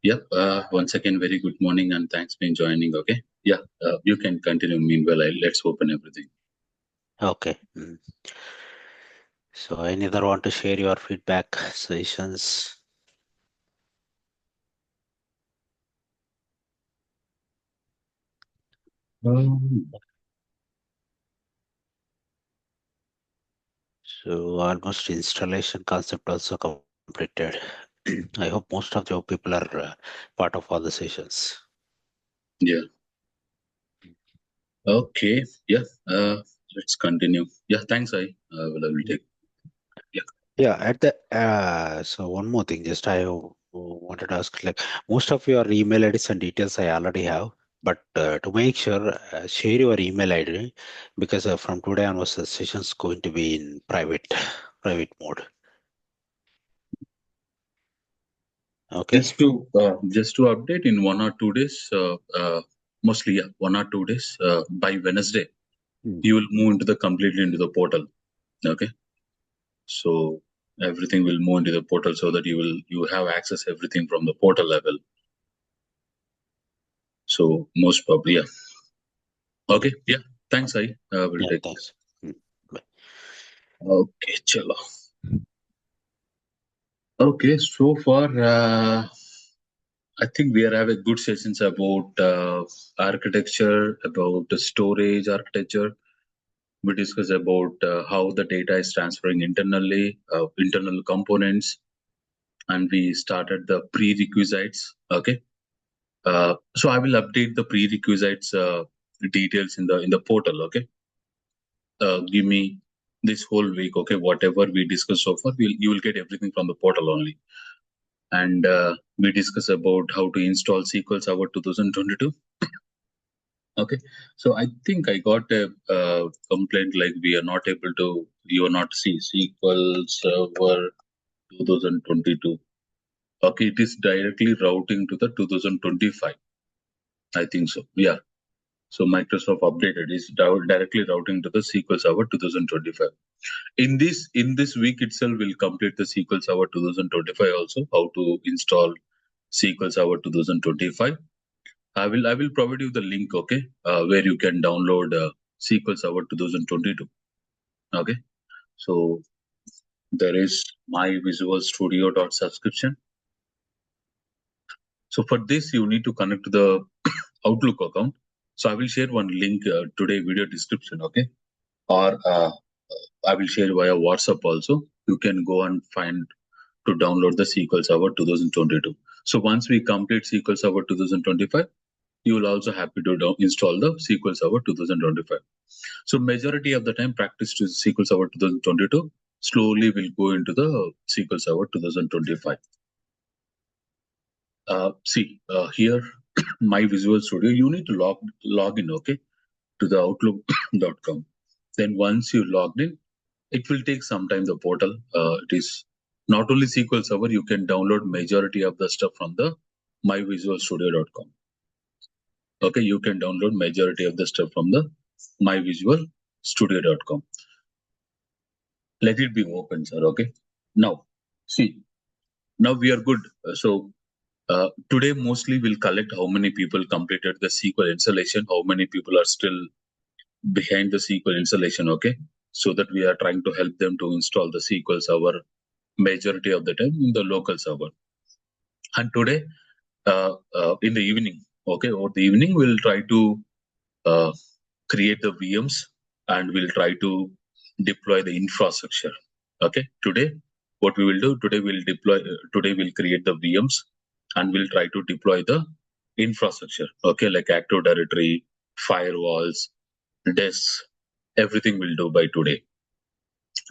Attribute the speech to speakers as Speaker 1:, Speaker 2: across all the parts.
Speaker 1: Yep. Once again, very good morning and thanks for joining. Okay. Yeah. You can continue. Meanwhile, let's open everything.
Speaker 2: Okay. So I neither want to share your feedback sessions. So almost installation concept also completed. I hope most of your people are part of all the sessions.
Speaker 1: Yeah. Okay. Yeah. Let's continue. Yeah. Thanks. I will take. Yeah.
Speaker 2: Yeah, at the so one more thing, just I wanted to ask, like most of your email IDs and details I already have, but to make sure, share your email ID because from today onwards the session is going to be in private mode. Okay.
Speaker 1: Just to update in 1 or 2 days. Mostly, yeah, 1 or 2 days. By Wednesday, you will move completely into the portal. Okay. So everything will move into the portal so that you have access everything from the portal level. So most probably, yeah. Okay, yeah. Thanks, I will
Speaker 2: Yeah,
Speaker 1: take.
Speaker 2: thanks. Bye.
Speaker 1: Okay, chalo. Okay, so far, I think we are having good sessions about architecture, about the storage architecture. We discuss about how the data is transferring internally, internal components, and we started the prerequisites. Okay. So I will update the prerequisites details in the portal. Okay, give me this whole week. Okay, whatever we discuss so far, you will get everything from the portal only. And we discuss about how to install SQL Server 2022. Okay, so I think I got a complaint like we are not able to. You are not see SQL Server 2022. Okay, it is directly routing to the 2025. I think so. Yeah. So Microsoft updated is directly routing to the SQL Server 2025. In this week itself, we'll complete the SQL Server 2025 also. How to install SQL Server 2025. I will provide you the link, okay, where you can download SQL Server 2022. Okay, so there is my Visual Studio subscription. So for this, you need to connect to the Outlook account. So I will share one link today video description, okay, or I will share via WhatsApp also. You can go and find to download the SQL Server 2022. So once we complete SQL Server 2025, you will also happy to install the SQL Server 2025. So majority of the time practice to SQL Server 2022, slowly will go into the SQL Server 2025. See here, my Visual Studio, you need to log in, okay, to the outlook.com. Then once you logged in, it will take some time. The portal, it is not only SQL Server, you can download majority of the stuff from the myvisualstudio.com. Okay, you can download majority of the stuff from the myvisualstudio.com. Let it be open, sir. Okay. Now, see, now we are good. So today mostly we'll collect how many people completed the SQL installation, how many people are still behind the SQL installation. Okay, so that we are trying to help them to install the SQL Server majority of the time in the local server. And today, in the evening, okay, or the evening, we'll try to create the VMs and we'll try to deploy the infrastructure. Okay, today, what we will do, today we'll create the VMs and we'll try to deploy the infrastructure. Okay, like Active Directory, firewalls, desks, everything we'll do by today.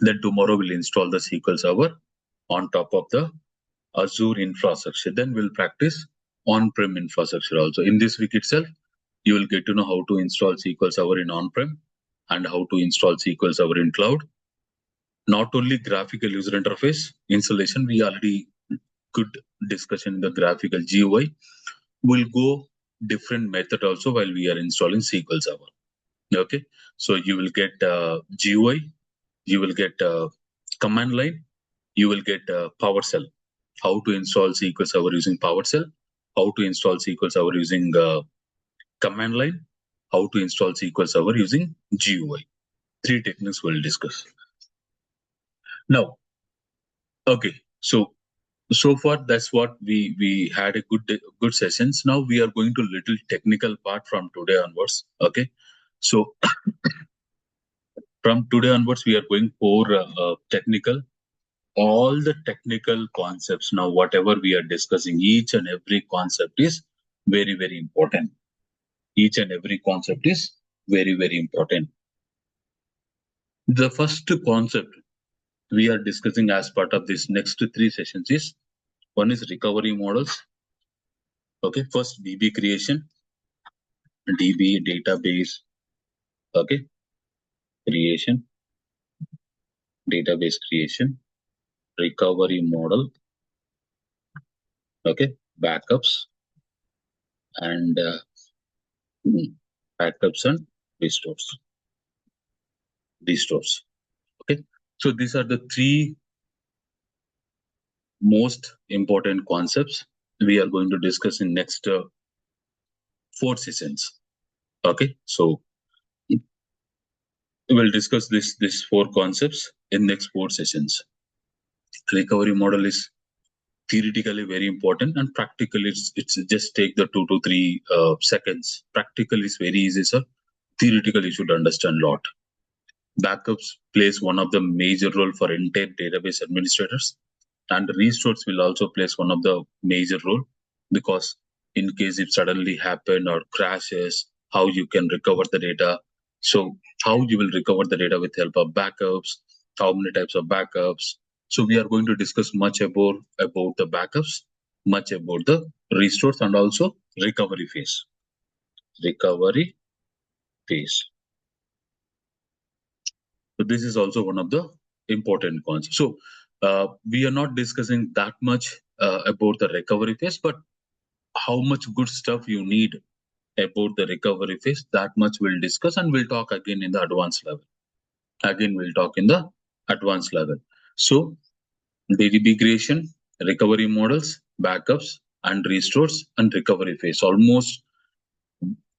Speaker 1: Then tomorrow we'll install the SQL Server on top of the Azure infrastructure. Then we'll practice on-prem infrastructure also. In this week itself, you will get to know how to install SQL Server in on-prem and how to install SQL Server in cloud. Not only graphical user interface installation, we already good discussion in the graphical GUI. We'll go different method also while we are installing SQL Server. Okay, so you will get GUI, you will get command line, you will get PowerShell. how to install SQL Server using PowerShell, how to install SQL Server using command line, how to install SQL Server using GUI. 3 techniques we'll discuss. Now, okay, so far that's what we had a good sessions. Now we are going to little technical part from today onwards. Okay, so from today onwards we are going for technical, all the technical concepts. Now whatever we are discussing, each and every concept is very important. Each and every concept is very important. The first concept we are discussing as part of this next 3 sessions is, one is recovery models. Okay, first DB creation, DB database, okay, creation, database creation, recovery model, okay, backups and backups and restores. Okay, so these are the 3 most important concepts we are going to discuss in next 4 sessions. Okay, so we'll discuss these 4 concepts in next 4 sessions. Recovery model is theoretically very important, and practically it's just take the 2 to 3 seconds. Practically is very easy, sir. Theoretically you should understand a lot. Backups plays one of the major role for entire database administrators, and restores will also plays one of the major role, because in case if suddenly happen or crashes, how you can recover the data. So how you will recover the data with help of backups, how many types of backups. So we are going to discuss much about the backups, much about the restores, and also recovery phase. Recovery phase. So this is also one of the important concepts. So we are not discussing that much about the recovery phase, but how much good stuff you need about the recovery phase, that much we'll discuss, and we'll talk again in the advanced level. Again, we'll talk in the advanced level. So DB creation, recovery models, backups, and restores, and recovery phase. Almost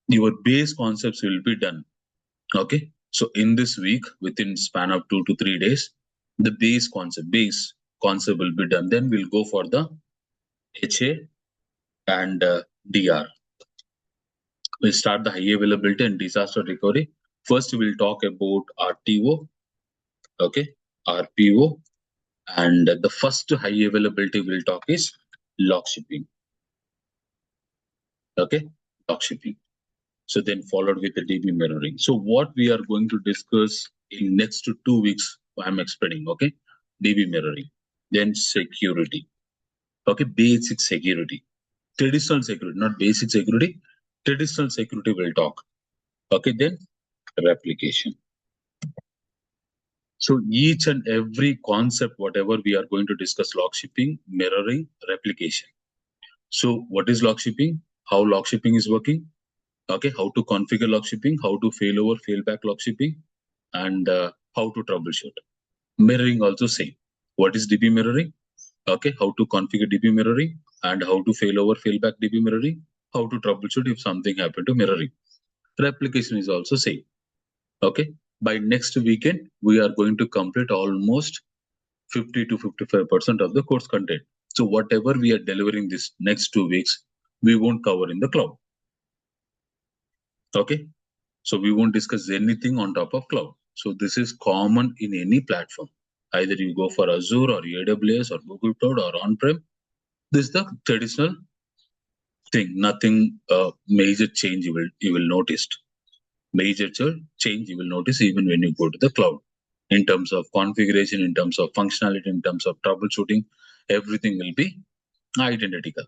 Speaker 1: your base concepts will be done. Okay. So in this week, within span of 2 to 3 days, the base concept will be done. Then we'll go for the HA and DR. We'll start the high availability and disaster recovery. First, we'll talk about RTO, okay, RPO, and the first high availability we'll talk is log shipping, okay, log shipping. So then followed with the DB mirroring. So what we are going to discuss in next 2 weeks, I'm explaining, okay, DB mirroring, then security, okay, basic security, traditional security, not basic security, traditional security we'll talk, okay, then replication. So each and every concept, whatever we are going to discuss, log shipping, mirroring, replication. So what is log shipping? How log shipping is working? Okay, how to configure log shipping, how to failover, failback log shipping, and how to troubleshoot. Mirroring also same. What is DB mirroring? Okay, how to configure DB mirroring, and how to failover, failback DB mirroring, how to troubleshoot if something happened to mirroring. Replication is also same. Okay, by next weekend, we are going to complete almost 50 to 55% of the course content. So whatever we are delivering this next 2 weeks, we won't cover in the cloud. Okay, so we won't discuss anything on top of cloud. So this is common in any platform. Either you go for Azure or AWS or Google Cloud or on-prem. This is the traditional thing. Nothing major change you will notice. Major change you will notice even when you go to the cloud. In terms of configuration, in terms of functionality, in terms of troubleshooting, everything will be identical.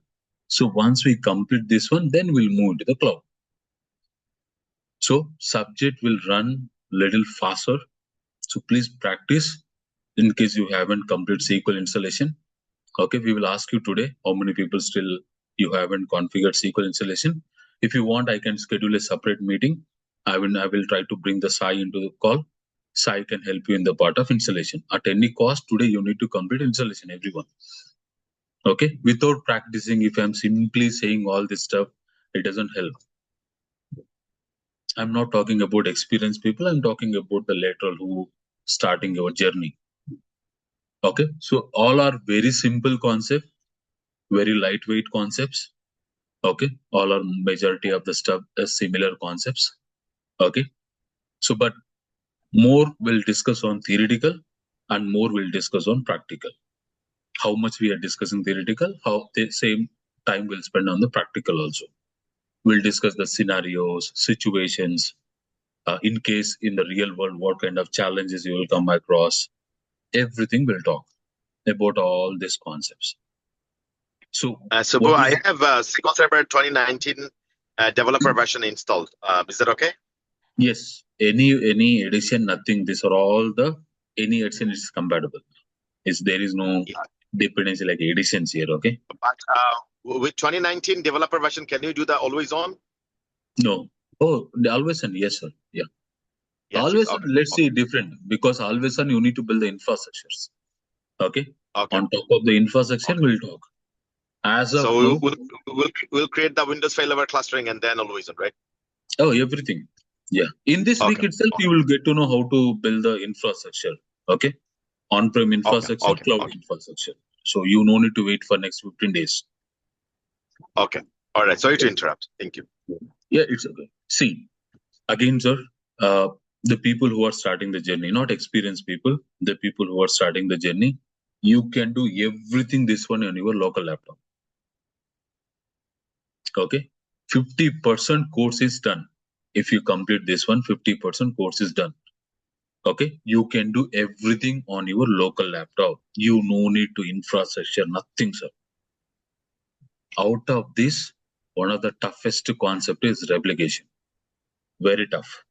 Speaker 1: So once we complete this one, then we'll move to the cloud. So subject will run little faster. So please practice in case you haven't completed SQL installation. Okay, we will ask you today how many people still you haven't configured SQL installation. If you want, I can schedule a separate meeting. I will try to bring the Sai into the call. Sai can help you in the part of installation. At any cost, today you need to complete installation, everyone. Okay, without practicing, if I'm simply saying all this stuff, it doesn't help. I'm not talking about experienced people. I'm talking about the lateral who starting your journey. Okay, so all are very simple concept, very lightweight concepts. Okay, all are majority of the stuff is similar concepts. Okay, so but more we'll discuss on theoretical and more we'll discuss on practical. How much we are discussing theoretical, how the same time we'll spend on the practical also. We'll discuss the scenarios, situations, in case in the real world, what kind of challenges you will come across. Everything we'll talk about all these concepts. So,
Speaker 3: Subbu,
Speaker 1: what
Speaker 3: I
Speaker 1: is
Speaker 3: have SQL Server 2019 developer version installed. Is that okay?
Speaker 1: yes, any edition, nothing. These are all the any edition is compatible. There is no dependency like editions here. Okay.
Speaker 3: But with 2019 developer version, can you do the always on?
Speaker 1: No. Oh, the always and yes, sir. Yeah.
Speaker 3: Yes,
Speaker 1: Always
Speaker 3: okay.
Speaker 1: let's see different because always on you need to build the infrastructures. Okay.
Speaker 3: Okay.
Speaker 1: On top of the infrastructure, we'll talk. As of
Speaker 3: So
Speaker 1: now,
Speaker 3: we'll create the Windows failover clustering and then always on, right?
Speaker 1: oh, everything. Yeah. In this week itself, you will get to know how to build the infrastructure. Okay. On-prem infrastructure, cloud infrastructure. So you no need to wait for next 15 days.
Speaker 3: Okay. All right. Sorry to interrupt. Thank you.
Speaker 1: Yeah, it's okay. See, again, sir, the people who are starting the journey, not experienced people, the people who are starting the journey, you can do everything this one on your local laptop. Okay. 50% course is done. If you complete this one, 50% course is done. Okay. You can do everything on your local laptop. You no need to infrastructure, nothing, sir. Out of this, one of the toughest concept is replication. Very tough,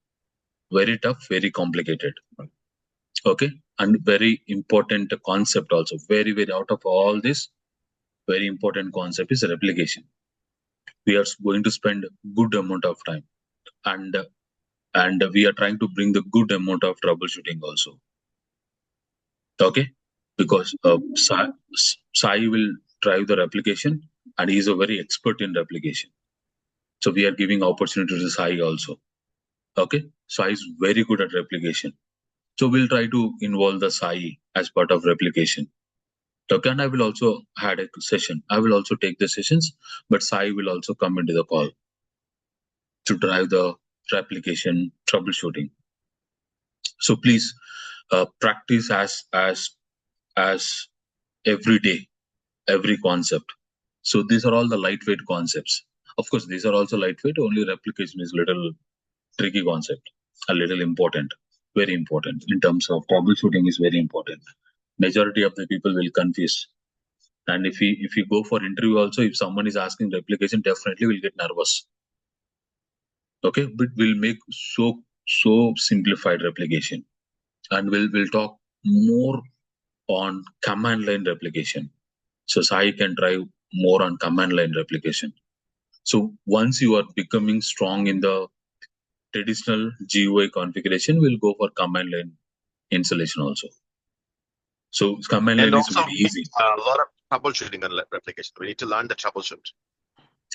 Speaker 1: very complicated. Okay. And very important concept also. Very out of all this, very important concept is replication. We are going to spend good amount of time and we are trying to bring the good amount of troubleshooting also. Okay. Because Sai will drive the replication and he is a very expert in replication. So we are giving opportunity to Sai also. Okay. Sai is very good at replication. So we'll try to involve the Sai as part of replication. Okay, and I will also had a session. I will also take the sessions, but Sai will also come into the call to drive the replication troubleshooting. So please practice as every day, every concept. So these are all the lightweight concepts. Of course, these are also lightweight. Only replication is little tricky concept, a little important, very important in terms of troubleshooting is very important. Majority of the people will confuse. And if we go for interview also, if someone is asking replication, definitely we'll get nervous. Okay, but we'll make so simplified replication, and we'll talk more on command line replication. So Sai can drive more on command line replication. So once you are becoming strong in the traditional GUI configuration, we'll go for command line installation also. So command line is very easy.
Speaker 3: A lot of troubleshooting on replication. We need to learn the troubleshoot.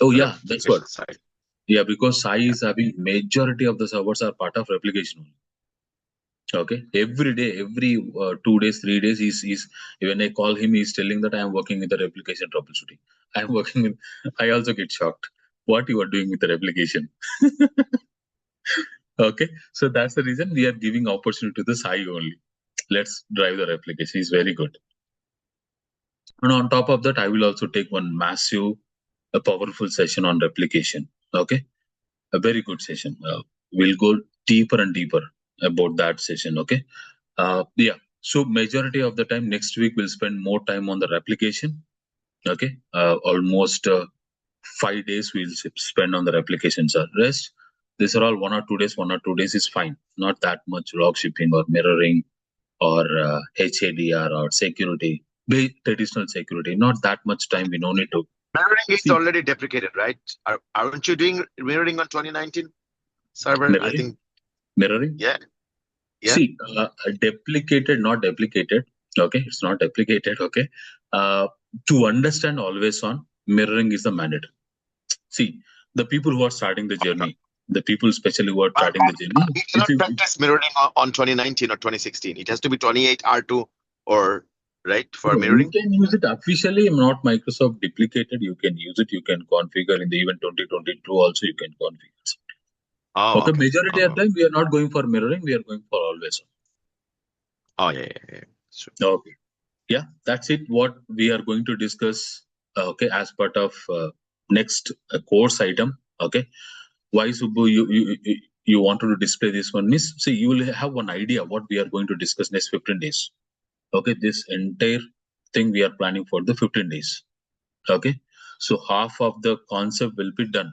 Speaker 1: Oh yeah, that's what. Side. Yeah, because Sai is having majority of the servers are part of replication only. Okay, every day, every 2 days, 3 days, he's when I call him, he's telling that I am working with the replication troubleshooting. I am working with. I also get shocked. What you are doing with the replication? Okay, so that's the reason we are giving opportunity to the Sai only. Let's drive the replication. He's very good. And on top of that, I will also take one massive, a powerful session on replication. Okay, a very good session. We'll go deeper and deeper about that session. Okay. Yeah. So majority of the time next week we'll spend more time on the replication. Okay. Almost 5 days we'll spend on the replications. Rest, these are all 1 or 2 days. 1 or 2 days is fine. Not that much log shipping or mirroring or HADR or security, traditional security. Not that much time. We don't need to.
Speaker 3: Mirroring is already deprecated, right? Aren't you doing mirroring on 2019 server?
Speaker 1: Mirroring?
Speaker 3: I think
Speaker 1: mirroring.
Speaker 3: Yeah.
Speaker 1: See, deplicated, not deplicated. Okay, it's not deplicated. Okay, to understand always on, mirroring is the mandate. See, the people who are starting the journey, the people especially who are starting the journey,
Speaker 3: We
Speaker 1: if
Speaker 3: cannot
Speaker 1: you
Speaker 3: practice mirroring on 2019 or 2016. It has to be 28 R2 or right for
Speaker 1: no, you
Speaker 3: mirroring.
Speaker 1: can use it officially, not Microsoft duplicated. You can use it. You can configure in the even 2022 also. You can configure.
Speaker 3: Oh,
Speaker 1: Okay,
Speaker 3: okay.
Speaker 1: majority of
Speaker 3: Oh,
Speaker 1: time we are not going for mirroring. We are going for always
Speaker 3: oh yeah. Sure.
Speaker 1: on. Okay, yeah, that's it. What we are going to discuss. Okay, as part of next course item. Okay, why Subbu you wanted to display this one? Miss, see, you will have one idea what we are going to discuss next 15 days. Okay, this entire thing we are planning for the 15 days. Okay, so half of the concept will be done.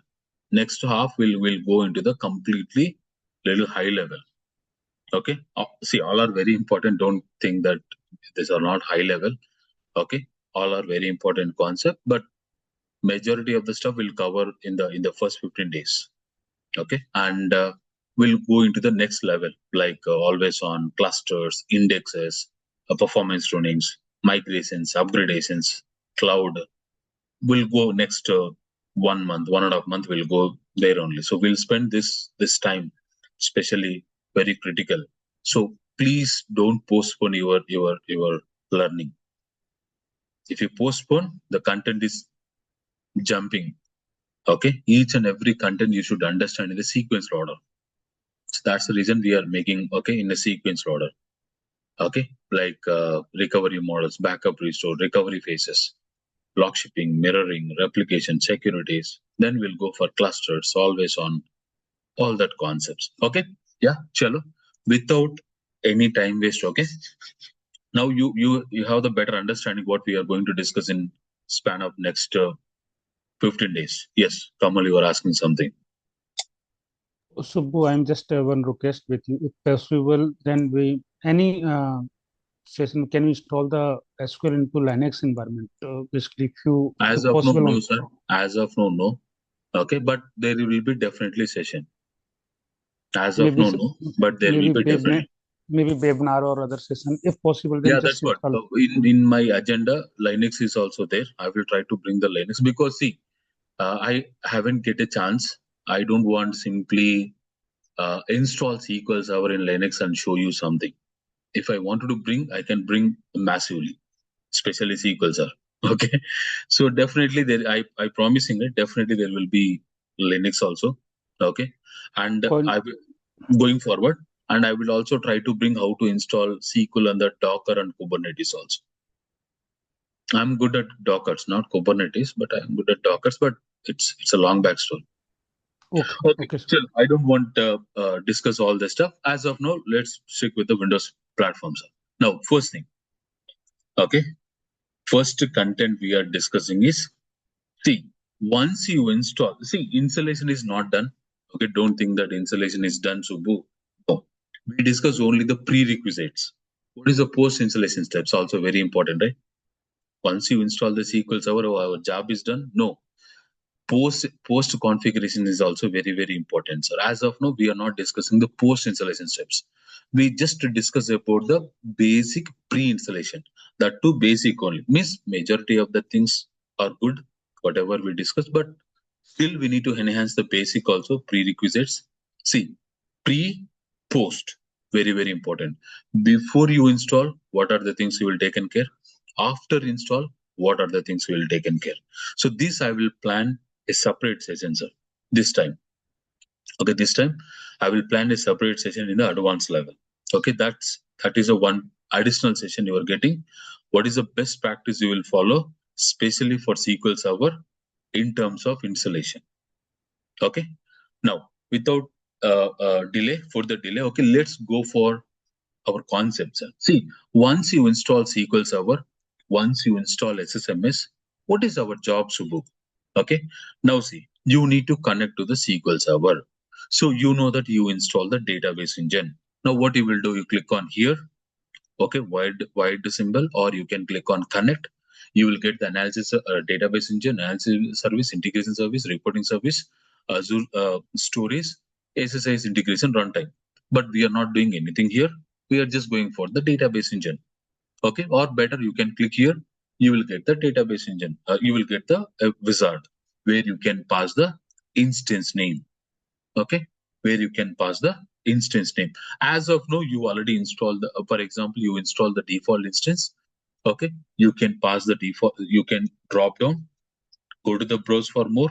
Speaker 1: Next half will go into the completely little high level. Okay, see, all are very important. Don't think that these are not high level. Okay, all are very important concept, but majority of the stuff will cover in the first 15 days. Okay, and we'll go into the next level, like always on clusters, indexes, performance tunings, migrations, upgradations, cloud. We'll go next 1 month, 1.5 month. We'll go there only. So we'll spend this time, especially very critical. So please don't postpone your learning. If you postpone, the content is jumping. Okay, each and every content you should understand in the sequence order. So that's the reason we are making, okay, in a sequence order. Okay, like recovery models, backup restore, recovery phases, block shipping, mirroring, replication, securities. Then we'll go for clusters, always on, all that concepts. Okay, yeah, chalo. Without any time waste. Okay, now you have the better understanding what we are going to discuss in span of next 15 days. Yes, Kamal, you are asking something.
Speaker 4: Subbu, I'm just one request with you. If possible, then we any session can we install the SQL into Linux environment? Basically, if
Speaker 1: As of now,
Speaker 4: possible,
Speaker 1: no,
Speaker 4: on
Speaker 1: sir. As of now, no. Okay, but there will be definitely session. As of
Speaker 4: maybe
Speaker 1: now, no, but there will
Speaker 4: maybe
Speaker 1: be definitely.
Speaker 4: maybe webinar or other session. If possible, then
Speaker 1: Yeah,
Speaker 4: just
Speaker 1: that's what.
Speaker 4: install.
Speaker 1: In my agenda, Linux is also there. I will try to bring the Linux because see, I haven't get a chance. I don't want simply install SQL Server in Linux and show you something. If I wanted to bring, I can bring massively, especially SQL Server. Okay, so definitely there. I promising it. Definitely there will be Linux also. Okay, and
Speaker 4: Coin.
Speaker 1: I will going forward, and I will also try to bring how to install SQL under Docker and Kubernetes also. I'm good at Dockers, not Kubernetes, but I'm good at Dockers. But it's a long backstory.
Speaker 4: Okay.
Speaker 1: Okay,
Speaker 4: Okay.
Speaker 1: so I don't want to discuss all this stuff as of now. Let's stick with the Windows platforms. Now, first thing, okay, first content we are discussing is, see, once you install, see, installation is not done. Okay, don't think that installation is done. Subbu, no, we discuss only the prerequisites. What is the post installation steps? Also very important, right? Once you install the SQL Server, our job is done. No, post configuration is also very important. So as of now, we are not discussing the post installation steps. We just discuss about the basic pre-installation. That too basic only. Means majority of the things are good, whatever we discuss, but still we need to enhance the basic also prerequisites. See, pre, post, very important. Before you install, what are the things you will take care? After install, what are the things you will take care? So this I will plan a separate session, sir. This time. Okay, this time I will plan a separate session in the advanced level. Okay, that is a one additional session you are getting. What is the best practice you will follow, especially for SQL Server in terms of installation? Okay, now without further delay, okay, let's go for our concepts. See, once you install SQL Server, once you install SSMS, what is our job, Subbu? Okay, now see, you need to connect to the SQL Server. So you know that you install the database engine. Now what you will do, you click on here, okay, wide symbol, or you can click on connect. You will get the analysis database engine, analysis service, integration service, reporting service, Azure storage, SSIS integration runtime. But we are not doing anything here. We are just going for the database engine. Okay, or better, you can click here. you will get the database engine. You will get the wizard where you can pass the instance name. Okay, where you can pass the instance name. As of now, you already installed the, for example, you install the default instance. Okay, you can pass the default. You can drop down, go to the browse for more,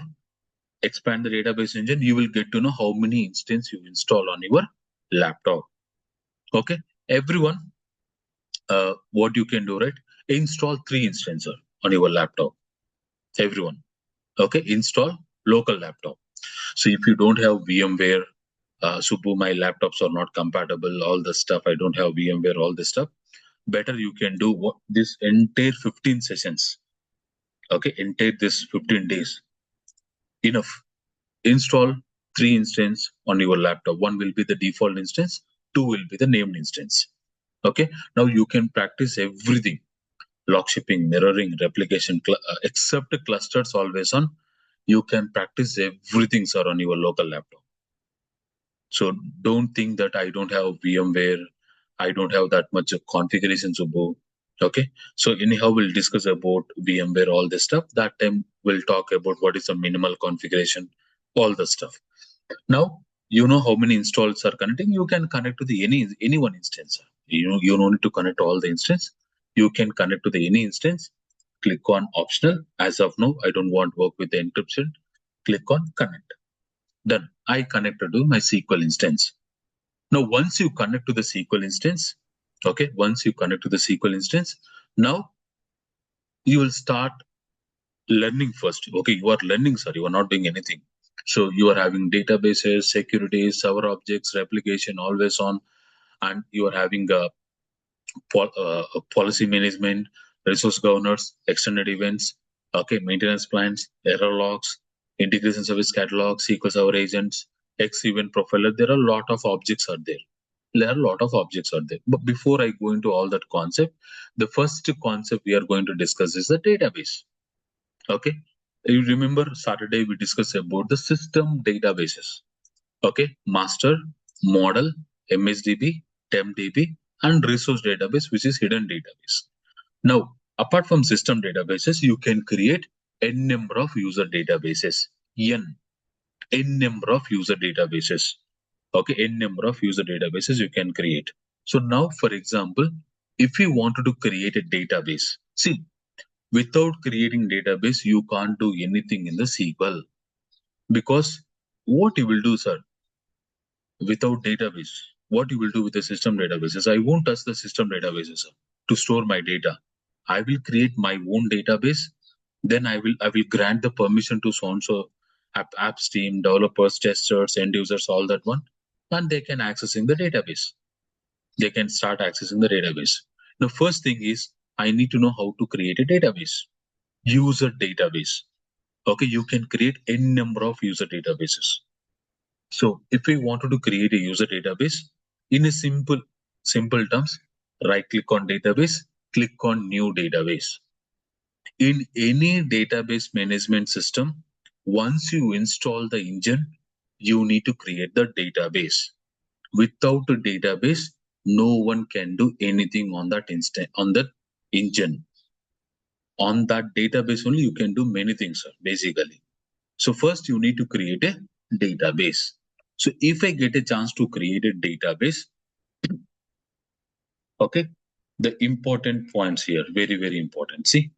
Speaker 1: expand the database engine. You will get to know how many instances you install on your laptop. Okay, everyone, what you can do, right? Install 3 instances on your laptop. Everyone, okay, install local laptop. So if you don't have VMware, Subbu, my laptops are not compatible, all the stuff, I don't have VMware, all this stuff, better you can do this entire 15 sessions. Okay, entire this 15 days. Enough. Install 3 instances on your laptop. One will be the default instance, 2 will be the named instance. Okay, now you can practice everything. Log shipping, mirroring, replication, except clusters always on. You can practice everything, sir, on your local laptop. So don't think that I don't have VMware, I don't have that much configuration, Subbu. Okay, so anyhow, we'll discuss about VMware, all this stuff. That time we'll talk about what is the minimal configuration, all the stuff. Now you know how many installs are connecting. You can connect to the any one instance. You don't need to connect to all the instance. You can connect to the any instance. Click on optional. As of now, I don't want to work with the encryption. Click on connect. Then I connected to my SQL instance. Now, once you connect to the SQL instance, okay, once you connect to the SQL instance, now you will start learning first. Okay, you are learning, sir. You are not doing anything. So you are having databases, security, server objects, replication, always on, and you are having a policy management, resource governors, extended events, okay, maintenance plans, error logs, integration service catalog, SQL Server agents, X event profiler. There are a lot of objects are there. There are a lot of objects are there. But before I go into all that concept, the first concept we are going to discuss is the database. Okay, you remember Saturday we discussed about the system databases. Okay, master, model, MSDB, TempDB, and resource database, which is hidden database. Now, apart from system databases, you can create n number of user databases. N number of user databases. Okay, n number of user databases you can create. So now, for example, if you wanted to create a database, see, without creating database, you can't do anything in the SQL. Because what you will do, sir, without database, what you will do with the system databases? I won't touch the system databases, sir, to store my data. I will create my own database. Then I will grant the permission to so and so apps team, developers, testers, end users, all that one, and they can accessing the database. They can start accessing the database. The first thing is I need to know how to create a database. User database. Okay, you can create n number of user databases. So if we wanted to create a user database, in a simple terms, right click on database, click on new database. In any database management system, once you install the engine, you need to create the database. Without a database, no one can do anything on that engine. On that database only, you can do many things, sir, basically. So first you need to create a database. So if I get a chance to create a database, okay, the important points here, very, very important. See,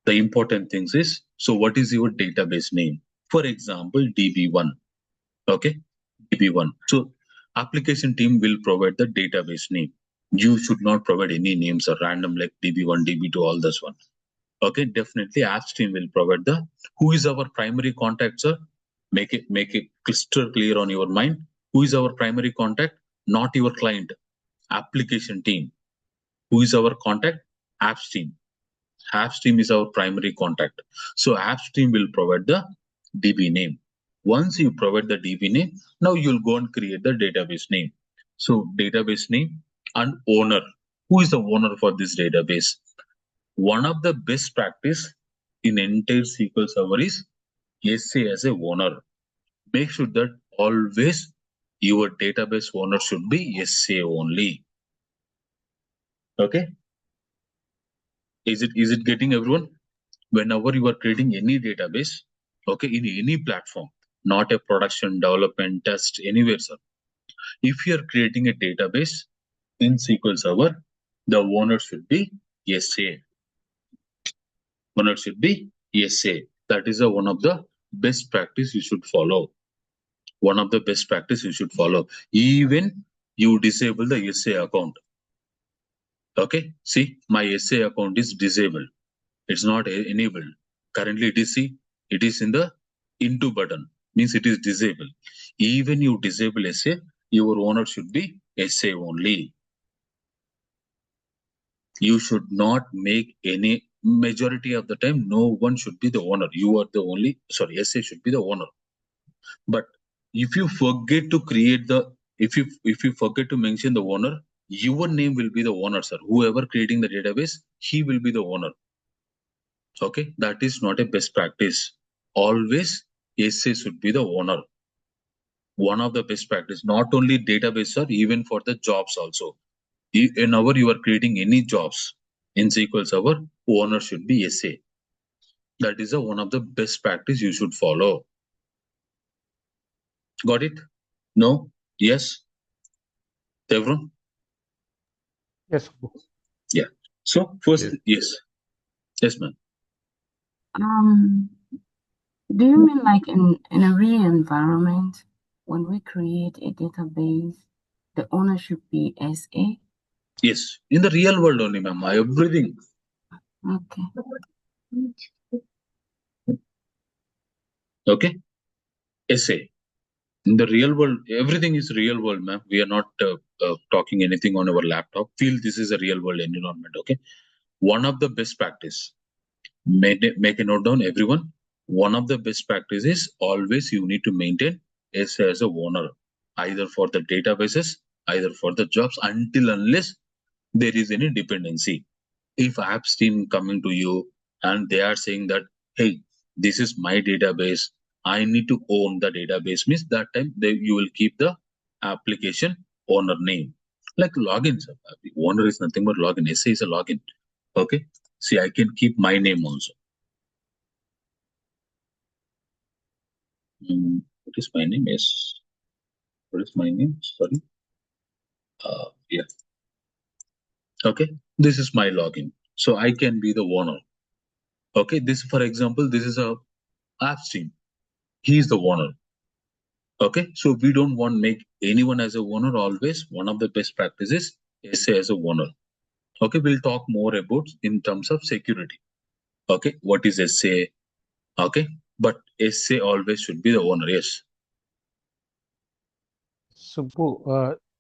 Speaker 1: the important things is, so what is your database name? For example, DB1, okay, DB1. So application team will provide the database name. You should not provide any names or random like DB1, DB2, all this one. Okay, definitely apps team will provide the, who is our primary contact, sir? Make it crystal clear on your mind. Who is our primary contact? Not your client. Application team. Who is our contact? Apps team. Apps team is our primary contact. So apps team will provide the DB name. Once you provide the DB name, now you'll go and create the database name. So database name and owner. Who is the owner for this database? One of the best practice in entire SQL Server is SA as a owner. Make sure that always your database owner should be SA only. Okay. Is it getting everyone? Whenever you are creating any database, okay, in any platform, not a production, development, test, anywhere, sir. If you are creating a database in SQL Server, the owner should be SA. Owner should be SA. That is one of the best practice you should follow. One of the best practice you should follow. Even you disable the SA account. Okay, see, my SA account is disabled. It's not enabled. Currently, it is in the into button, means it is disabled. Even you disable SA, your owner should be SA only. You should not make any, majority of the time, no one should be the owner. You are the only, sorry, SA should be the owner. But if you forget to create the, if you forget to mention the owner, your name will be the owner, sir. Whoever creating the database, he will be the owner. Okay, that is not a best practice. Always SA should be the owner. One of the best practice, not only database, sir, even for the jobs also. Whenever you are creating any jobs in SQL Server, owner should be SA. That is one of the best practice you should follow. Got it? No? Yes? Everyone?
Speaker 4: Yes.
Speaker 1: Yeah. So first, yes. Yes, ma'am.
Speaker 5: Do you mean like in a real environment, when we create a database, the owner should be SA?
Speaker 1: Yes. In the real world only, ma'am. Everything.
Speaker 5: Okay.
Speaker 1: Okay. SA. In the real world, everything is real world, ma'am. We are not talking anything on our laptop. Feel this is a real world environment. Okay. One of the best practice. Make a note down, everyone. One of the best practice is always you need to maintain SA as a owner, either for the databases, either for the jobs, until unless there is any dependency. If apps team coming to you and they are saying that, hey, this is my database, I need to own the database, means that time you will keep the application owner name. Like login, sir. Owner is nothing but login. SA is a login. Okay. See, I can keep my name also. What is my name? Yes. What is my name? Sorry. Yeah. Okay. This is my login. So I can be the owner. Okay. This, for example, this is a app stream. He is the owner. Okay. So we don't want to make anyone as a owner always. One of the best practices is SA as a owner. Okay. We'll talk more about in terms of security. Okay. What is SA? Okay. But SA always should be the owner. Yes.
Speaker 4: So,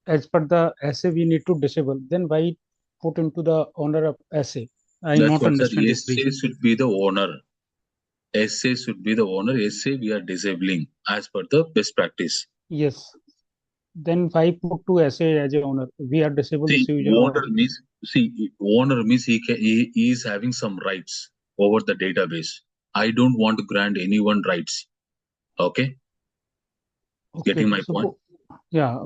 Speaker 4: as per the SA, we need to disable. Then why put into the owner of SA? I
Speaker 1: That's
Speaker 4: not
Speaker 1: what, sir.
Speaker 4: understand this
Speaker 1: SA
Speaker 4: reason.
Speaker 1: should be the owner. SA should be the owner. SA we are disabling as per the best practice.
Speaker 4: Yes. Then why put to SA as a owner? We are disable this
Speaker 1: See,
Speaker 4: user.
Speaker 1: owner means he is having some rights over the database. I don't want to grant anyone rights. Okay, getting my point?
Speaker 4: Yeah,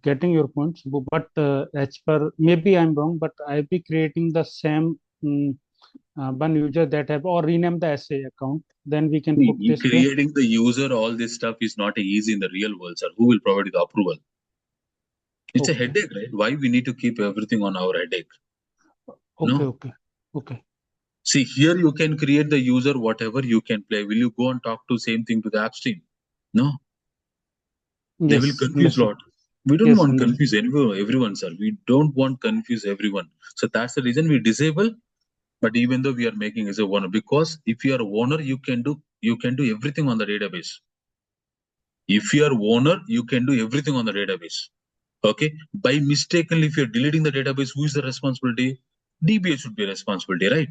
Speaker 4: getting your point. But as per, maybe I'm wrong, but I'll be creating the same one user that have or rename the SA account. Then we can put this way.
Speaker 1: Creating the user, all this stuff is not easy in the real world, sir. Who will provide you the approval? It's a headache, right? Why we need to keep everything on our headache?
Speaker 4: Okay.
Speaker 1: See, here you can create the user, whatever you can play. Will you go and talk to same thing to the app stream? No. They will confuse a lot. We don't want to confuse everyone, sir. We don't want to confuse everyone. So that's the reason we disable. But even though we are making as a owner, because if you are owner, you can do everything on the database. If you are owner, you can do everything on the database. Okay. By mistakenly, if you're deleting the database, who is the responsibility? DBA should be responsibility, right?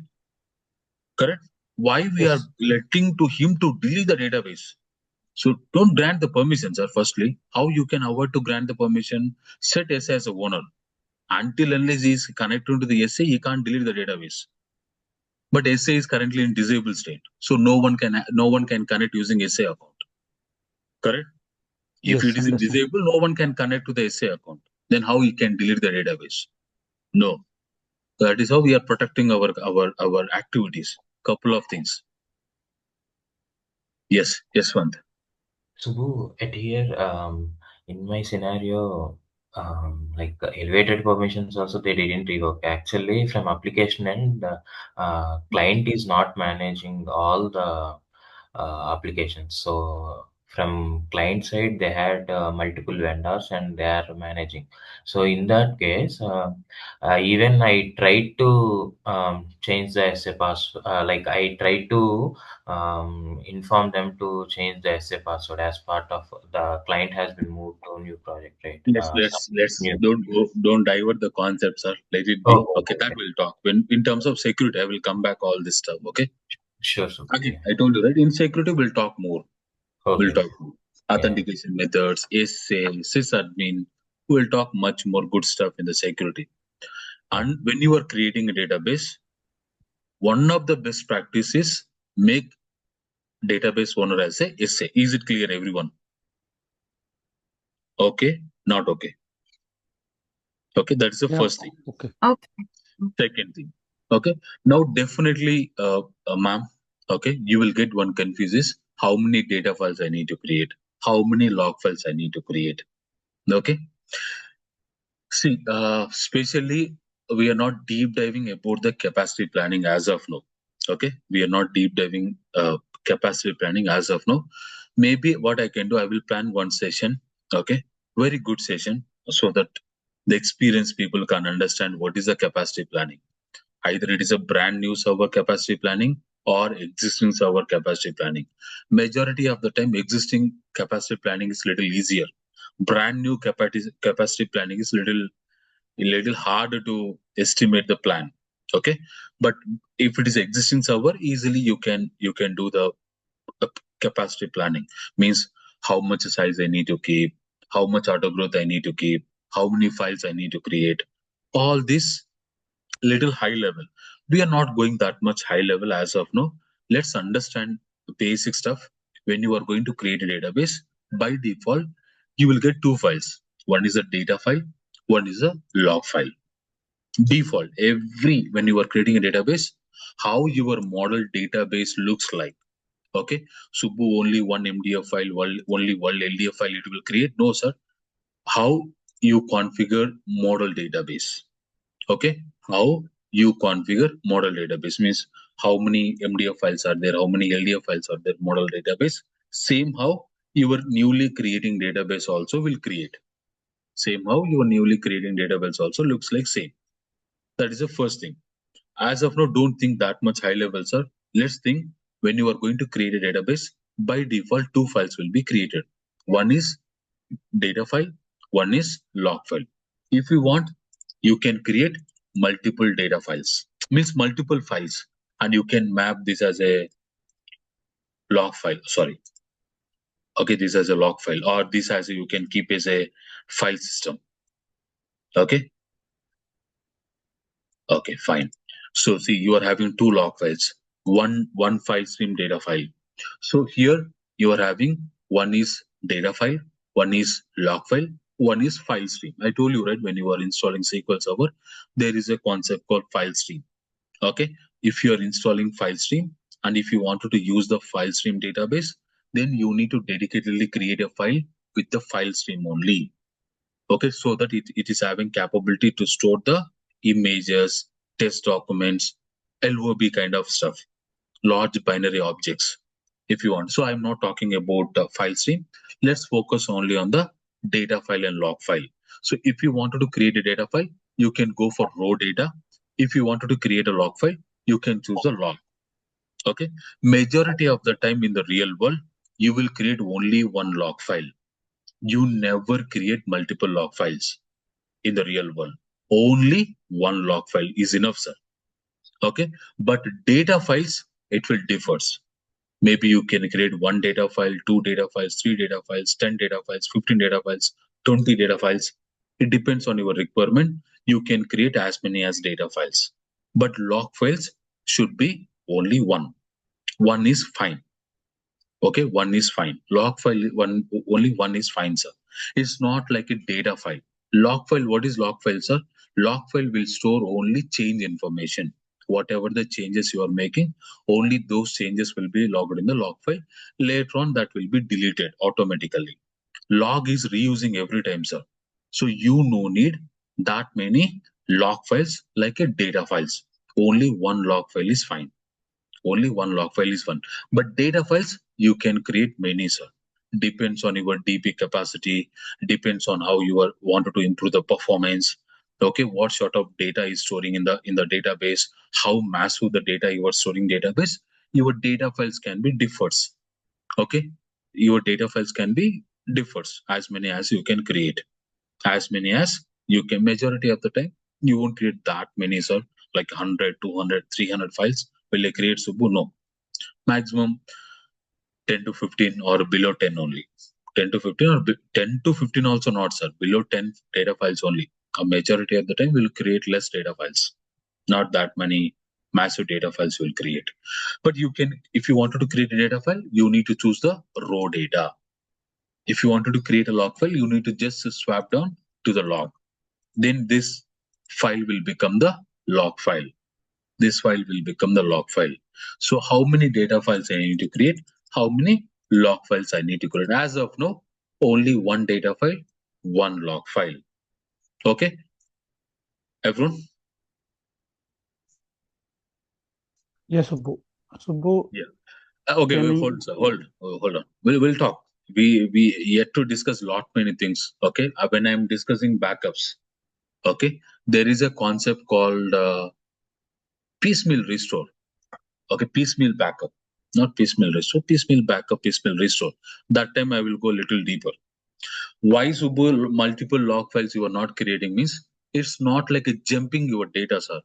Speaker 1: Correct. Why we are letting to him to delete the database? So don't grant the permission, sir. Firstly, how you can avoid to grant the permission? Set SA as a owner. Until unless he is connected to the SA, he can't delete the database. But SA is currently in disabled state, so no one can connect using SA account. Correct? If it is in disabled, no one can connect to the SA account. Then how he can delete the database? No. That is how we are protecting our activities. Couple of things. Yes, Yaswant.
Speaker 6: Subbu, at here, in my scenario, like elevated permissions also they didn't revoke. Actually, from application end, client is not managing all the applications. So from client side, they had multiple vendors and they are managing. So in that case, even I tried to change the SA pass. Like I tried to inform them to change the SA password as part of the client has been moved to a new project, right?
Speaker 1: Let's
Speaker 6: New.
Speaker 1: don't divert the concept, sir. Let it be.
Speaker 6: Oh,
Speaker 1: Okay, that we'll talk. When in terms of security, I will come back all this stuff. Okay.
Speaker 6: sure, Subbu.
Speaker 1: Again,
Speaker 6: Yeah.
Speaker 1: I told you, right? In security, we'll talk more. We'll
Speaker 6: Okay.
Speaker 1: talk more. Authentication methods, SA, sysadmin. We'll talk much more good stuff in the security. And when you are creating a database, one of the best practices make database owner as a SA. Is it clear, everyone? Okay, not okay. Okay, that's the
Speaker 4: Yeah.
Speaker 1: first thing.
Speaker 4: Okay.
Speaker 5: Okay.
Speaker 1: Second thing. Okay, now definitely, ma'am. Okay, you will get one confused is how many data files I need to create, how many log files I need to create. Okay, see, especially we are not deep diving about the capacity planning as of now. Okay, we are not deep diving capacity planning as of now. Maybe what I can do, I will plan one session. Okay, very good session, so that the experienced people can understand what is the capacity planning. Either it is a brand new server capacity planning or existing server capacity planning. Majority of the time, existing capacity planning is little easier. Brand new capacity planning is little harder to estimate the plan. Okay, but if it is existing server, easily you can do the capacity planning. Means how much size I need to keep, how much auto growth I need to keep, how many files I need to create. All this little high level. We are not going that much high level as of now. Let's understand the basic stuff. When you are going to create a database, by default, you will get two files. One is a data file, one is a log file. Default, when you are creating a database, how your model database looks like. Okay, Subbu, only one MDF file, only one LDF file it will create. No, sir. How you configure model database. Okay, how you configure model database means how many MDF files are there, how many LDF files are there, model database. Same how your newly creating database also will create. Same how your newly creating database also looks like same. That is the first thing. As of now, don't think that much high level, sir. Let's think when you are going to create a database, by default, two files will be created. One is data file, one is log file. If you want, you can create multiple data files, means multiple files, and you can map this as a log file. Sorry. Okay, this as a log file, or this as you can keep as a file system. Okay. Okay, fine. So see, you are having two log files, one file stream data file. So here you are having one is data file, one is log file, one is file stream. I told you, right, when you are installing SQL Server, there is a concept called file stream. Okay, if you are installing file stream and if you wanted to use the file stream database, then you need to dedicatedly create a file with the file stream only. Okay, so that it is having capability to store the images, test documents, LOB kind of stuff, large binary objects, if you want. So I'm not talking about the file stream. Let's focus only on the data file and log file. So if you wanted to create a data file, you can go for raw data. If you wanted to create a log file, you can choose a log. Okay, majority of the time in the real world, you will create only one log file. You never create multiple log files in the real world. Only one log file is enough, sir. Okay, but data files, it will differs. Maybe you can create one data file, two data files, three data files, 10 data files, 15 data files, 20 data files. It depends on your requirement. You can create as many as data files, but log files should be only one. One is fine. Okay, one is fine. Log file, only one is fine, sir. It's not like a data file. Log file, what is log file, sir? Log file will store only change information. Whatever the changes you are making, only those changes will be logged in the log file. Later on, that will be deleted automatically. Log is reusing every time, sir. So you no need that many log files like a data files. Only one log file is fine. Only one log file is fine. But data files, you can create many, sir. Depends on your DB capacity, depends on how you are wanted to improve the performance. Okay, what sort of data is storing in the database, how massive the data you are storing database, your data files can be differs. Okay, your data files can be differs as many as you can create, as many as you can. Majority of the time you won't create that many, sir, like 100, 200, 300 files. Will I create Subbu? No, maximum 10 to 15 or below 10 only. 10 to 15 or 10 to 15 also not, sir. Below 10 data files only. A majority of the time we'll create less data files. Not that many massive data files will create. But you can, if you wanted to create a data file, you need to choose the raw data. If you wanted to create a log file, you need to just swap down to the log. Then this file will become the log file. This file will become the log file. So how many data files I need to create? How many log files I need to create? As of now, only one data file, one log file. Okay, everyone?
Speaker 4: Yes, Subbu. Subbu,
Speaker 1: Yeah. Okay,
Speaker 4: can
Speaker 1: hold on. We'll talk. We yet to discuss lot many things. Okay, when I'm discussing backups, okay, there is a concept called piecemeal restore. Okay, piecemeal backup, not piecemeal restore, piecemeal backup, piecemeal restore. That time I will go a little deeper. Why Subbu multiple log files you are not creating means it's not like a jumping your data, sir.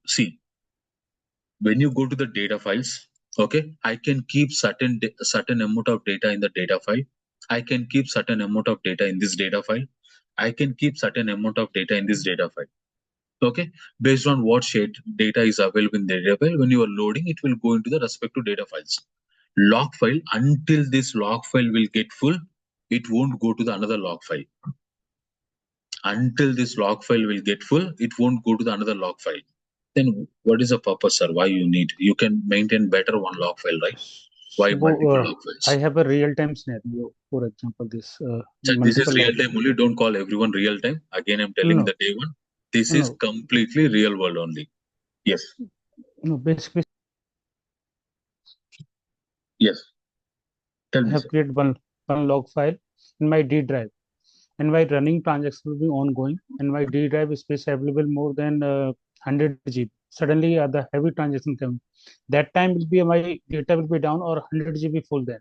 Speaker 1: See, when you go to the data files, okay, I can keep certain amount of data in the data file. I can keep certain amount of data in this data file. I can keep certain amount of data in this data file. Okay, based on what shared data is available in the data file, when you are loading, it will go into the respective data files. Log file, until this log file will get full, it won't go to the another log file. Until this log file will get full, it won't go to the another log file. Then what is the purpose, sir? Why you need? You can maintain better one log file, right? Why multiple
Speaker 4: Subbu,
Speaker 1: log
Speaker 4: I
Speaker 1: files?
Speaker 4: have a real-time scenario. For example, this
Speaker 1: Sir, this is
Speaker 4: multiple
Speaker 1: real
Speaker 4: log.
Speaker 1: time only. Don't call everyone real time. Again, I'm telling
Speaker 4: No,
Speaker 1: the day one. This is
Speaker 4: no,
Speaker 1: completely real world only. Yes.
Speaker 4: no. Basically,
Speaker 1: Yes. Tell
Speaker 4: I
Speaker 1: me,
Speaker 4: have
Speaker 1: sir.
Speaker 4: created one log file in my D drive, and my running transaction will be ongoing, and my D drive space available more than 100 GB. Suddenly, the heavy transaction coming. That time will be my data will be down or 100 GB full then.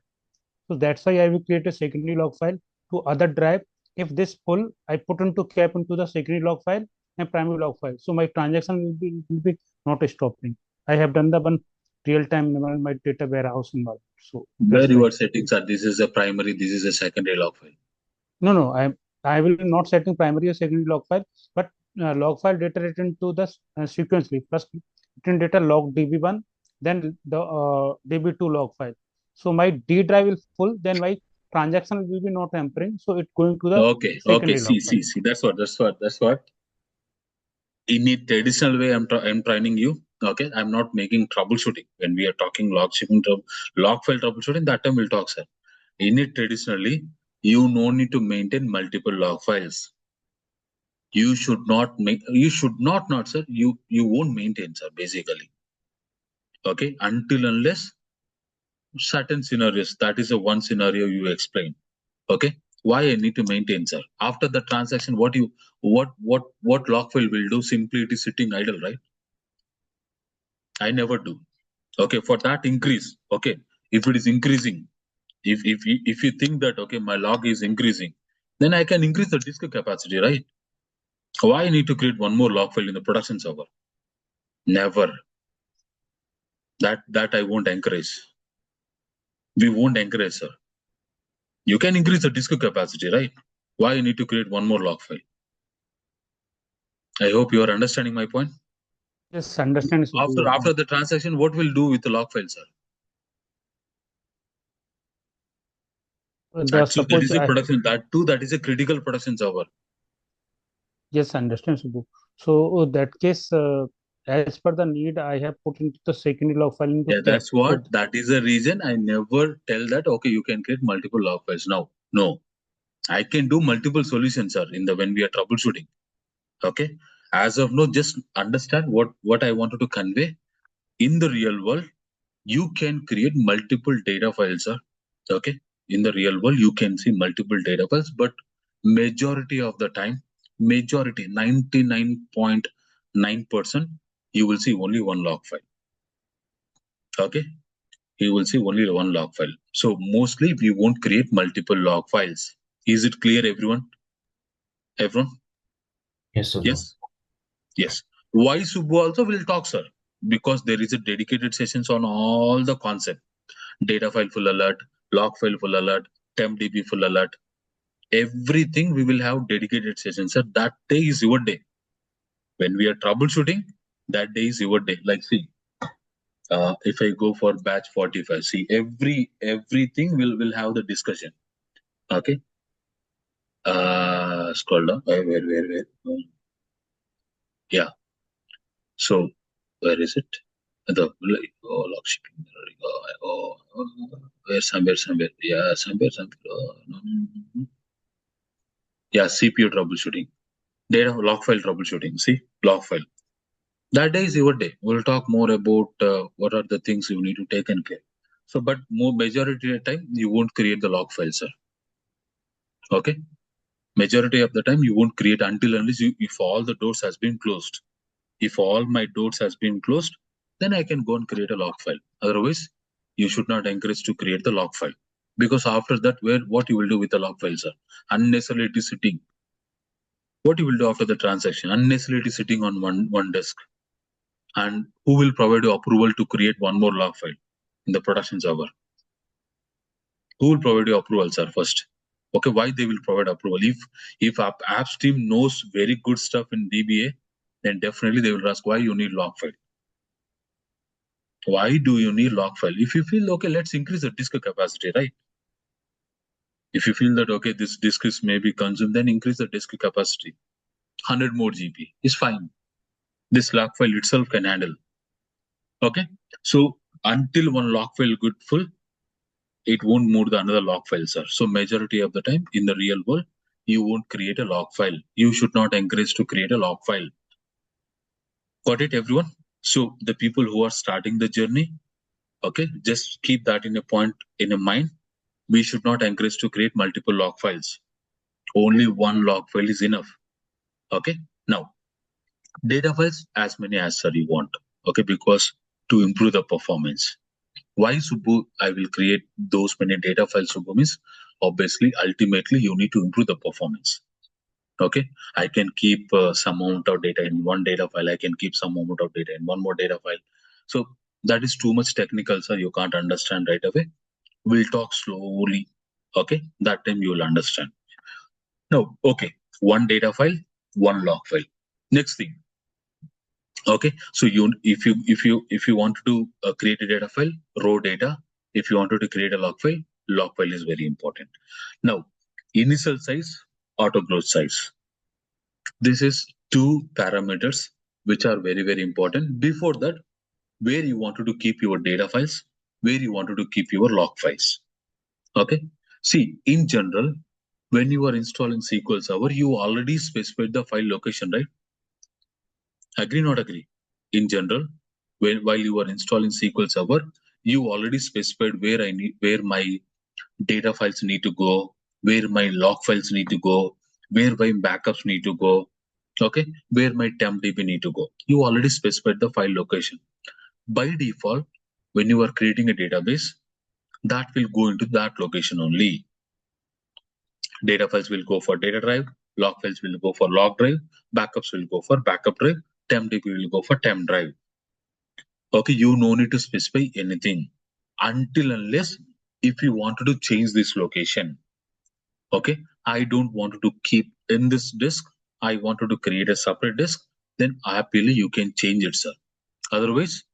Speaker 4: So that's why I will create a secondary log file to other drive. If this full, I put into cap into the secondary log file and primary log file. So my transaction will be not stopping. I have done the one real time in my data warehouse environment. So
Speaker 1: Where
Speaker 4: that's why.
Speaker 1: your settings are? This is a primary. This is a secondary log file.
Speaker 4: No, I will not setting primary or secondary log file, but log file data written to the sequentially. First written data log db1, then the db2 log file. So my D drive will full, then my transaction will be not tampering, so it going to the
Speaker 1: Okay. Okay.
Speaker 4: secondary log file.
Speaker 1: See. That's what. In a traditional way, I'm training you. Okay. I'm not making troubleshooting. When we are talking log file troubleshooting, that time we'll talk, sir. In it traditionally, you no need to maintain multiple log files. You should not sir. You won't maintain, sir, basically. Okay. Until unless certain scenarios, that is the one scenario you explain. Okay. Why I need to maintain, sir? After the transaction, what log file will do? Simply it is sitting idle, right? I never do. Okay. For that increase, okay. If it is increasing, if you think that okay, my log is increasing, then I can increase the disk capacity, right? Why I need to create one more log file in the production server? Never. That I won't encourage. We won't encourage, sir. You can increase the disk capacity, right? Why you need to create one more log file? I hope you are understanding my point.
Speaker 4: Yes, understand Subbu, your
Speaker 1: After
Speaker 4: point.
Speaker 1: the transaction, what will do with the log file, sir?
Speaker 4: The
Speaker 1: Actually, that
Speaker 4: suppose
Speaker 1: is a production. That is a critical production server.
Speaker 4: Yes, understand, Subbu. So that case, as per the need, I have put into the secondary log file into
Speaker 1: Yeah,
Speaker 4: cap.
Speaker 1: that's what. That is the reason I never tell that, okay, you can create multiple log files now. No, I can do multiple solutions, sir, in the when we are troubleshooting. Okay. As of now, just understand what I wanted to convey. In the real world, you can create multiple data files, sir. Okay. In the real world, you can see multiple data files, but majority of the time, majority 99.9%, you will see only one log file. Okay. You will see only one log file. So mostly we won't create multiple log files. Is it clear, everyone? Everyone?
Speaker 6: Yes, Subbu.
Speaker 1: Yes. Yes. Why Subbu also will talk, sir? Because there is a dedicated sessions on all the concept. Data file full alert, log file full alert, tempdb full alert. Everything we will have dedicated sessions, sir. That day is your day. When we are troubleshooting, that day is your day. Like see, if I go for batch 45, see everything will have the discussion. Okay. Scroll down. Where? Yeah. So where is it? The log shipping. Where somewhere. Yeah, somewhere. No. Yeah, CPU troubleshooting. Data log file troubleshooting. See, log file. That day is your day. We'll talk more about what are the things you need to take and care. So, but more majority of the time you won't create the log file, sir. Okay. Majority of the time you won't create until unless if all the doors has been closed. If all my doors has been closed, then I can go and create a log file. Otherwise, you should not encourage to create the log file. Because after that, what you will do with the log file, sir? Unnecessarily it is sitting. What you will do after the transaction? Unnecessarily it is sitting on one disk. And who will provide you approval to create one more log file in the production server? Who will provide you approval, sir, first? Okay, why they will provide approval? If apps team knows very good stuff in DBA, then definitely they will ask why you need log file. Why do you need log file? If you feel, okay, let's increase the disk capacity, right? If you feel that, okay, this disk is maybe consumed, then increase the disk capacity. 100 more GB is fine. This log file itself can handle. Okay. So until one log file good full, it won't move to another log file, sir. So majority of the time in the real world, you won't create a log file. You should not encourage to create a log file. Got it, everyone? So the people who are starting the journey, okay, just keep that in a point in a mind. We should not encourage to create multiple log files. Only one log file is enough. Okay. Now, data files as many as sir you want. Okay, because to improve the performance. Why Subbu I will create those many data files, Subbu, means obviously ultimately you need to improve the performance. Okay, I can keep some amount of data in one data file. I can keep some amount of data in one more data file. So that is too much technical, sir. You can't understand right away. We'll talk slowly. Okay, that time you will understand. No, okay. One data file, one log file. Next thing. Okay, so if you want to create a data file, raw data. If you wanted to create a log file is very important. Now, initial size, auto growth size. This is two parameters which are very important. Before that, where you wanted to keep your data files, where you wanted to keep your log files. Okay. See, in general, when you are installing SQL Server, you already specified the file location, right? Agree, not agree? In general, while you are installing SQL Server, you already specified where my data files need to go, where my log files need to go, where my backups need to go, okay, where my tempdb need to go. You already specified the file location. By default, when you are creating a database, that will go into that location only. Data files will go for data drive, log files will go for log drive, backups will go for backup drive, tempdb will go for temp drive. Okay, you no need to specify anything until unless if you wanted to change this location. Okay, I don't want to keep in this disk. I wanted to create a separate disk. Then happily you can change it, sir. Otherwise,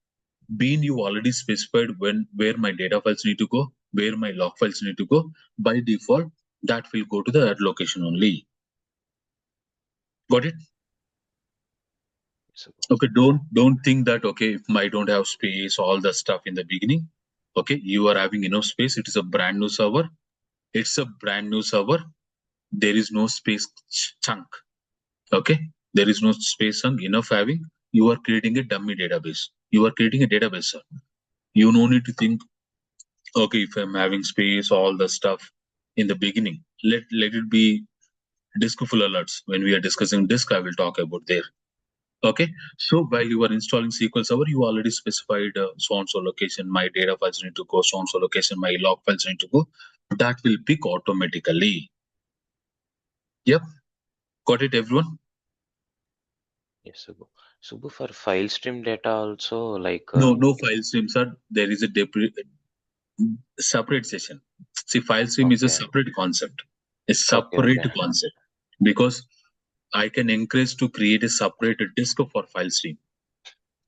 Speaker 1: being you already specified where my data files need to go, where my log files need to go, by default, that will go to that location only. Got it?
Speaker 2: Yes,
Speaker 1: Okay, don't think that okay, if I don't have space, all the stuff in the beginning. Okay, you are having enough space. It is a brand new server. It's a brand new server. There is no space chunk. Okay, there is no space chunk enough having. You are creating a dummy database. You are creating a database, sir. You no need to think, okay, if I'm having space, all the stuff in the beginning. Let it be diskful alerts. When we are discussing disk, I will talk about there. Okay, so while you are installing SQL Server, you already specified so and so location, my data files need to go, so and so location, my log files need to go. That will pick automatically. Yep, got it, everyone?
Speaker 7: Yes, Subbu. Subbu, for file stream data also, like
Speaker 1: No file streams are there is a separate session. See, file stream is a
Speaker 7: okay,
Speaker 1: separate concept. A
Speaker 7: okay,
Speaker 1: separate
Speaker 7: okay,
Speaker 1: concept because I can encourage to create a separate disk for file stream.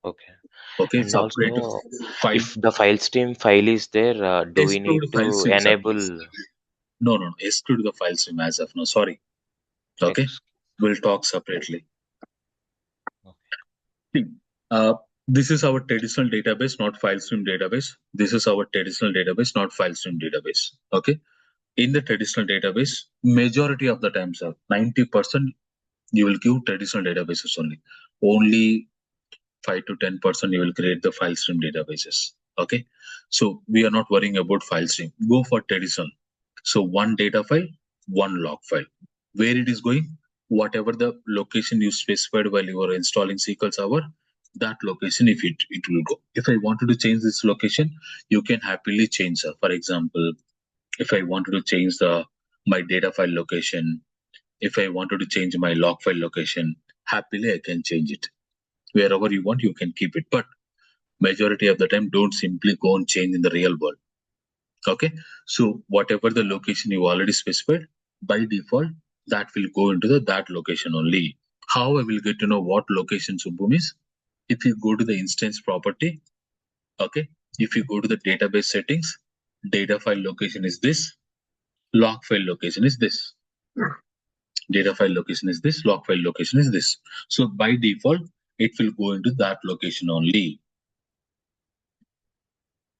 Speaker 7: okay.
Speaker 1: Okay,
Speaker 7: And
Speaker 1: separate
Speaker 7: also,
Speaker 1: file.
Speaker 7: if the file stream file is there, do we need
Speaker 1: Exclude file
Speaker 7: to
Speaker 1: stream, sir,
Speaker 7: enable?
Speaker 1: please. No. Exclude the file stream as of now. Sorry. Okay,
Speaker 7: Ex
Speaker 1: we'll talk separately.
Speaker 7: okay.
Speaker 1: See, this is our traditional database, not file stream database. This is our traditional database, not file stream database. Okay, in the traditional database, majority of the times, 90% you will give traditional databases only. Only 5 to 10% you will create the file stream databases. Okay, so we are not worrying about file stream. Go for traditional. So one data file, one log file. Where it is going, whatever the location you specified while you were installing SQL Server, that location if it will go. If I wanted to change this location, you can happily change. For example, if I wanted to change my data file location, if I wanted to change my log file location, happily I can change it. Wherever you want, you can keep it. But majority of the time, don't simply go and change in the real world. Okay, so whatever the location you already specified, by default, that will go into that location only. How I will get to know what location Subhum is? If you go to the instance property, okay, if you go to the database settings, data file location is this, log file location is this. Data file location is this, log file location is this. So by default, it will go into that location only.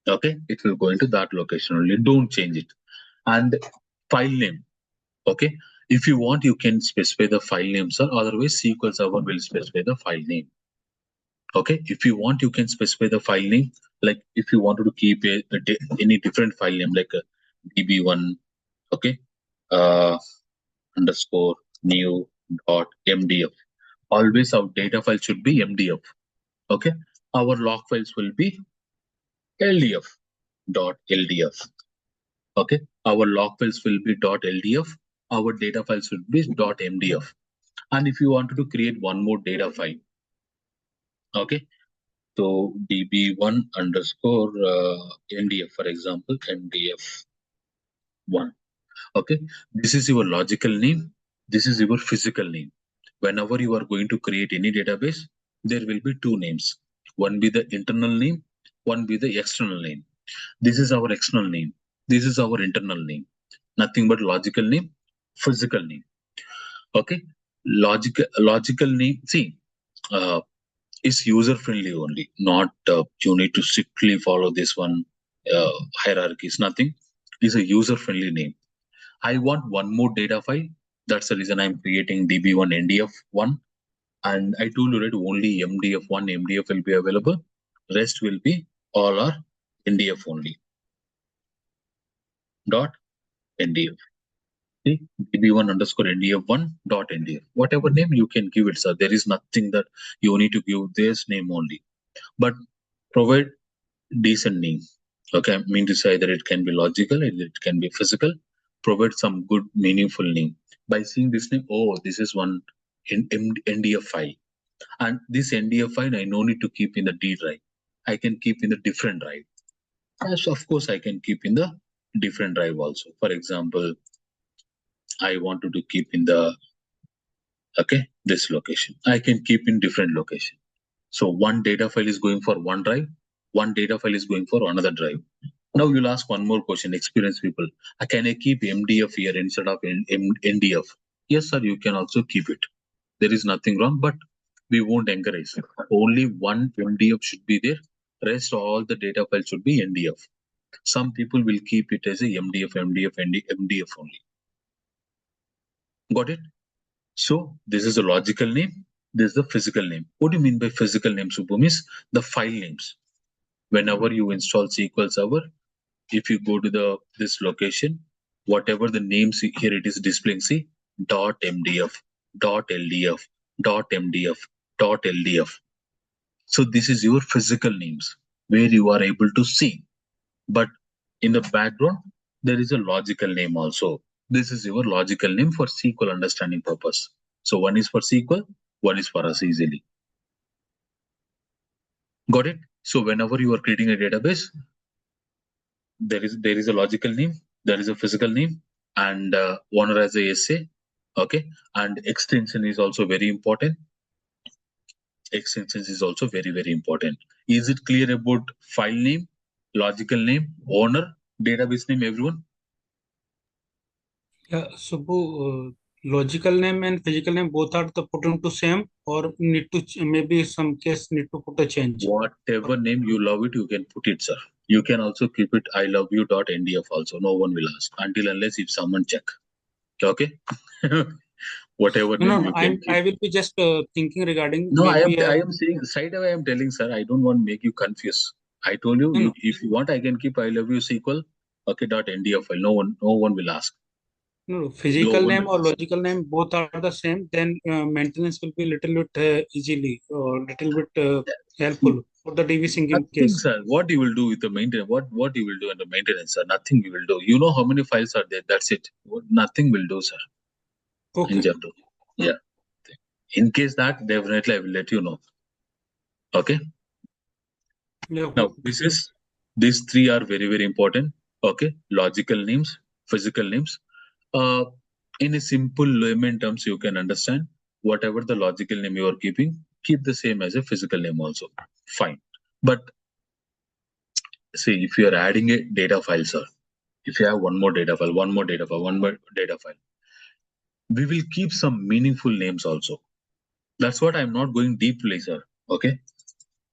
Speaker 1: Okay, it will go into that location only. Don't change it. And file name. Okay, if you want, you can specify the file name, sir. Otherwise, SQL Server will specify the file name. Okay, if you want, you can specify the file name. Like if you wanted to keep any different file name, like a db1, okay, underscore new dot mdf. Always our data file should be mdf. Okay, our log files will be ldf dot ldf. Okay, our log files will be .ldf. Our data files will be .mdf. And if you wanted to create one more data file, okay, so db1 underscore mdf, for example, mdf1. Okay, this is your logical name. This is your physical name. Whenever you are going to create any database, there will be two names. One be the internal name, one be the external name. This is our external name. This is our internal name. Nothing but logical name, physical name. Okay, logical name. See, is user friendly only. Not you need to strictly follow this one hierarchies. Nothing. Is a user friendly name. I want one more data file. That's the reason I'm creating db1 ndf1. And I told you that only mdf1 mdf will be available. Rest will be all are ndf only. Dot ndf. See, db1 underscore ndf1 dot ndf. Whatever name you can give it, sir. There is nothing that you need to give this name only. But provide decent name. Okay, I mean to say either it can be logical, it can be physical. Provide some good, meaningful name. By seeing this name, oh, this is one NDF file. And this NDF file, I no need to keep in the D drive. I can keep in the different drive. So of course, I can keep in the different drive also. For example, I wanted to keep in the, okay, this location. I can keep in different location. So one data file is going for one drive, one data file is going for another drive. Now you'll ask one more question, experienced people. Can I keep MDF here instead of NDF? Yes, sir, you can also keep it. There is nothing wrong, but we won't encourage. Only one MDF should be there. Rest all the data files should be NDF. Some people will keep it as a MDF only. Got it? So this is a logical name. This is the physical name. What do you mean by physical name, Subham? Is the file names. Whenever you install SQL Server, if you go to this location, whatever the names here it is displaying, see .mdf, .ldf, .mdf, .ldf. So this is your physical names where you are able to see. But in the background, there is a logical name also. This is your logical name for SQL understanding purpose. So one is for SQL, one is for us easily. Got it? So whenever you are creating a database, there is a logical name, there is a physical name, and owner as a SA. Okay, and extension is also very important. Extensions is also very, very important. Is it clear about file name, logical name, owner, database name, everyone?
Speaker 4: Yeah, Subbu, logical name and physical name both are the put into same, or need to maybe some case need to put a change.
Speaker 1: Whatever name you love it, you can put it, sir. You can also keep it I love you .ndf also. No one will ask until unless if someone check. Okay. Whatever name you can keep.
Speaker 4: I will be just thinking regarding
Speaker 1: No, I
Speaker 4: maybe
Speaker 1: am saying straight away. I am telling, sir. I don't want to make you confused. I told you,
Speaker 4: no.
Speaker 1: if you want, I can keep I love you SQL. Okay. .ndf file. No one will ask.
Speaker 4: No, physical name or logical name both are the same. Then maintenance will be little bit easily or little bit helpful for the DB syncing
Speaker 1: Nothing,
Speaker 4: case.
Speaker 1: sir. What you will do with the maintenance? What you will do in the maintenance, sir? Nothing you will do. You know how many files are there. That's it. Nothing will do, sir.
Speaker 4: Okay.
Speaker 1: In general. Yeah. In case that, definitely I will let you know. Okay.
Speaker 4: Yeah,
Speaker 1: Now these three are very, very important. Okay. Logical names, physical names. In a simple layman terms, you can understand whatever the logical name you are keeping, keep the same as a physical name also. Fine. But see, if you are adding a data file, sir, if you have one more data file, we will keep some meaningful names also. That's what I'm not going deeply, sir. Okay.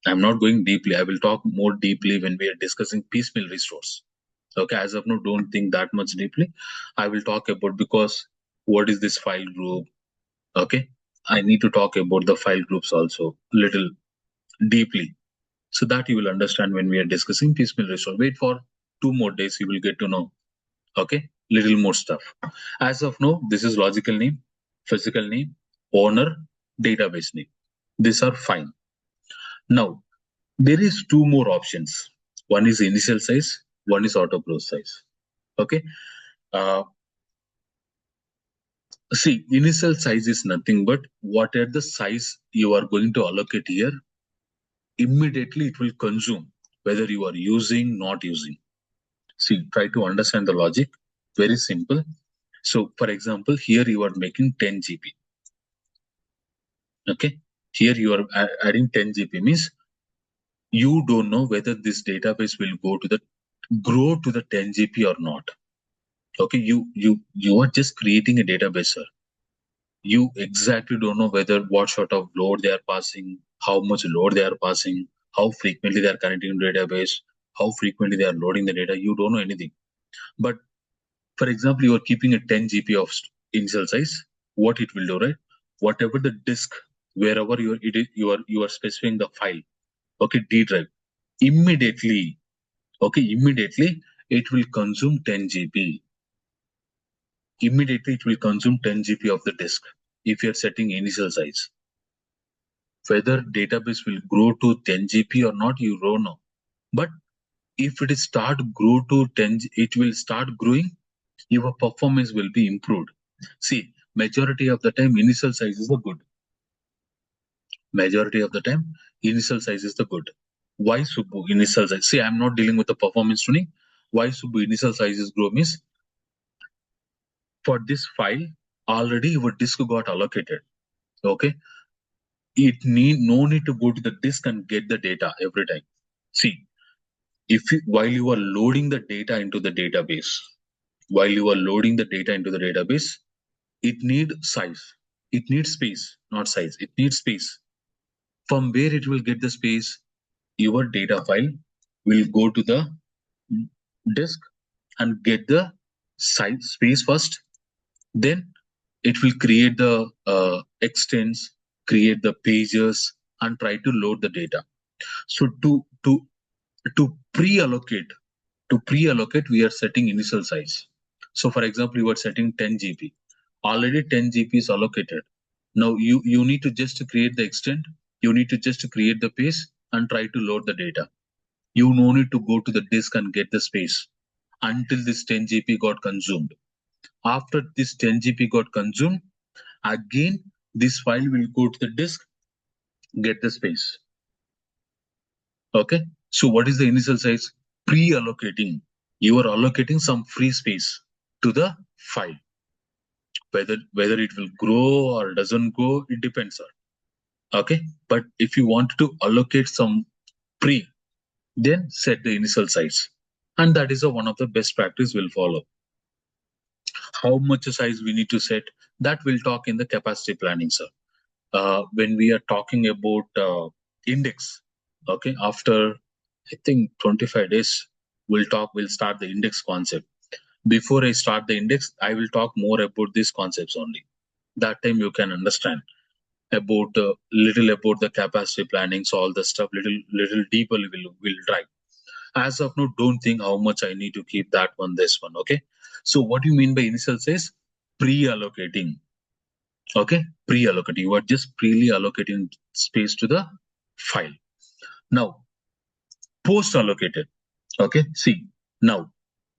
Speaker 1: I'm not going deeply. I will talk more deeply when we are discussing piecemeal restores. Okay. As of now, don't think that much deeply. I will talk about because what is this file group? Okay. I need to talk about the file groups also little deeply so that you will understand when we are discussing piecemeal restore. Wait for 2 more days. You will get to know. Okay. Little more stuff. As of now, this is logical name, physical name, owner, database name. These are fine. Now, there is 2 more options. One is initial size, one is auto close size. Okay. See, initial size is nothing but whatever the size you are going to allocate here, immediately it will consume whether you are using, not using. See, try to understand the logic. Very simple. So, for example, here you are making 10 GB. Okay. Here you are adding 10 GB means you don't know whether this database will grow to the 10 GB or not. Okay, you are just creating a database, sir. You exactly don't know whether what sort of load they are passing, how much load they are passing, how frequently they are connecting to database, how frequently they are loading the data. You don't know anything. But for example, you are keeping a 10 GB of initial size. What it will do, right? Whatever the disk, wherever you are specifying the file. Okay, D drive. Immediately, it will consume 10 GB. Immediately it will consume 10 GB of the disk if you are setting initial size. Whether database will grow to 10 GB or not, you don't know. But if it will start growing, your performance will be improved. See, majority of the time initial size is the good. Majority of the time initial size is the good. Why Subbu initial size? See, I'm not dealing with the performance tuning. Why Subbu initial size is grow means for this file already your disk got allocated. Okay, no need to go to the disk and get the data every time. See, while you are loading the data into the database, it need size. It needs space, not size. It needs space. From where it will get the space? Your data file will go to the disk and get the size space first. Then it will create the extents, create the pages, and try to load the data. So to pre-allocate, we are setting initial size. So for example, you are setting 10 GB. Already 10 GB is allocated. Now you need to just create the extent. You need to just create the page and try to load the data. You no need to go to the disk and get the space until this 10 GB got consumed. After this 10 GB got consumed, again this file will go to the disk, get the space. Okay. So what is the initial size? Pre-allocating. You are allocating some free space to the file. Whether it will grow or doesn't grow, it depends on. Okay. But if you want to allocate some pre, then set the initial size. And that is one of the best practice we'll follow. How much size we need to set, that we'll talk in the capacity planning, sir. When we are talking about index, okay, after I think 25 days, we'll start the index concept. Before I start the index, I will talk more about these concepts only. That time you can understand about little about the capacity planning, so all the stuff little deeper will drive. As of now, don't think how much I need to keep that one, this one. Okay. So what do you mean by initial size? Pre-allocating. Okay, pre-allocating. You are just pre-allocating space to the file. Now, post-allocated. Okay, see, now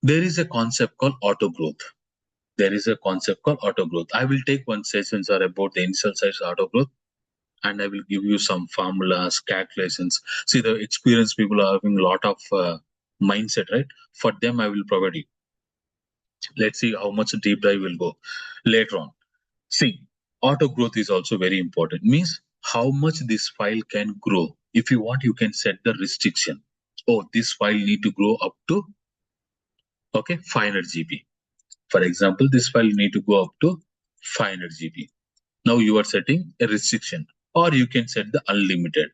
Speaker 1: there is a concept called auto growth. There is a concept called auto growth. I will take one session, sir, about the initial size auto growth, and I will give you some formulas, calculations. See, the experienced people are having a lot of mindset, right? For them, I will provide you. Let's see how much deep dive will go later on. See, auto growth is also very important. Means how much this file can grow. If you want, you can set the restriction. Oh, this file need to grow up to 500 GB. For example, this file need to go up to 500 GB. Now you are setting a restriction, or you can set the unlimited.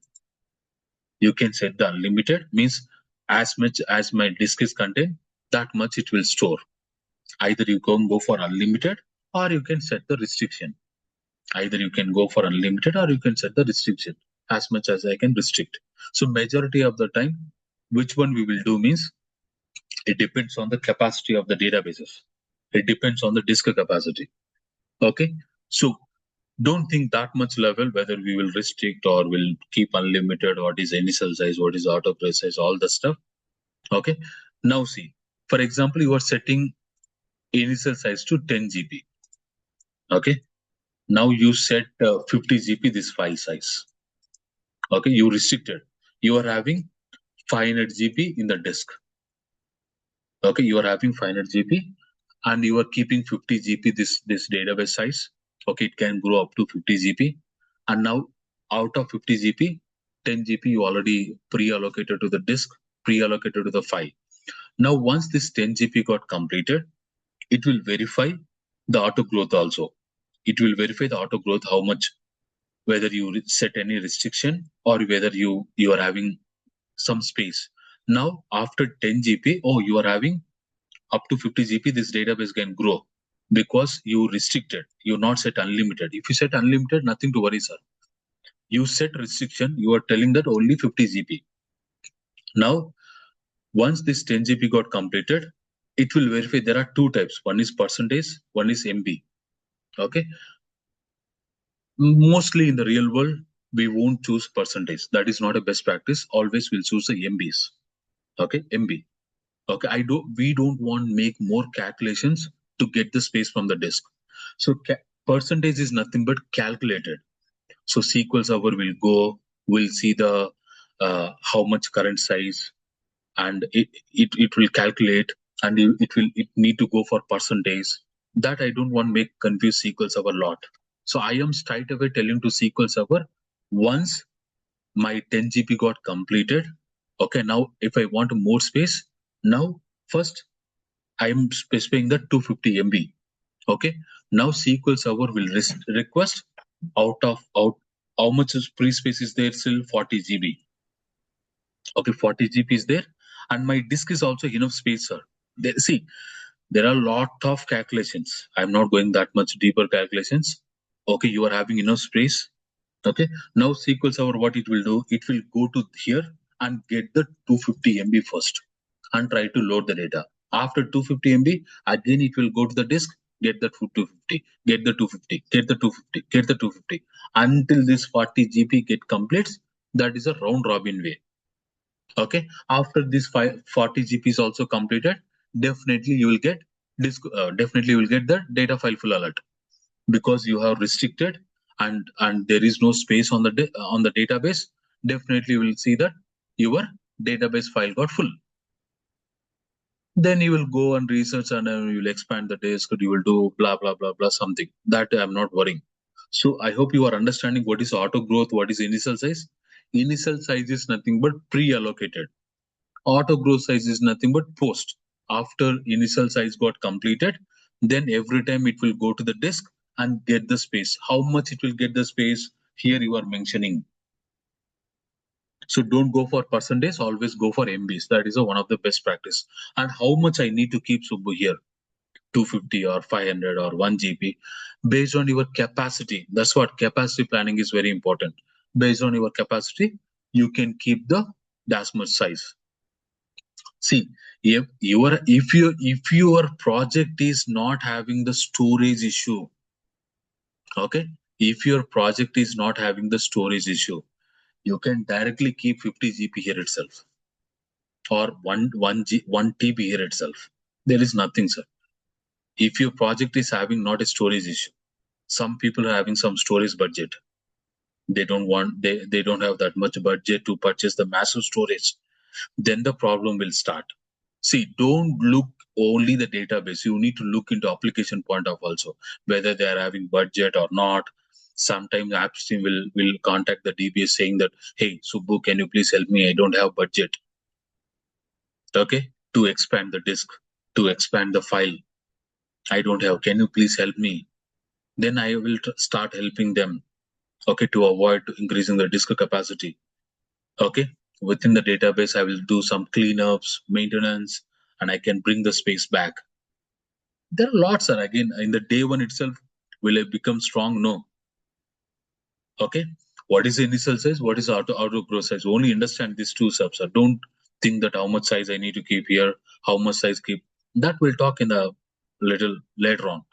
Speaker 1: You can set the unlimited, means as much as my disk is contained, that much it will store. Either you can go for unlimited, or you can set the restriction. Either you can go for unlimited, or you can set the restriction as much as I can restrict. So majority of the time, which one we will do means it depends on the capacity of the databases. It depends on the disk capacity. Okay. So don't think that much level whether we will restrict or will keep unlimited, what is initial size, what is auto size, all the stuff. Okay. Now see, for example, you are setting initial size to 10 GB. Okay. Now you set 50 GB this file size. Okay, you restricted. You are having 500 GB in the disk. Okay, you are having 500 GB and you are keeping 50 GB this database size. Okay, it can grow up to 50 GB. And now out of 50 GB, 10 GB you already pre-allocated to the disk, pre-allocated to the file. Now once this 10 GB got completed, it will verify the auto growth also. It will verify the auto growth, how much, whether you set any restriction or whether you are having some space. Now after 10 GB, oh, you are having up to 50 GB, this database can grow because you restricted, you not set unlimited. If you set unlimited, nothing to worry, sir. You set restriction, you are telling that only 50 GB. Now, once this 10 GB got completed, it will verify there are two types. One is percentage, one is MB. Okay. Mostly in the real world, we won't choose percentage. That is not a best practice. Always we'll choose the MBs. Okay, MB. Okay, we don't want make more calculations to get the space from the disk. So percentage is nothing but calculated. So SQL Server will see the how much current size, and it will calculate, and it need to go for percentage. That I don't want make confuse SQL Server a lot. So I am straight away telling to SQL Server, once my 10 GB got completed, okay, now if I want more space, now first I am specifying the 250 MB. Okay, now SQL Server will request how much free space is there? Still 40 GB. Okay, 40 GB is there, and my disk is also enough space, sir. See, there are a lot of calculations. I'm not going that much deeper calculations. Okay, you are having enough space. Okay, now SQL Server, what it will do? It will go to here and get the 250 MB first and try to load the data. After 250 MB, again it will go to the disk, get the 250, get the 250, get the 250, get the 250 until this 40 GB get completes. That is a round robin way. Okay, after this 40 GB is also completed, definitely you will get definitely you will get the data file full alert, because you have restricted and there is no space on the database. Definitely you will see that your database file got full. Then you will go and research and you will expand the disk, you will do blah blah blah blah something. That I'm not worrying. So I hope you are understanding what is auto growth, what is initial size. Initial size is nothing but pre-allocated. Auto growth size is nothing but post. After initial size got completed, then every time it will go to the disk and get the space. How much it will get the space? Here you are mentioning. So don't go for percentage, always go for MBs. That is one of the best practice. And how much I need to keep Subbu here? 250 or 500 or 1 GB based on your capacity. That's what capacity planning is very important. Based on your capacity, you can keep the as much size. See, if your project is not having the storage issue, okay, if your project is not having the storage issue, you can directly keep 50 GB here itself, or 1 TB here itself. There is nothing, sir. If your project is having not a storage issue, some people are having some storage budget. They don't have that much budget to purchase the massive storage. Then the problem will start. See, don't look only the database. You need to look into application point of also, whether they are having budget or not. Sometimes apps team will contact the DBA saying that, hey, Subbu, can you please help me? I don't have budget. Okay, to expand the disk, to expand the file. I don't have. Can you please help me? Then I will start helping them. Okay, to avoid increasing the disk capacity. Okay, within the database, I will do some cleanups, maintenance, and I can bring the space back. There are lots, sir. Again, in the day one itself, will it become strong? No. Okay. What is the initial size? What is the auto growth size? Only understand these two subs, sir. Don't think that how much size I need to keep here, how much size keep. That we'll talk in a little later on.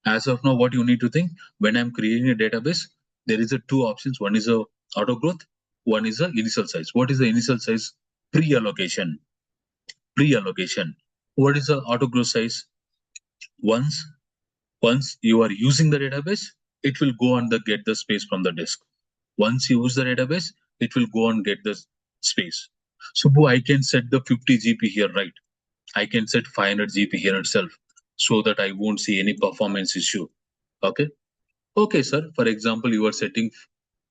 Speaker 1: As of now, what you need to think, when I'm creating a database, there is a two options. One is a auto growth, one is a initial size. What is the initial size? Pre-allocation. Pre-allocation. What is the auto growth size? Once you are using the database, it will go and get the space from the disk. Once you use the database, it will go and get the space. So I can set the 50 GB here, right? I can set 500 GB here itself, so that I won't see any performance issue. Okay. Okay, sir. For example, you are setting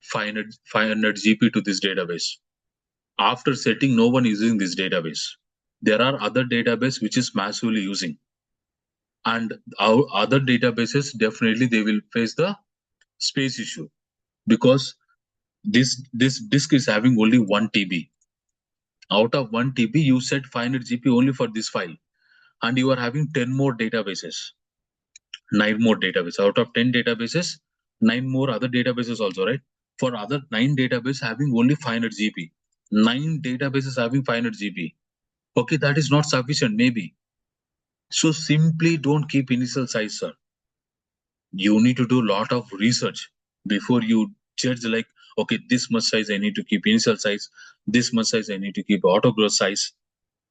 Speaker 1: 500 GB to this database. After setting, no one is using this database. There are other database which is massively using. And our other databases, definitely they will face the space issue, because this disk is having only 1 TB. Out of 1 TB, you set 500 GB only for this file, and you are having 10 more databases, 9 more databases. Out of 10 databases, 9 more other databases also, right? For other 9 databases having only 500 GB, 9 databases having 500 GB. Okay, that is not sufficient, maybe. So simply don't keep initial size, sir. You need to do a lot of research before you judge, like, okay, this much size I need to keep initial size, this much size I need to keep auto growth size.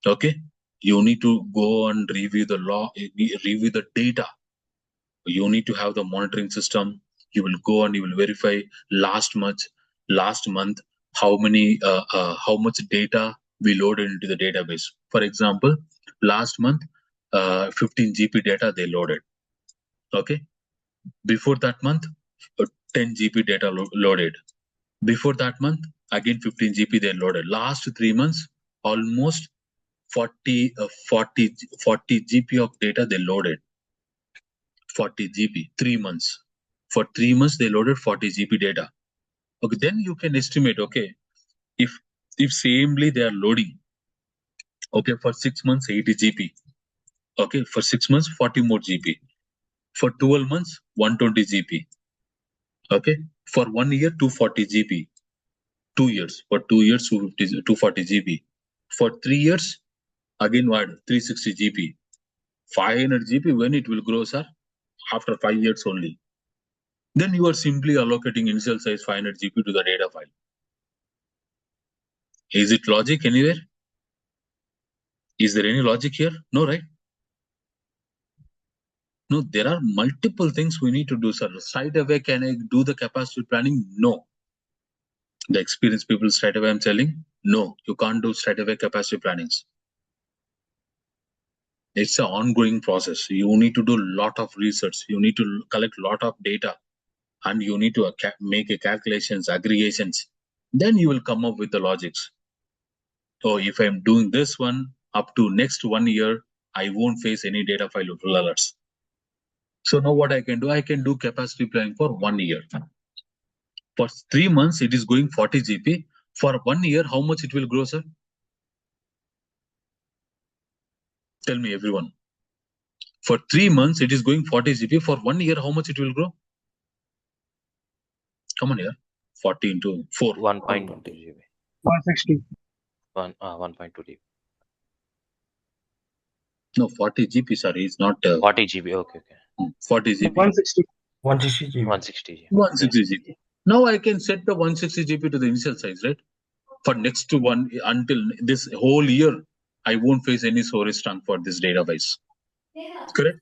Speaker 1: Okay, you need to go and review the review the data. You need to have the monitoring system. You will go and you will verify last month how much data we loaded into the database. For example, last month 15 GB data they loaded. Okay, before that month 10 GB data loaded. Before that month, again 15 GB they loaded. Last 3 months, almost 40 GB of data they loaded. 40 GB, 3 months. For 3 months, they loaded 40 GB data. Okay, then you can estimate, okay, if samely they are loading, okay, for 6 months, 80 GB. Okay, for 6 months, 40 more GB. For 12 months, 120 GB. Okay, for 1 year, 240 GB. 2 years, for 2 years, 240 GB. For 3 years, again what? 360 GB. 500 GB, when it will grow, sir? After 5 years only. Then you are simply allocating initial size 500 GB to the data file. Is it logic anywhere? Is there any logic here? No, right? No, there are multiple things we need to do, sir. Straight away, can I do the capacity planning? No. The experienced people straight away I'm telling, no, you can't do straight away capacity plannings. It's an ongoing process. You need to do a lot of research. You need to collect a lot of data, and you need to make a calculations, aggregations. Then you will come up with the logics. So if I'm doing this one up to next 1 year, I won't face any data file alerts. So now what I can do? I can do capacity planning for 1 year. For 3 months, it is going 40 GB. For 1 year, how much it will grow, sir? Tell me, everyone. For 3 months, it is going 40 GB. For 1 year, how much it will grow? Come on here. 40 into 4.
Speaker 7: 1.2 GB.
Speaker 4: 160.
Speaker 7: 1.2 GB.
Speaker 1: No, 40 GB, sorry. It's not
Speaker 7: 40 GB. Okay.
Speaker 1: 40 GB.
Speaker 4: 160.
Speaker 6: 160 GB.
Speaker 7: 160 GB.
Speaker 1: 160 GB. Now I can set the 160 GB to the initial size, right? For next one, until this whole year, I won't face any storage trunk for this database. Correct?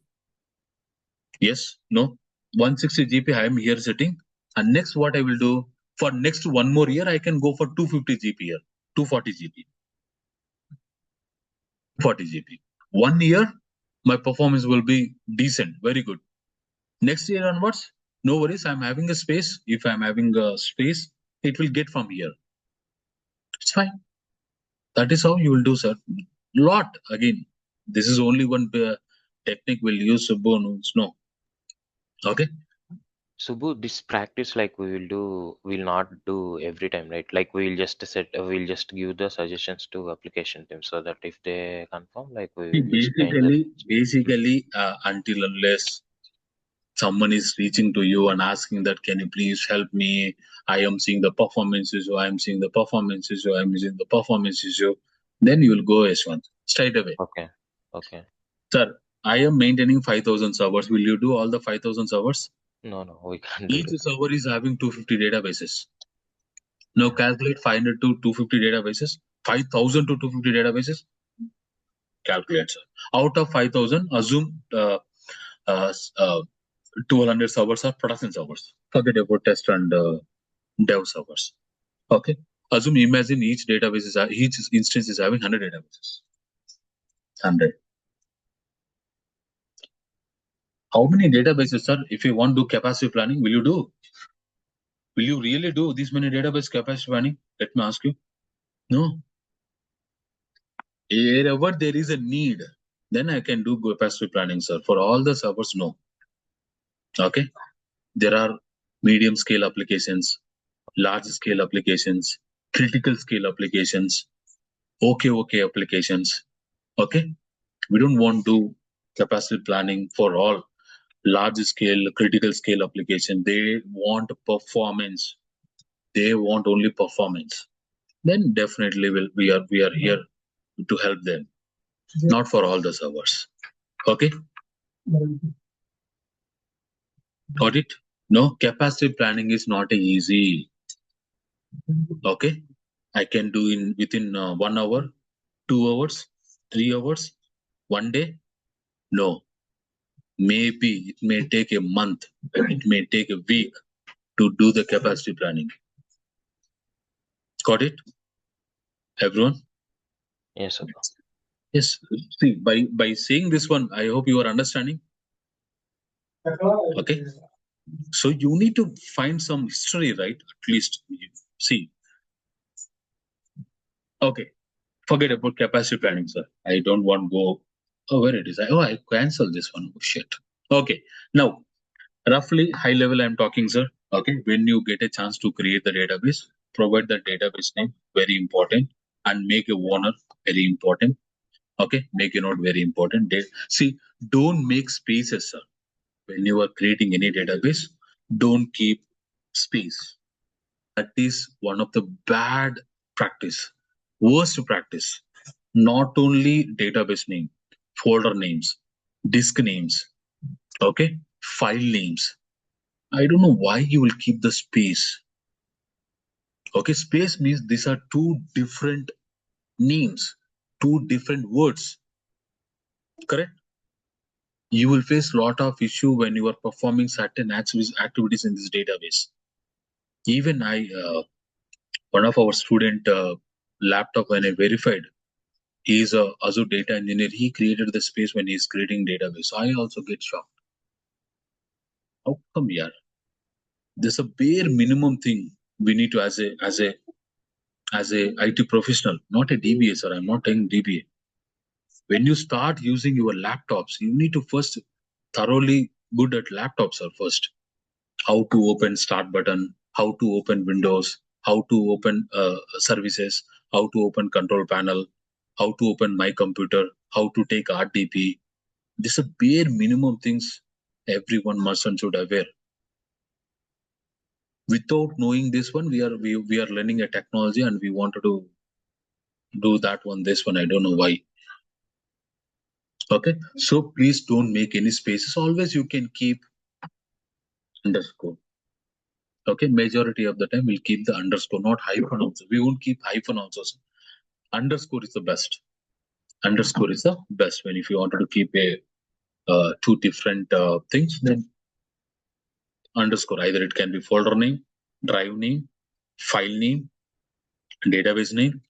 Speaker 1: Yes? No? 160 GB I am here setting. And next what I will do, for next 1 more year, I can go for 250 GB here. 240 GB. 40 GB. 1 year, my performance will be decent. Very good. Next year onwards, no worries. I'm having a space. If I'm having a space, it will get from here. It's fine. That is how you will do, sir. Lot again. This is only one technique we'll use. Bonus. No. Okay.
Speaker 7: Subbu, this practice like we'll not do every time, right? Like we'll just give the suggestions to application team so that if they confirm, like we will just change the
Speaker 1: Basically, until unless someone is reaching to you and asking that, can you please help me? I am seeing the performance issue. I am seeing the performance issue. I am seeing the performance issue. Then you will go S1 straight away.
Speaker 7: Okay.
Speaker 1: Sir, I am maintaining 5,000 servers. Will you do all the 5,000 servers?
Speaker 7: No, we can't do
Speaker 1: Each
Speaker 7: that.
Speaker 1: server is having 250 databases. Now calculate 500 to 250 databases. 5,000 to 250 databases. Calculate, sir. Out of 5,000, assume 1,200 servers are production servers. Forget about test and dev servers. Okay. Imagine each instance is having 100 databases. 100. How many databases, sir? If you want to do capacity planning, will you do? Will you really do this many database capacity planning? Let me ask you. No. Wherever there is a need, then I can do capacity planning, sir. For all the servers, no. Okay. There are medium scale applications, large scale applications, critical scale applications, okay applications. Okay. We don't want to capacity planning for all large scale, critical scale application. They want performance. They want only performance. Then definitely we are here to help them. Not for all the servers. Okay. Got it? No, capacity planning is not easy. Okay. I can do within 1 hour, 2 hours, 3 hours, 1 day. No. Maybe it may take a month. It may take a week to do the capacity planning. Got it? Everyone?
Speaker 7: Yes, sir.
Speaker 1: Yes. See, by saying this one, I hope you are understanding. Okay. So you need to find some history, right? At least see. Okay. Forget about capacity planning, sir. I don't want to go. Oh, where it is? I cancel this one. Oh, shit. Okay. Now, Roughly high level I'm talking, sir. Okay, when you get a chance to create the database, provide the database name, very important, and make a owner, very important. Okay, make a note, very important. See, don't make spaces, sir. When you are creating any database, don't keep space. That is one of the bad practice, worst practice. Not only database name, folder names, disk names, okay, file names. I don't know why you will keep the space. Okay, space means these are two different names, two different words. Correct? You will face a lot of issue when you are performing certain activities in this database. Even one of our student laptop, when I verified, he is a Azure data engineer. He created the space when he is creating database. I also get shocked. How come, yeah? There's a bare minimum thing we need to as a IT professional, not a DBA, sir. I'm not saying DBA. When you start using your laptops, you need to first thoroughly good at laptops, sir. First, how to open start button, how to open Windows, how to open services, how to open control panel, how to open my computer, how to take RDP. This are bare minimum things everyone must and should aware. Without knowing this one, we are learning a technology and we wanted to do that one, this one. I don't know why. Okay, so please don't make any spaces. Always you can keep underscore. Okay, majority of the time we'll keep the underscore, not hyphen also. We won't keep hyphen also. Underscore is the best. Underscore is the best when if you wanted to keep a two different things, then underscore. Either it can be folder name, drive name, file name, database name.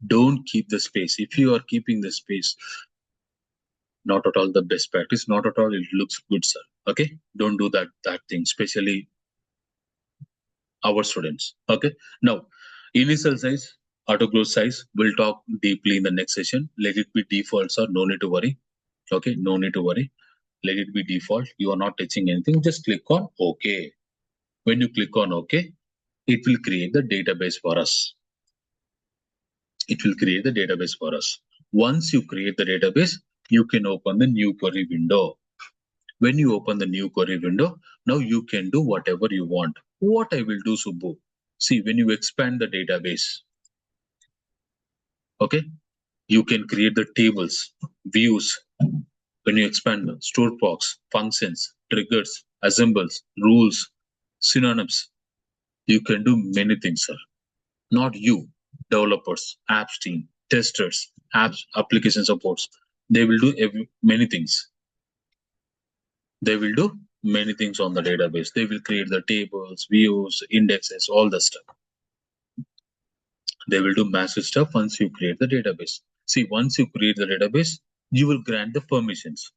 Speaker 1: Don't keep the space. If you are keeping the space, not at all the best practice. Not at all. It looks good, sir. Okay, don't do that thing, especially our students. Okay, now initial size, auto close size, we'll talk deeply in the next session. Let it be default, sir. No need to worry. Okay, no need to worry. Let it be default. You are not touching anything. Just click on OK. When you click on OK, it will create the database for us. It will create the database for us. Once you create the database, you can open the new query window. When you open the new query window, now you can do whatever you want. What I will do, Subbu, see, when you expand the database, okay, you can create the tables, views. When you expand the store box, functions, triggers, assembles, rules, synonyms, you can do many things, sir. Not you, developers, apps team, testers, apps, application supports. They will do many things. They will do many things on the database. They will create the tables, views, indexes, all the stuff. They will do massive stuff once you create the database. See, once you create the database, you will grant the permissions.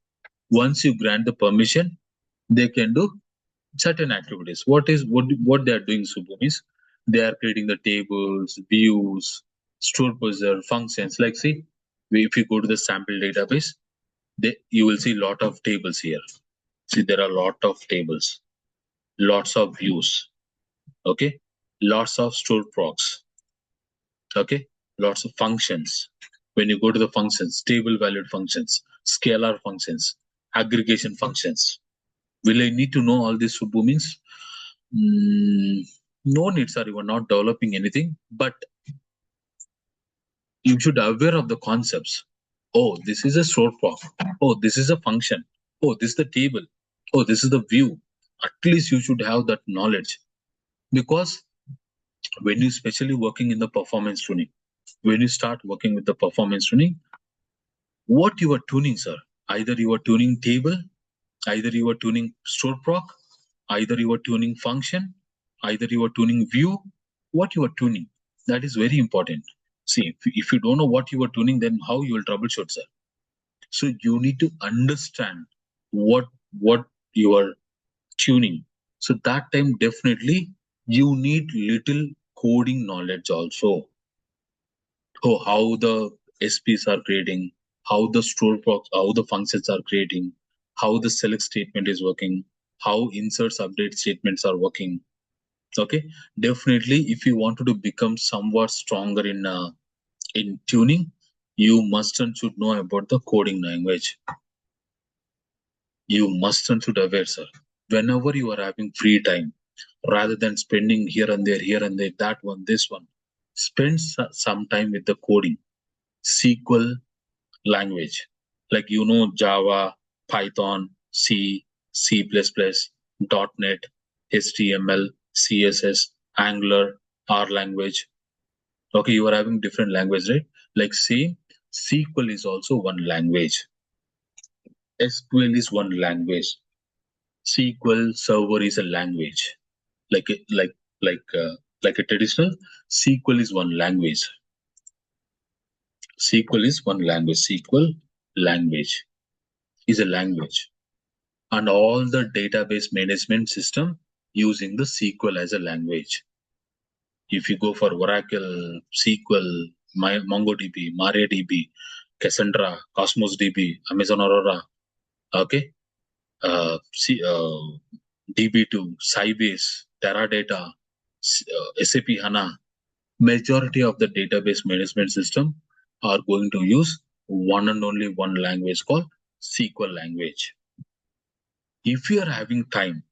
Speaker 1: Once you grant the permission, they can do certain activities. What they are doing, Subbu, is they are creating the tables, views, store poser, functions. Like, see, if you go to the sample database, you will see a lot of tables here. See, there are a lot of tables, lots of views, okay, lots of store procs, okay, lots of functions. When you go to the functions, table valued functions, scalar functions, aggregation functions. Will I need to know all these, Subbu, means? No need, sir. You are not developing anything, but you should be aware of the concepts. Oh, this is a store proc. Oh, this is a function. Oh, this is the table. Oh, this is the view. At least you should have that knowledge. Because when you especially working in the performance tuning, when you start working with the performance tuning, what you are tuning, sir? Either you are tuning table, either you are tuning store proc, either you are tuning function, either you are tuning view. What you are tuning, that is very important. See, if you don't know what you are tuning, then how you will troubleshoot, sir? So you need to understand what you are tuning. So that time definitely you need little coding knowledge also. Oh, how the SPs are creating, how the store procs, how the functions are creating, how the select statement is working, how inserts update statements are working. Okay, definitely if you wanted to become somewhat stronger in tuning, you must and should know about the coding language. You must and should aware, sir. Whenever you are having free time, rather than spending here and there, that one, this one, spend some time with the coding. SQL language, like Java, Python, C, C++, .NET, HTML, CSS, Angular, R language. Okay, you are having different language, right? Like say, SQL is also one language. SQL is one language. SQL Server is a language. Like a traditional, SQL is one language. SQL is one language. SQL language is a language. And all the database management system using the SQL as a language. If you go for Oracle, SQL, MongoDB, MariaDB, Cassandra, Cosmos DB, Amazon Aurora, okay, DB2, Sybase, Teradata, SAP HANA, majority of the database management system are going to use one and only one language called SQL language. If you are having time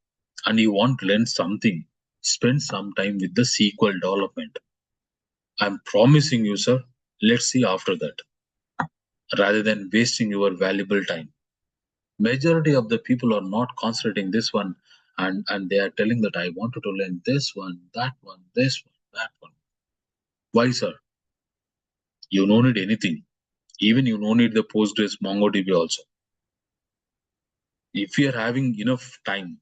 Speaker 1: and you want to learn something, spend some time with the SQL development. I'm promising you, sir, let's see after that, rather than wasting your valuable time. Majority of the people are not concentrating this one, and they are telling that I wanted to learn this one, that one, this one, that one. Why, sir? You don't need anything. Even you don't need the Postgres, MongoDB also. If you are having enough time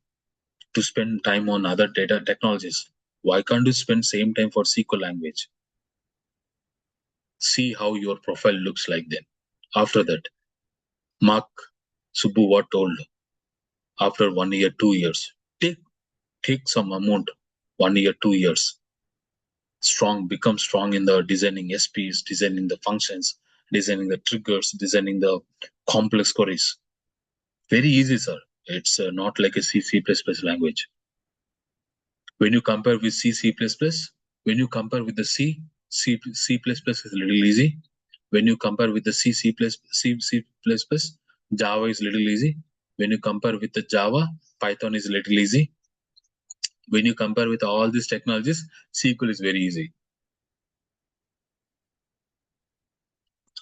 Speaker 1: to spend time on other data technologies, why can't you spend same time for SQL language? See how your profile looks like then. After that, Mark Subbu what told, after 1 year, 2 years, take some amount, 1 year, 2 years, become strong in the designing SPs, designing the functions, designing the triggers, designing the complex queries. Very easy, sir. It's not like a C++ language. When you compare with C++, when you compare with the C is a little easy. When you compare with the C++, Java is little easy. When you compare with the Java, Python is little easy. When you compare with all these technologies, SQL is very easy.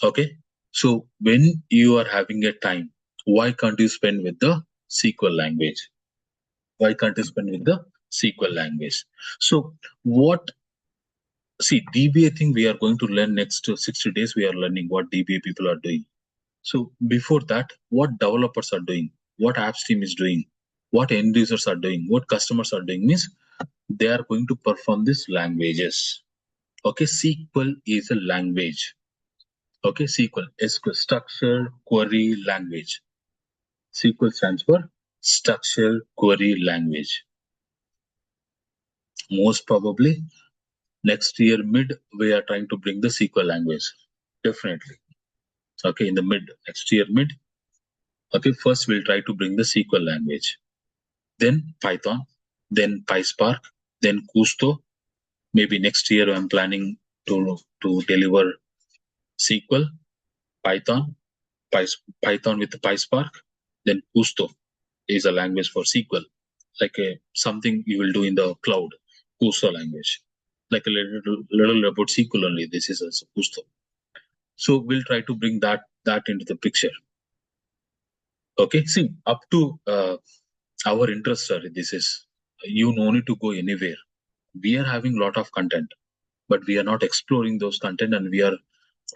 Speaker 1: Okay, so when you are having a time, why can't you spend with the SQL language? Why can't you spend with the SQL language? So DBA thing we are going to learn next 60 days. We are learning what DBA people are doing. So before that, what developers are doing, what apps team is doing, what end users are doing, what customers are doing means they are going to perform these languages. Okay, SQL is a language. Okay, SQL, structured query language. SQL stands for structured query language. Most probably next year mid, we are trying to bring the SQL language. Definitely. Okay, in the next year mid. Okay, first we'll try to bring the SQL language. Then Python, then PySpark, then Kusto. Maybe next year I'm planning to deliver SQL, Python, Python with the PySpark, then Kusto is a language for SQL, like something you will do in the cloud, Kusto language, like a little about SQL only. This is also Kusto. So we'll try to bring that into the picture. Okay, see, up to our interest, sir, this is, you no need to go anywhere. We are having a lot of content, but we are not exploring those content and we are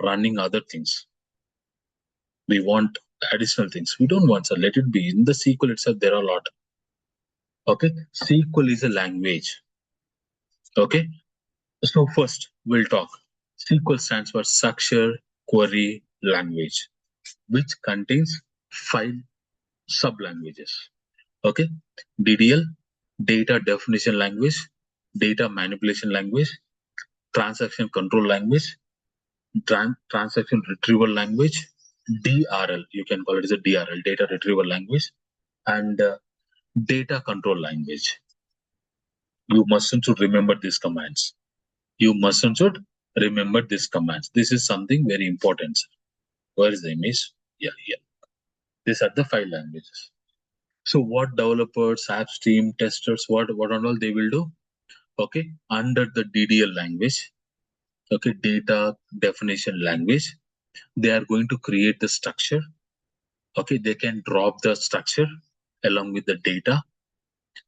Speaker 1: running other things. We want additional things. We don't want, sir, let it be. In the SQL itself, there are a lot. Okay, SQL is a language. Okay, so first we'll talk. SQL stands for Structured Query Language, which contains 5 sub-languages. Okay, DDL, Data Definition Language, Data Manipulation Language, Transaction Control Language, Transaction Retrieval Language, DRL, you can call it as a DRL, Data Retrieval Language, and Data control language. You mustn't should remember these commands. You mustn't should remember these commands. This is something very important. Where is the image? Yeah, here. These are the 5 languages. So what developers, apps team, testers, what and all they will do? Okay, under the DDL language, okay, data definition language, they are going to create the structure. Okay, they can drop the structure along with the data.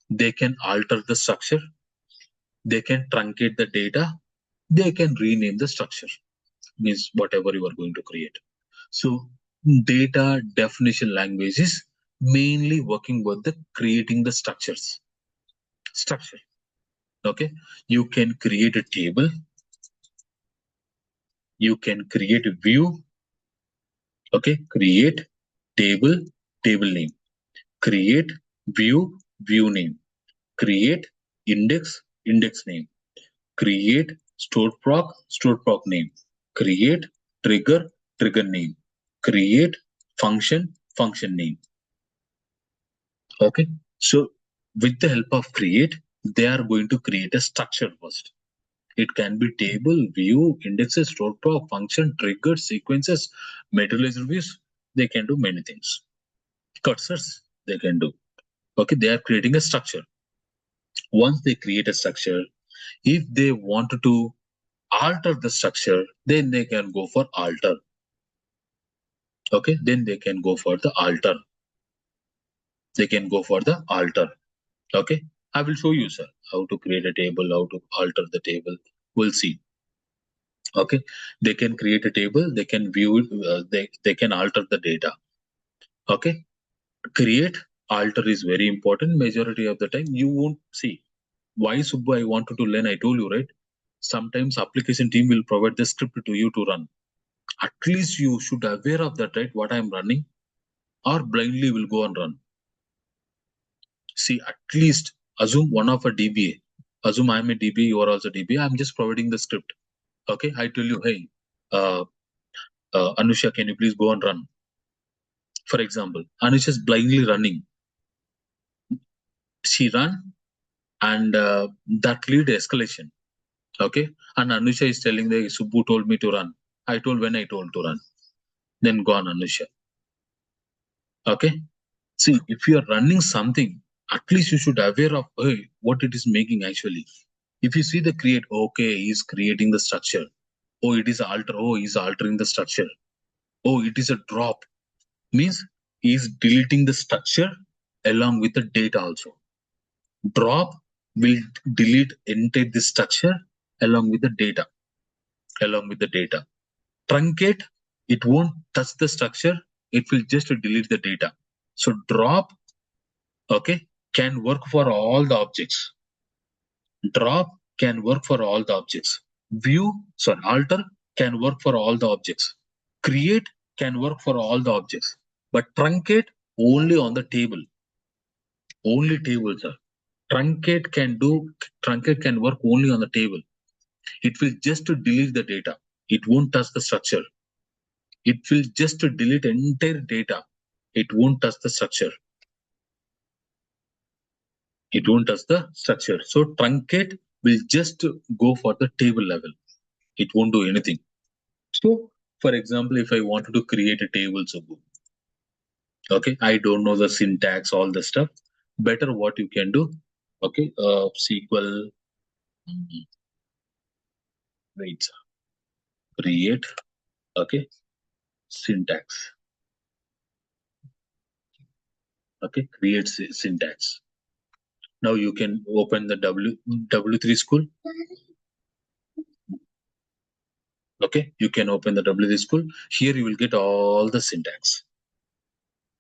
Speaker 1: They can alter the structure. They can truncate the data. They can rename the structure. Means whatever you are going to create. So data definition language is mainly working with the creating the structures. Structure. Okay, you can create a table. You can create a view. Okay, create table, table name. Create view, view name. Create index, index name. Create stored proc, stored proc name. Create trigger, trigger name. Create function, function name. Okay, so with the help of create, they are going to create a structure first. It can be table, view, indexes, stored proc, function, trigger, sequences, materializer views. They can do many things. Cursors, they can do. Okay, they are creating a structure. Once they create a structure, if they want to alter the structure, then they can go for alter. Okay, then they can go for the alter. They can go for the alter. Okay, I will show you, sir, how to create a table, how to alter the table. We'll see. Okay, they can create a table, they can view it, they can alter the data. Okay, create, alter is very important. Majority of the time you won't see. Why, Subbu, I wanted to learn, I told you, right? Sometimes application team will provide the script to you to run. At least you should aware of that, right? What I'm running, or blindly will go and run. See, at least assume one of a DBA. Assume I'm a DBA, you are also DBA. I'm just providing the script. Okay, I tell you, hey, Anusha, can you please go and run? For example, Anusha is blindly running. She ran, and that lead escalation. Okay, and Anusha is telling the Subbu told me to run. I told when I told to run. Then gone Anusha. Okay, see, if you are running something, at least you should aware of what it is making actually. If you see the create, okay, he's creating the structure. Oh, it is alter. Oh, he's altering the structure. Oh, it is a drop. Means he's deleting the structure along with the data also. Drop will delete entire the structure along with the data. Along with the data. Truncate, it won't touch the structure. It will just delete the data. So drop, okay, can work for all the objects. Drop can work for all the objects. View, sorry, alter can work for all the objects. Create can work for all the objects. But truncate only on the table. Only tables are. Truncate can work only on the table. It will just delete the data. It won't touch the structure. It will just delete entire data. It won't touch the structure. It won't touch the structure. So truncate will just go for the table level. It won't do anything. So, for example, if I wanted to create a table, Subbu, okay, I don't know the syntax, all the stuff. Better what you can do, okay, SQL, wait, create, okay, syntax, okay, create syntax. Now you can open the W3 school. Okay, you can open the W3 school. Here you will get all the syntax.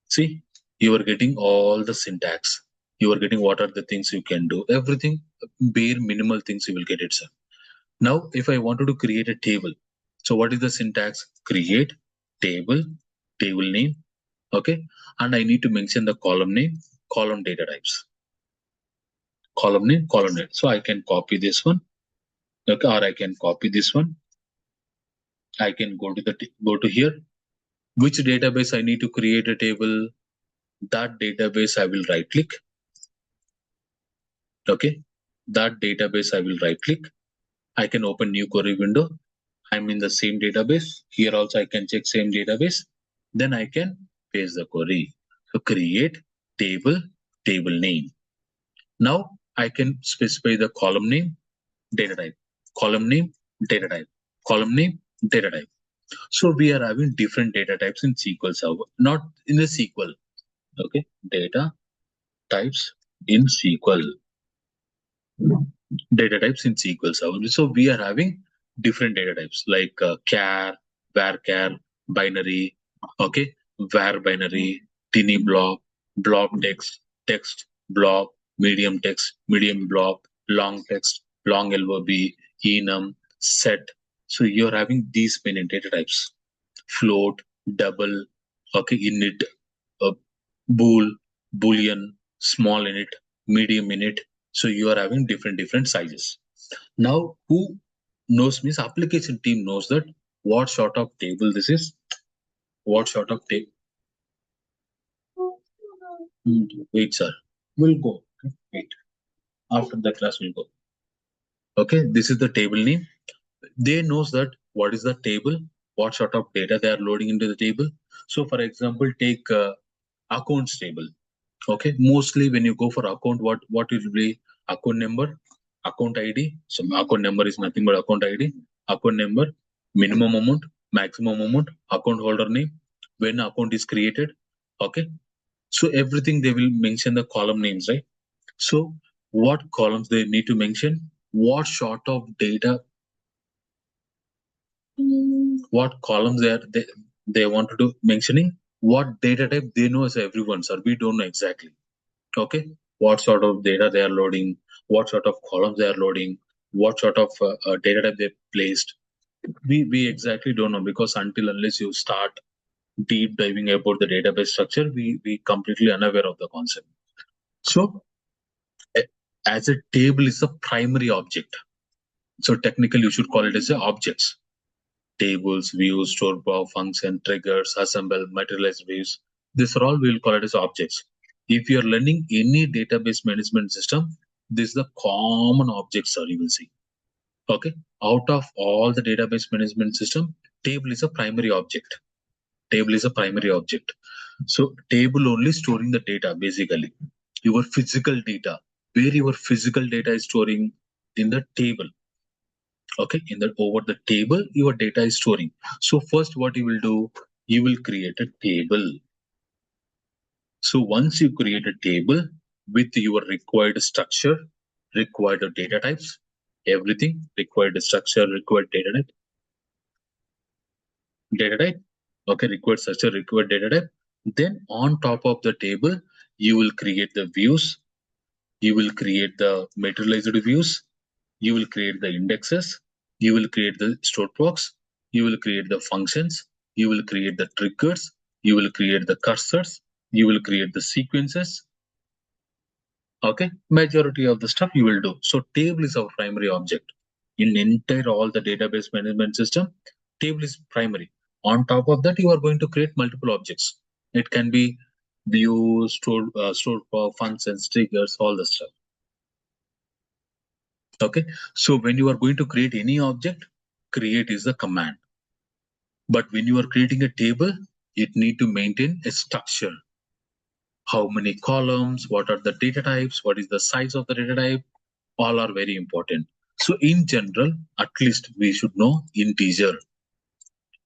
Speaker 1: See, you are getting all the syntax. You are getting what are the things you can do. Everything, bare minimal things you will get it, sir. Now, if I wanted to create a table, so what is the syntax? Create table, table name, okay, and I need to mention the column name, column data types. Column name, column name. So I can copy this one, okay, or I can copy this one. I can go to here. Which database I need to create a table? That database I will right click. Okay, that database I will right click. I can open new query window. I'm in the same database. Here also I can check same database. Then I can paste the query. So create table name. Now I can specify the column name, data type, column name, data type, column name, data type. So we are having different data types in SQL Server, not in the SQL. Okay, data types in SQL. Data types in SQL Server. So we are having different data types like char, varchar, binary, okay, var binary, tiny blob, blob text, text, blob, medium text, medium blob, long text, long LOB, enum, set. So you're having these many data types. Float, double, okay, init, bool, boolean, small init, medium init. So you are having different sizes. Now, who knows means application team knows that what sort of table this is, what sort of table. Wait, sir. We'll go. Okay, wait. After the class, we'll go. Okay, this is the table name. They knows that what is the table, what sort of data they are loading into the table. So, for example, take accounts table. Okay, mostly when you go for account, what will be account number, account ID. So account number is nothing but account ID, account number, minimum amount, maximum amount, account holder name, when account is created. Okay, so everything they will mention the column names, right? So what columns they need to mention, what sort of data, what columns they want to do mentioning, what data type they know as everyone, sir. We don't know exactly. Okay, what sort of data they are loading, what sort of columns they are loading, what sort of data type they placed. We exactly don't know, because until unless you start deep diving about the database structure, we completely unaware of the concept. So as a table is a primary object, so technically you should call it as a objects. Tables, views, store bar, function, triggers, assemble, materialize views. These are all we will call it as objects. If you are learning any database management system, this is the common objects, sir, you will see. Okay. Out of all the database management system, table is a primary object. Table is a primary object. So table only storing the data, basically. Your physical data, where your physical data is storing in the table. Okay, in that over the table your data is storing. So first what you will do, you will create a table. So once you create a table with your required structure, required data types, everything, required structure, required data type, okay, required structure, required data type, then on top of the table you will create the views, you will create the materialized views, you will create the indexes, you will create the stored box, you will create the functions, you will create the triggers, you will create the cursors, you will create the sequences. Okay, majority of the stuff you will do. So table is our primary object. In entire all the database management system, table is primary. On top of that, you are going to create multiple objects. It can be views, stored functions, triggers, all the stuff. Okay, so when you are going to create any object, create is the command. But when you are creating a table, it need to maintain a structure. How many columns, what are the data types, what is the size of the data type, all are very important. So in general, at least we should know integer.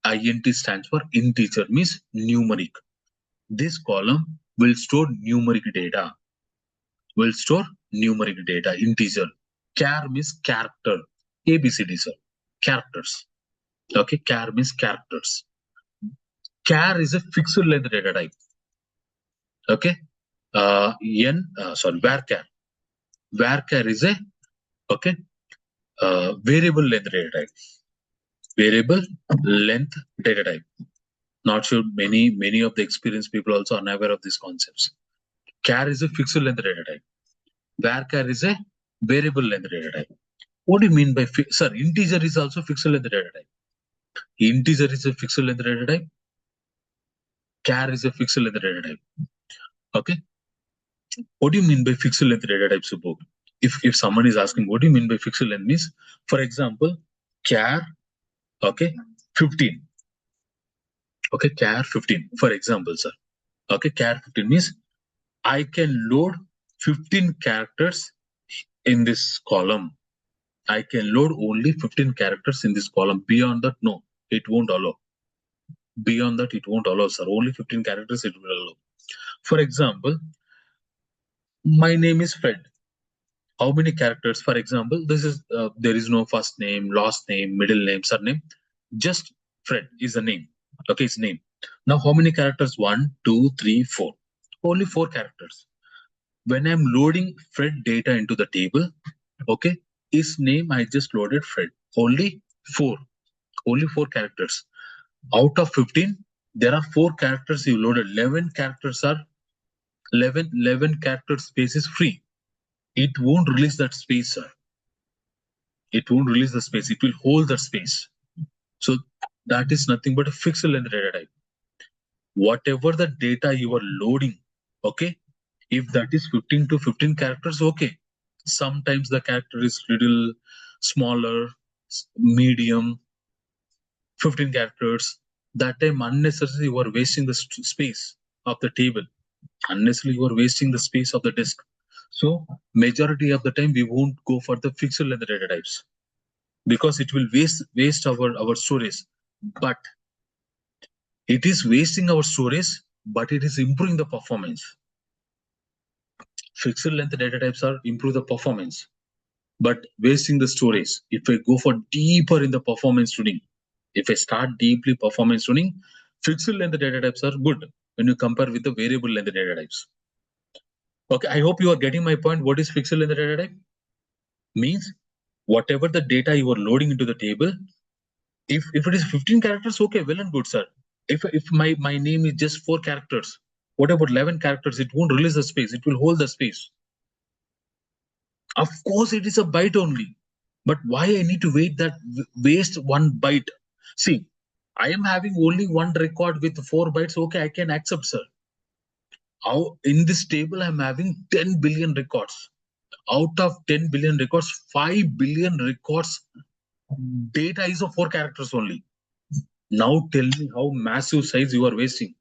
Speaker 1: INT stands for integer, means numeric. This column will store numeric data. Will store numeric data, integer. Char means character. ABCD, sir. Characters. Okay, char means characters. Char is a fixed length data type. Okay. Varchar. Varchar is a variable length data type. Variable length data type. Not sure many of the experienced people also are unaware of these concepts. Char is a fixed length data type. Varchar is a variable length data type. What do you mean by sir? Integer is also fixed length data type. Integer is a fixed length data type. Char is a fixed length data type. Okay. What do you mean by fixed length data type, Subbu? if someone is asking, what do you mean by fixed length? Means, for example, char, okay, 15. Okay, char 15, for example, sir. Okay, char 15 means I can load 15 characters in this column. I can load only 15 characters in this column. Beyond that, no, it won't allow. Beyond that, it won't allow, sir. Only 15 characters it will allow. For example, my name is Fred. How many characters? For example, this is there is no first name, last name, middle name, surname. Just Fred is the name. Okay, it's name. Now, how many characters? 1, 2, 3, 4. Only 4 characters. When I'm loading Fred data into the table, okay, his name I just loaded Fred. Only 4. Only 4 characters. Out of 15, there are 4 characters you loaded. 11 characters are 11 character space is free. It won't release that space, sir. It won't release the space. It will hold the space. So that is nothing but a fixed length data type. Whatever the data you are loading, okay, if that is 15 to 15 characters, okay. Sometimes the character is little smaller, medium, 15 characters. That time unnecessarily you are wasting the space of the table. Unnecessarily you are wasting the space of the disk. So majority of the time we won't go for the fixed length data types because it will waste our storage. But it is wasting our storage, but it is improving the performance. Fixed length data types are improve the performance, but wasting the storage. If I go for deeper in the performance tuning, if I start deeply performance tuning, fixed length data types are good when you compare with the variable length data types. Okay, I hope you are getting my point. What is fixed length data type? Means whatever the data you are loading into the table, if it is 15 characters, okay, well and good, sir. If my name is just 4 characters, what about 11 characters? It won't release the space. It will hold the space. Of course, it is a byte only. But why I need to waste 1 byte? See, I am having only 1 record with 4 bytes. Okay, I can accept, sir. How in this table I'm having 10 billion records. Out of 10 billion records, 5 billion records data is of 4 characters only. Now tell me how massive size you are wasting.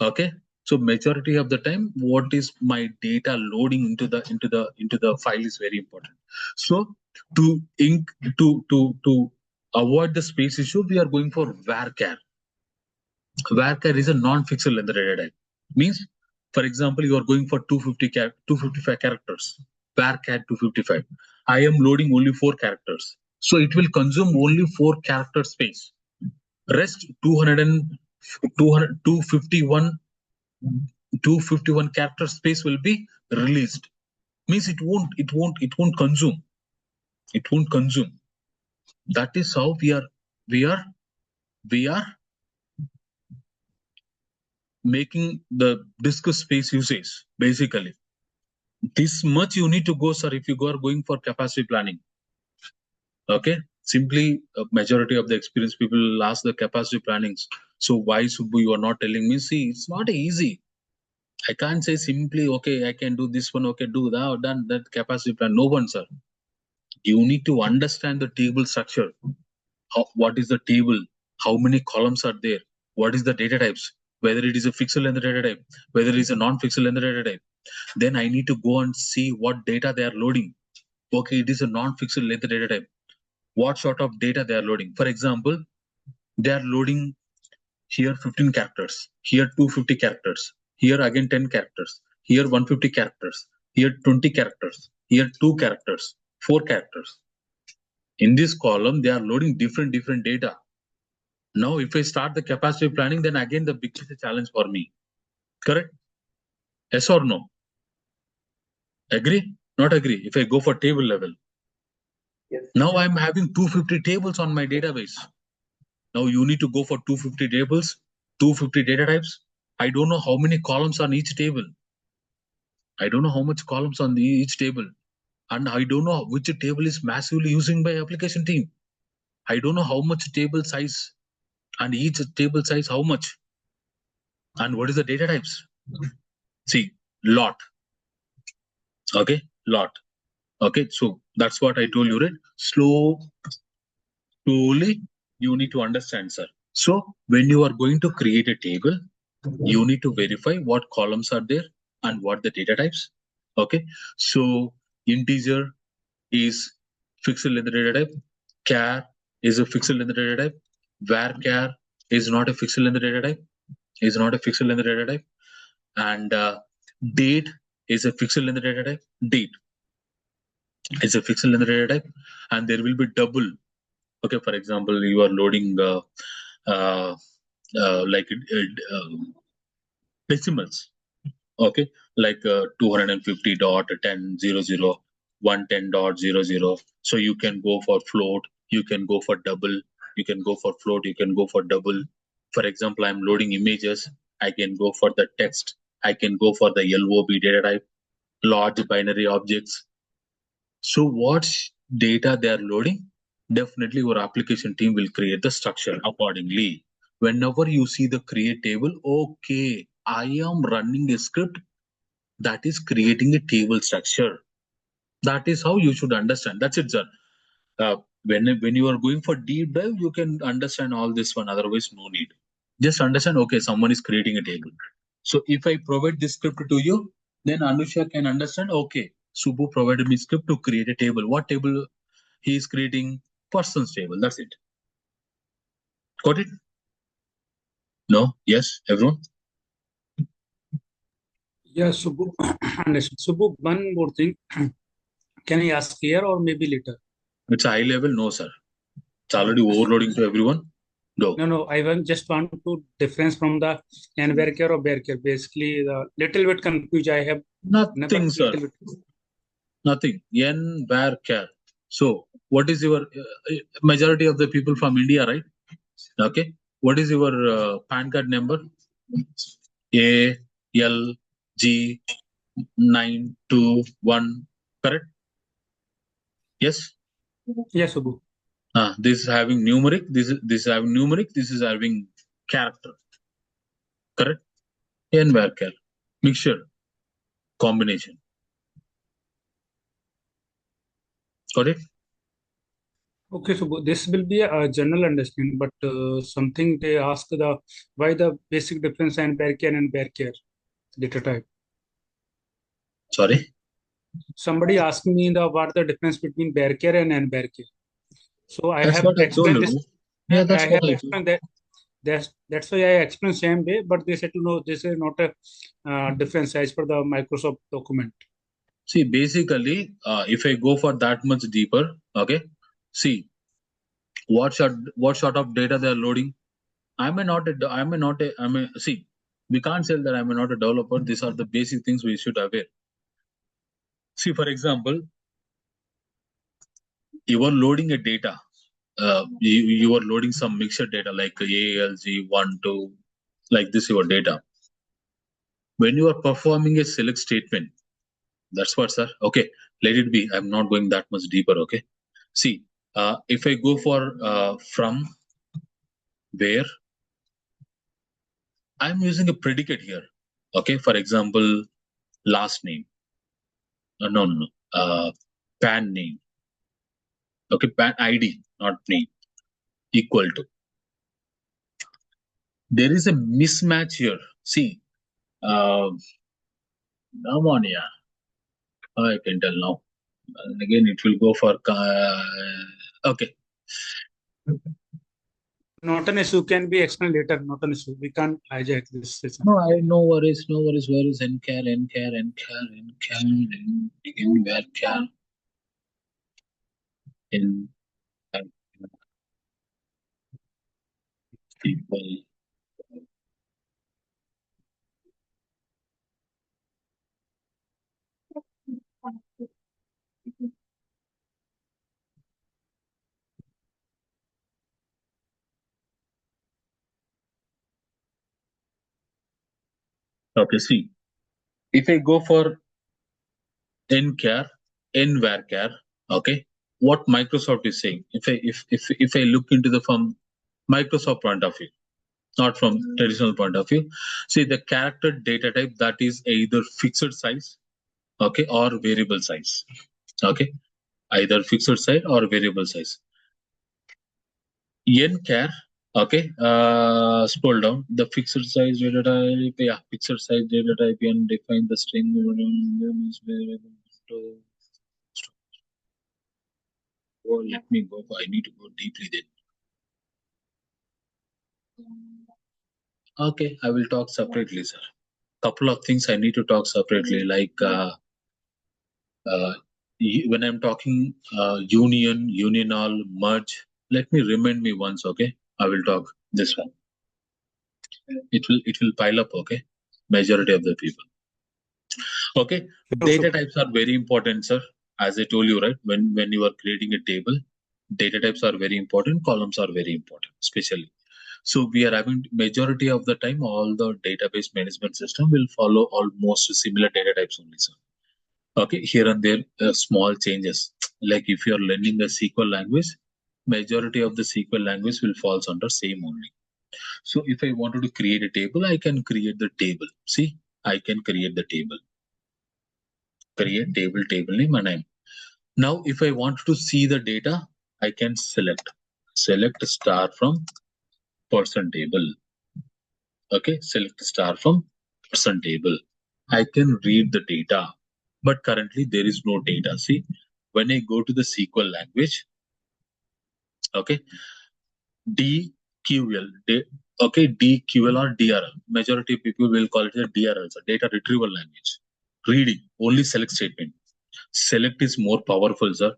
Speaker 1: Okay, so majority of the time, what is my data loading into the file is very important. So to avoid the space issue, we are going for varchar. Varchar is a non-fixed length data type. Means, for example, you are going for 255 characters. Varchar 255. I am loading only 4 characters, so it will consume only 4 character space. Rest 251 character space will be released. Means it won't consume. It won't consume. That is how we are making the disk space usage. Basically, this much you need to go, sir, if you are going for capacity planning. Okay, simply a majority of the experienced people ask the capacity plannings. So why Subbu you are not telling me? See, it's not easy. I can't say simply, okay, I can do this one, okay, do that, done that capacity plan. No one, sir. You need to understand the table structure. What is the table? How many columns are there? What is the data types? Whether it is a fixed length data type, whether it is a non-fixed length data type. Then I need to go and see what data they are loading. Okay, it is a non-fixed length data type. What sort of data they are loading? For example, they are loading here 15 characters, here 250 characters, here again 10 characters, here 150 characters, here 20 characters, here 2 characters, 4 characters. In this column, they are loading different data. Now, if I start the capacity planning, then again the big challenge for me. Correct? Yes or no? Agree? Not agree? If I go for table level. Yes. Now I'm having 250 tables on my database. Now you need to go for 250 tables, 250 data types. I don't know how many columns on each table. I don't know how much columns on each table. And I don't know which table is massively using by application team. I don't know how much table size and each table size how much. And what is the data types? See, lot. Okay. lot. Okay, so that's what I told you, right? Slowly, you need to understand, sir. So when you are going to create a table, you need to verify what columns are there and what the data types. Okay, so integer is fixed in the data type, char is a fixed in the data type, varchar is not a fixed in the data type, and date is a fixed in the data type, date is a fixed in the data type, and there will be double. Okay, for example, you are loading like decimals. Okay, like 250.10.00, 110.00. So you can go for float, you can go for double, you can go for float, you can go for double. For example, I'm loading images, I can go for the text, I can go for the LOB data type, large binary objects. So what data they are loading? Definitely your application team will create the structure accordingly. Whenever you see the create table, okay, I am running a script that is creating a table structure. That is how you should understand. That's it, sir. When you are going for deep dive, you can understand all this one. Otherwise, no need. Just understand. Okay, someone is creating a table. So if I provide this script to you, then Anusha can understand. Okay, Subbu provided me script to create a table. What table he is creating? Persons table. That's it. Got it? No? Yes? Everyone?
Speaker 4: Yeah, Subbu. Understood. Subbu, one more thing. Can I ask here or maybe later?
Speaker 1: It's a high level. No, sir. It's already overloading to everyone. Go.
Speaker 4: No. Just want to difference from the and varchar or varchar. Basically, the little bit confused I have.
Speaker 1: Nothing, sir. Nothing. N, var, char. So, what is your majority of the people from India, right? Okay. What is your PAN card number? A, L, G, 921. Correct? Yes.
Speaker 4: Yes, Subbu.
Speaker 1: This is having numeric. This is having numeric. This is having character. Correct? N, var, char. Mixture. Combination. Got it?
Speaker 4: Okay, so this will be a general understanding, but something they ask the why the basic difference in varchar and varchar data type.
Speaker 1: Sorry.
Speaker 4: Somebody asked me the what the difference between varchar and varchar. So I
Speaker 1: That's
Speaker 4: have
Speaker 1: what I told
Speaker 4: explained
Speaker 1: you.
Speaker 4: this.
Speaker 1: Yeah, that's
Speaker 4: I
Speaker 1: what
Speaker 4: have
Speaker 1: I
Speaker 4: explained that. That's why I explained same way, but they said no, this is not a difference as per the Microsoft document.
Speaker 1: See, basically, if I go for that much deeper, okay, see what sort of data they are loading. See, we can't say that I'm not a developer. These are the basic things we should aware. See, for example, you are loading a data. You are loading some mixture data like ALG 1, 2, like this your data. When you are performing a select statement, that's what, sir. Okay, let it be. I'm not going that much deeper. Okay, see, if I go for from where, I'm using a predicate here. Okay, for example, last name. No. PAN name. Okay, PAN ID, not name. Equal to. There is a mismatch here. See, pneumonia. I can tell now. And again, it will go for. Okay.
Speaker 4: Not an issue can be explained later. Not an issue. We can't hijack this session.
Speaker 1: No, no worries. Where is NCAR, where car in people. Okay, see, if I go for NCAR, NVARCAR, okay, what Microsoft is saying, if I look into the from Microsoft point of view, not from traditional point of view, see the character data type that is either fixed size, okay, or variable size. Okay, either fixed size or variable size. Nchar, okay, scroll down. The fixed size data type, yeah, fixed size data type and define the string is variable. Oh, let me go. I need to go deeply then. Okay, I will talk separately, sir. Couple of things I need to talk separately, like when I'm talking union, unional, merge. Let me remind me once, okay? I will talk this one. It will pile up, okay? Majority of the people. Okay, data types are very important, sir. As I told you, right? When you are creating a table, data types are very important. Columns are very important, especially. So we are having majority of the time all the database management system will follow almost similar data types only, sir. Okay, here and there small changes. Like if you are learning a SQL language, majority of the SQL language will falls under same only. So if I wanted to create a table, I can create the table. See, I can create the table. Create table name and name. Now, if I want to see the data, I can select star from person table. Okay, select star from person table. I can read the data, but currently there is no data. See, when I go to the SQL language, okay, DQL, okay, DQL or DRL. Majority of people will call it a DRL, so data retrieval language. Reading, only select statement. Select is more powerful, sir,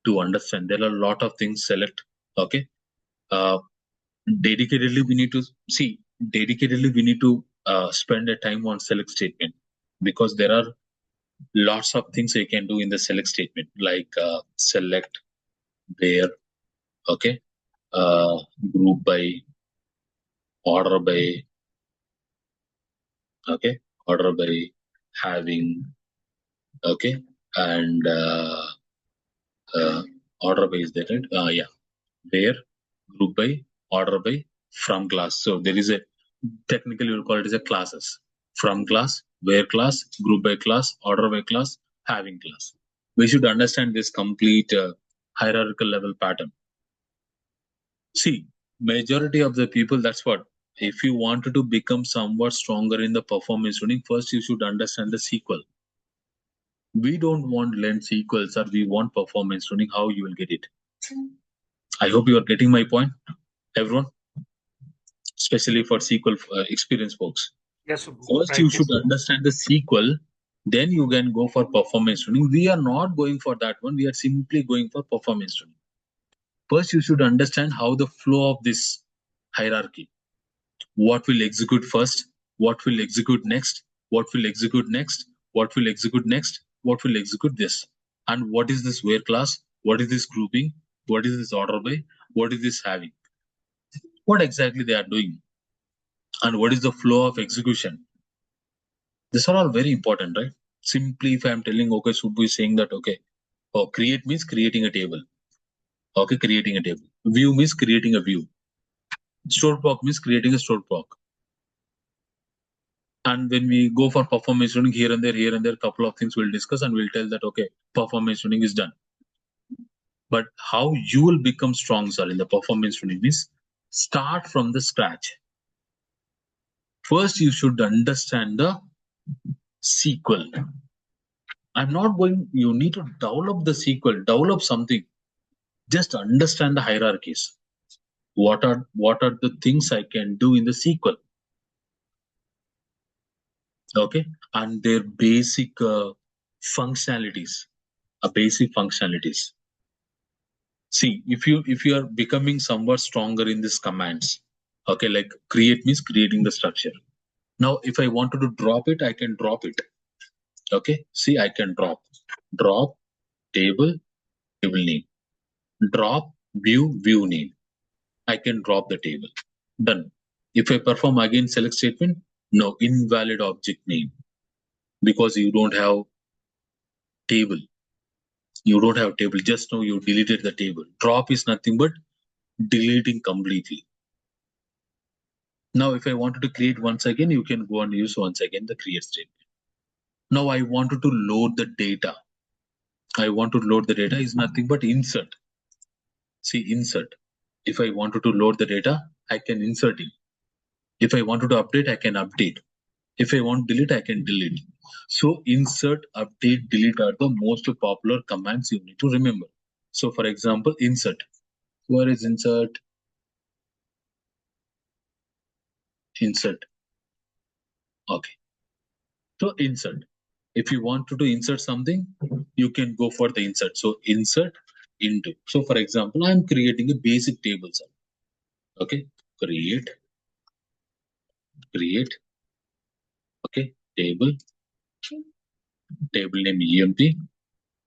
Speaker 1: to understand. There are a lot of things select, okay. Dedicatedly we need to see, dedicatedly we need to spend a time on select statement, because there are lots of things you can do in the select statement, like select, where, okay, group by, order by, okay, order by, having, okay, and order by is that right? Yeah, where, group by, order by, from class. So there is a, technically we'll call it as a classes. From class, where class, group by class, order by class, having class. We should understand this complete hierarchical level pattern. See, majority of the people, that's what. If you wanted to become somewhat stronger in the performance tuning, first you should understand the SQL. We don't want learn SQL, sir. We want performance tuning. How you will get it? I hope you are getting my point, everyone. Especially for SQL experience folks.
Speaker 8: Yes, Subbu.
Speaker 1: First,
Speaker 8: Right.
Speaker 1: you should understand the SQL. Then you can go for performance tuning. We are not going for that one. We are simply going for performance tuning. First, you should understand how the flow of this hierarchy. What will execute first? What will execute next? What will execute next? What will execute next? What will execute this? And what is this where class? What is this grouping? What is this order by? What is this having? What exactly they are doing? And what is the flow of execution? These are all very important, right? Simply if I am telling, okay, Subbu is saying that, okay, oh, create means creating a table. Okay, creating a table. View means creating a view. Stored block means creating a stored block. And when we go for performance tuning here and there, couple of things we'll discuss and we'll tell that, okay, performance tuning is done. But how you will become strong, sir, in the performance tuning is start from the scratch. First, you should understand the SQL. I'm not going, you need to develop the SQL, develop something. Just understand the hierarchies. What are the things I can do in the SQL? Okay, and their basic functionalities. Basic functionalities. See, if you are becoming somewhat stronger in these commands, okay, like create means creating the structure. Now, if I wanted to drop it, I can drop it. Okay, see, I can drop table name, drop view name. I can drop the table. Done. If I perform again select statement, no, invalid object name, because you don't have table. You don't have table. Just now you deleted the table. Drop is nothing but deleting completely. Now, if I wanted to create once again, you can go and use once again the create statement. Now I wanted to load the data. I want to load the data is nothing but insert. See, insert. If I wanted to load the data, I can insert it. If I wanted to update, I can update. If I want to delete, I can delete. So insert, update, delete are the most popular commands you need to remember. So for example, insert. Where is insert? Insert. Okay. So insert. If you want to insert something, you can go for the insert. So insert into. So for example, I'm creating a basic table. Okay. Create. Okay. Table name emp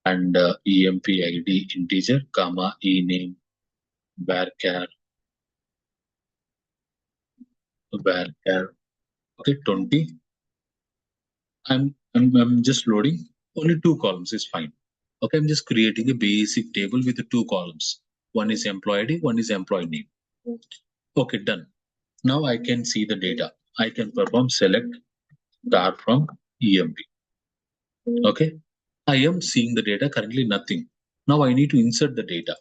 Speaker 1: and emp id integer comma ename varchar okay 20. I'm just loading only 2 columns is fine. Okay, I'm just creating a basic table with 2 columns. One is employee ID, one is employee name. Okay, done. Now I can see the data. I can perform select star from emp. Okay, I am seeing the data, currently nothing. Now I need to insert the data.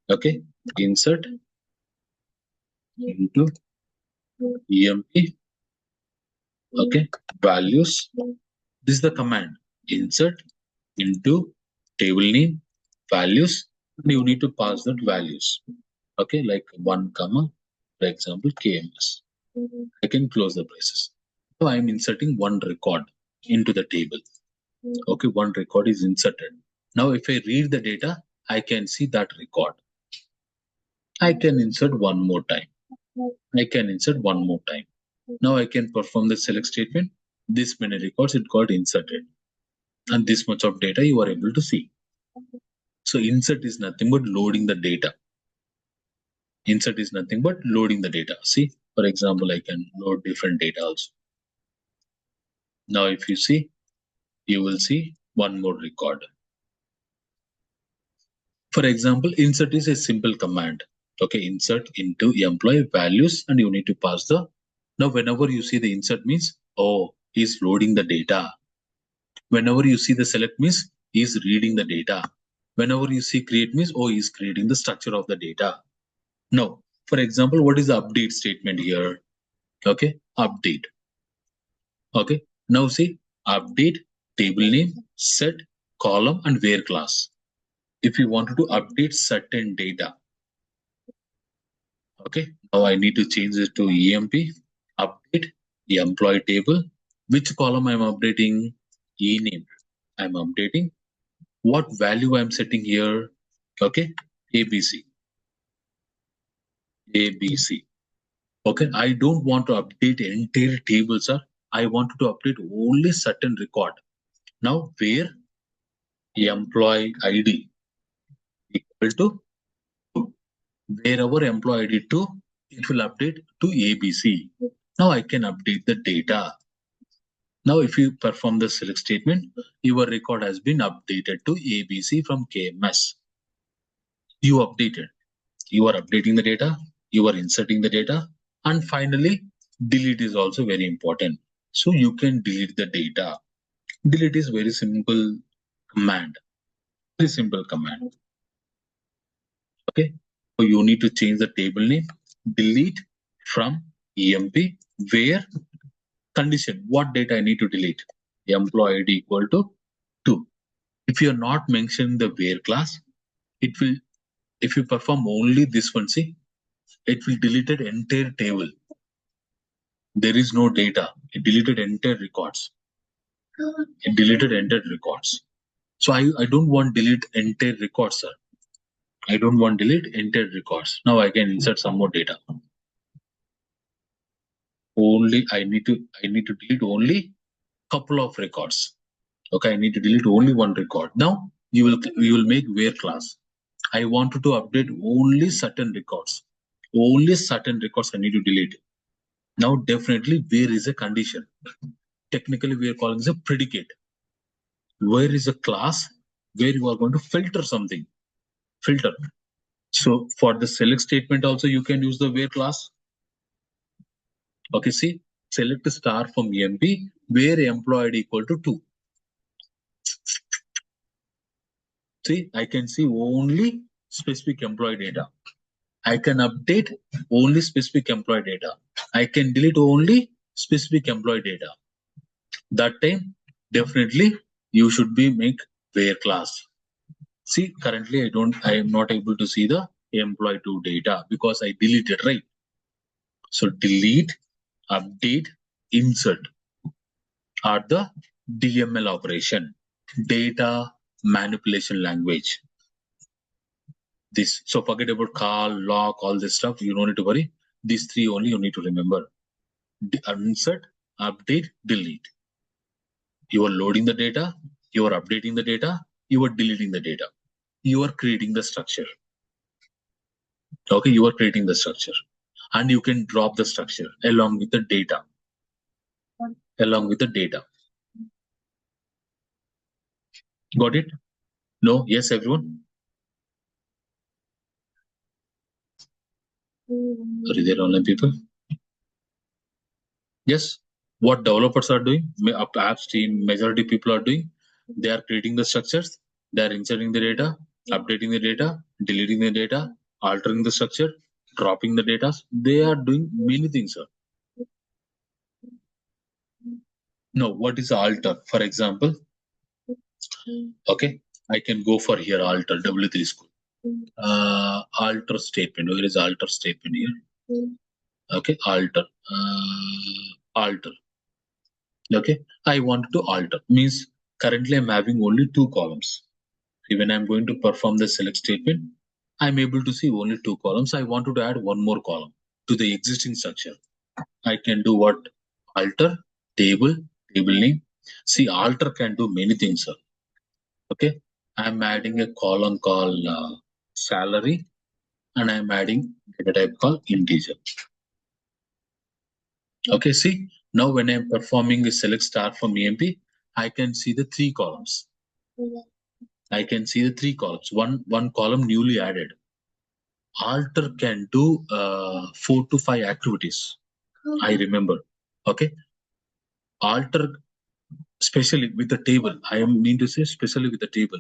Speaker 1: Okay, insert into emp. Okay, values. This is the command. Insert into table name values. And you need to pass that values. Okay, like 1 comma, for example, KMS. I can close the braces. So I'm inserting one record into the table. Okay, one record is inserted. Now if I read the data, I can see that record. I can insert one more time. I can insert one more time. Now I can perform the select statement. This many records it got inserted. And this much of data you are able to see. So insert is nothing but loading the data. Insert is nothing but loading the data. See, for example, I can load different data also. Now if you see, you will see one more record. For example, insert is a simple command. Okay, insert into employee values and you need to pass the. Now whenever you see the insert means, oh, he's loading the data. Whenever you see the select means, he's reading the data. Whenever you see create means, oh, he's creating the structure of the data. Now, for example, what is the update statement here? Okay, update. Okay, now see update table name, set, column, and where class. If you wanted to update certain data, okay, now I need to change it to EMP, update the employee table. Which column I'm updating? E-name. I'm updating. What value I'm setting here? Okay, ABC. ABC. Okay, I don't want to update entire table, sir. I want to update only certain record. Now, where employee ID equal to 2. Wherever employee ID 2, it will update to ABC. Now I can update the data. Now, if you perform the select statement, your record has been updated to ABC from KMS. You updated. You are updating the data. You are inserting the data. And finally, delete is also very important. So you can delete the data. Delete is very simple command. Very simple command. Okay. So you need to change the table name. Delete from EMP where condition. What data I need to delete? Employee ID equal to 2. If you are not mentioning the where class, it will. If you perform only this one, see, it will delete an entire table. There is no data. It deleted entire records. It deleted entire records. So I don't want delete entire records, sir. I don't want delete entire records. Now I can insert some more data. Only I need to delete only couple of records. Okay, I need to delete only one record. Now you will make where class. I wanted to update only certain records. Only certain records I need to delete. Now definitely where is a condition. Technically we are calling this a predicate. Where is a class where you are going to filter something. Filter. So for the select statement also you can use the where class. Okay, see, Select star from MP where employee ID equal to 2. See, I can see only specific employee data. I can update only specific employee data. I can delete only specific employee data. That time, definitely you should be make where class. See, currently I am not able to see the employee 2 data because I deleted, right? So delete, update, insert are the DML operation, data manipulation language. This, so forget about call, lock, all this stuff. You don't need to worry. These three only you need to remember. Insert, update, delete. You are loading the data, you are updating the data, you are deleting the data. You are creating the structure. Okay, you are creating the structure. And you can drop the structure along with the data. Along with the data. Got it? No? Yes, everyone? Are there online people? Yes. What developers are doing, apps team, majority people are doing, they are creating the structures, they are inserting the data, updating the data, deleting the data, altering the structure, dropping the data. They are doing many things, sir. No, what is alter? For example, okay, I can go for here alter W3 school. Alter statement. Where is alter statement here? Okay, alter. Alter. Okay, I want to alter. Means currently I'm having only 2 columns. When I'm going to perform the select statement, I'm able to see only 2 columns. I wanted to add one more column to the existing structure. I can do what? Alter, table, table name. See, alter can do many things, sir. Okay, I'm adding a column called salary, and I'm adding data type called integer. Okay, see, now when I'm performing a select star from EMP, I can see the 3 columns. I can see the 3 columns. One column newly added. Alter can do 4 to 5 activities. I remember. Okay, alter, especially with the table. I am mean to say, especially with the table.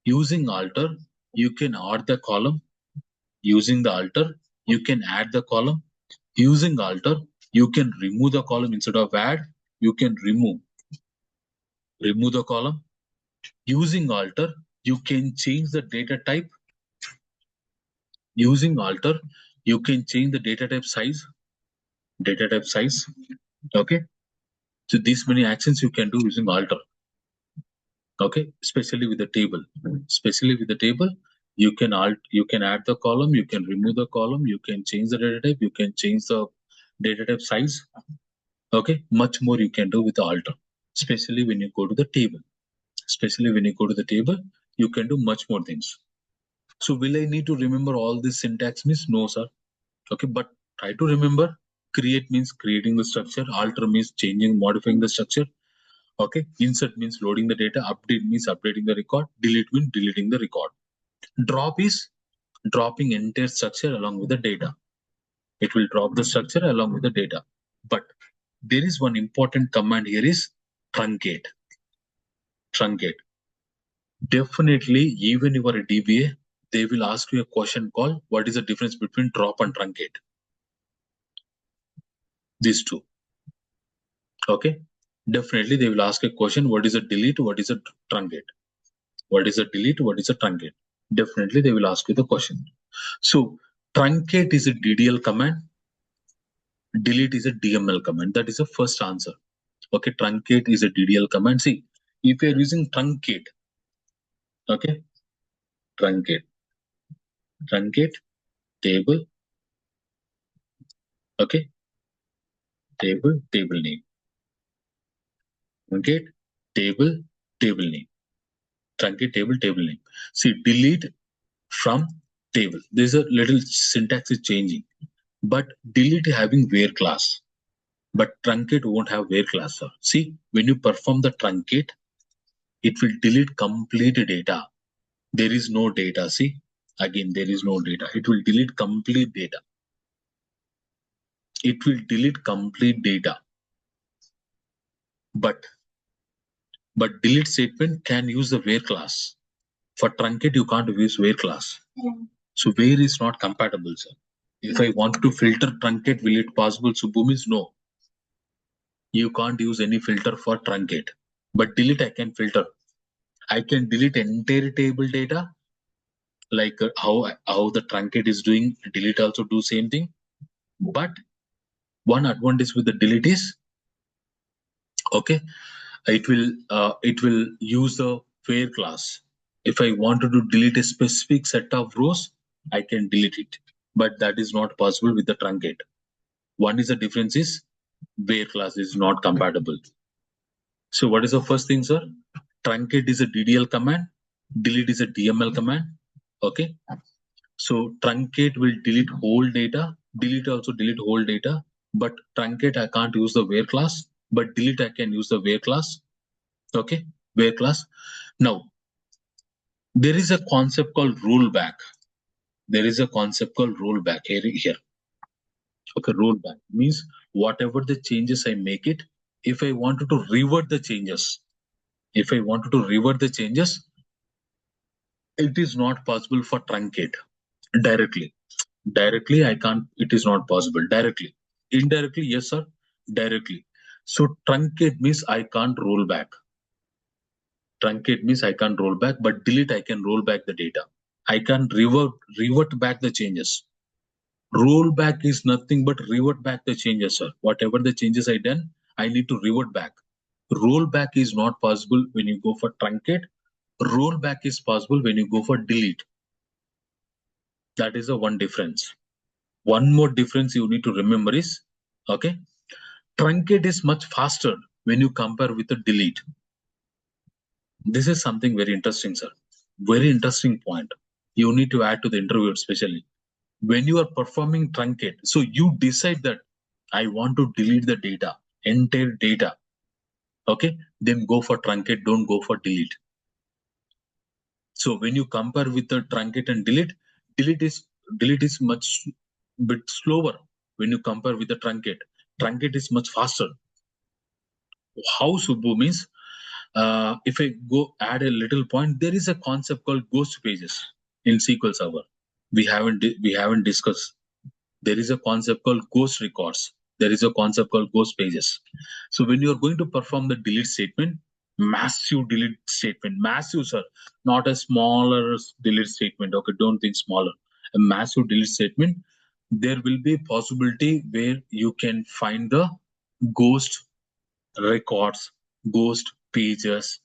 Speaker 1: Using alter, you can add the column. Using the alter, you can add the column. Using alter, you can remove the column instead of add. You can remove the column. Using alter, you can change the data type. Using alter, you can change the data type size. Data type size. Okay. So these many actions you can do using alter. Okay, especially with the table. Especially with the table, you can add the column, you can remove the column, you can change the data type, you can change the data type size. Okay, much more you can do with the alter. Especially when you go to the table. Especially when you go to the table, you can do much more things. So will I need to remember all this syntax? Means no, sir. Okay, but try to remember. Create means creating the structure. Alter means changing, modifying the structure. Okay, insert means loading the data. Update means updating the record. Delete means deleting the record. Drop is dropping entire structure along with the data. It will drop the structure along with the data. But there is one important command here is truncate. Truncate. Definitely, even if you are a DBA, they will ask you a question called what is the difference between drop and truncate. These two. Okay. Definitely, they will ask a question: what is a delete? What is a truncate? What is a delete? What is a truncate? Definitely, they will ask you the question. So, truncate is a DDL command. Delete is a DML command. That is the first answer. Okay, truncate is a DDL command. See, if you are using truncate, okay, truncate, table, okay, table name. Truncate, table name. Truncate table name. See, delete from table. There's a little syntax is changing, but delete having where class, but truncate won't have where class. Sir. See, when you perform the truncate, it will delete complete data. There is no data. See, again, there is no data. It will delete complete data. It will delete complete data. But delete statement can use the where class. For truncate, you can't use where class. So where is not compatible, sir. If I want to filter truncate, will it possible? Subbu means no. You can't use any filter for truncate. But delete, I can filter. I can delete entire table data, like how the truncate is doing. Delete also do same thing. But one advantage with the delete is, okay, it will use the where class. If I wanted to delete a specific set of rows, I can delete it. But that is not possible with the truncate. One is the difference is where class is not compatible. So what is the first thing, sir? Truncate is a DDL command, delete is a DML command. Okay. So truncate will delete whole data, delete also delete whole data, but truncate I can't use the where class, but delete I can use the where class. Okay, where class. Now there is a concept called rollback. There is a concept called rollback here. Okay, rollback means whatever the changes I make it, if I wanted to revert the changes, it is not possible for truncate directly. Directly, I can't, it is not possible. Directly. Indirectly, yes, sir. Directly. So truncate means I can't roll back. Truncate means I can't roll back, but delete, I can roll back the data. I can revert back the changes. Rollback is nothing but revert back the changes, sir. Whatever the changes I done, I need to revert back. Rollback is not possible when you go for truncate. Rollback is possible when you go for delete. That is the one difference. One more difference you need to remember is, okay, truncate is much faster when you compare with the delete. This is something very interesting, sir. Very interesting point. You need to add to the interview, especially when you are performing truncate. So you decide that I want to delete the data, entire data. Okay, then go for truncate, don't go for delete. So when you compare with the truncate and delete is much bit slower when you compare with the truncate. Truncate is much faster. How, Subbu, means if I go add a little point, there is a concept called ghost pages in SQL Server. We haven't discussed. There is a concept called ghost records. There is a concept called ghost pages. So when you are going to perform the delete statement, massive delete statement, massive, sir, not a smaller delete statement. Okay, don't think smaller. A massive delete statement. There will be a possibility where you can find the ghost records, ghost pages.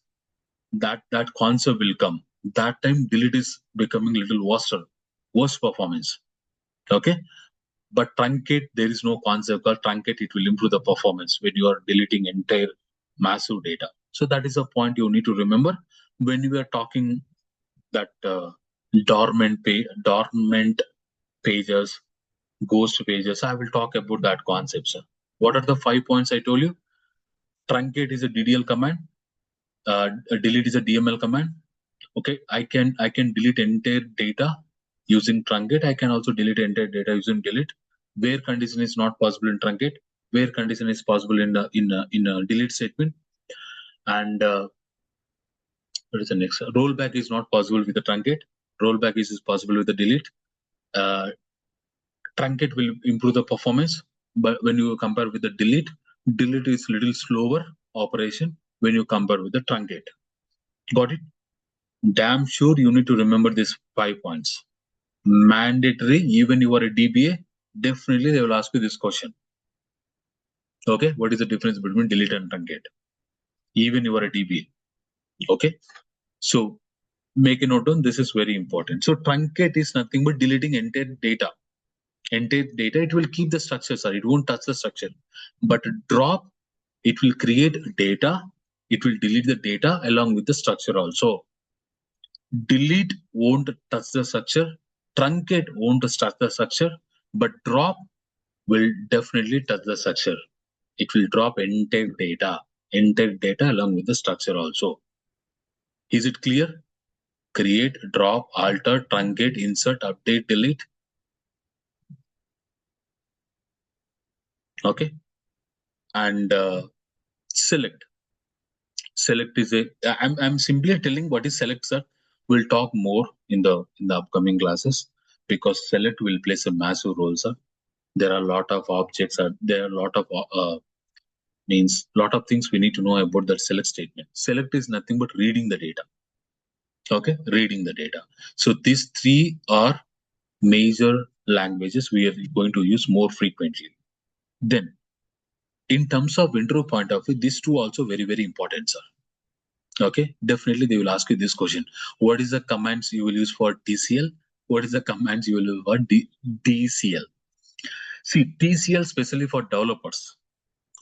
Speaker 1: That concept will come. That time delete is becoming a little worse performance. Okay. But truncate, there is no concept called truncate. It will improve the performance when you are deleting entire massive data. So that is a point you need to remember when you are talking that dormant pages, ghost pages. I will talk about that concept, sir. What are the 5 points I told you? Truncate is a DDL command. Delete is a DML command. Okay, I can delete entire data using truncate. I can also delete entire data using delete. Where condition is not possible in truncate, where condition is possible in a delete statement. And what is the next? Rollback is not possible with the truncate. Rollback is possible with the delete. Truncate will improve the performance, but when you compare with the delete is little slower operation when you compare with the truncate. Got it? Damn sure you need to remember these 5 points. Mandatory, even you are a DBA, definitely they will ask you this question. Okay, what is the difference between delete and truncate? Even you are a DBA. Okay, so make a note on this is very important. So truncate is nothing but deleting entire data. Entire data, it will keep the structure, sir. It won't touch the structure. But drop, it will create data. It will delete the data along with the structure also. Delete won't touch the structure. Truncate won't touch the structure. But drop will definitely touch the structure. It will drop entire data along with the structure also. Is it clear? Create, drop, alter, truncate, insert, update, delete. Okay. And select. Select is a. I'm simply telling what is select, sir. We'll talk more in the upcoming classes because select will play a massive role, sir. There are a lot of objects. There are a lot of means lot of things we need to know about that select statement. Select is nothing but reading the data. Okay, reading the data. So these three are major languages we are going to use more frequently. Then, in terms of intro point of view, these two also very, very important, sir. Okay, definitely they will ask you this question. What is the commands you will use for TCL? What is the commands you will use for DCL? See, TCL especially for developers.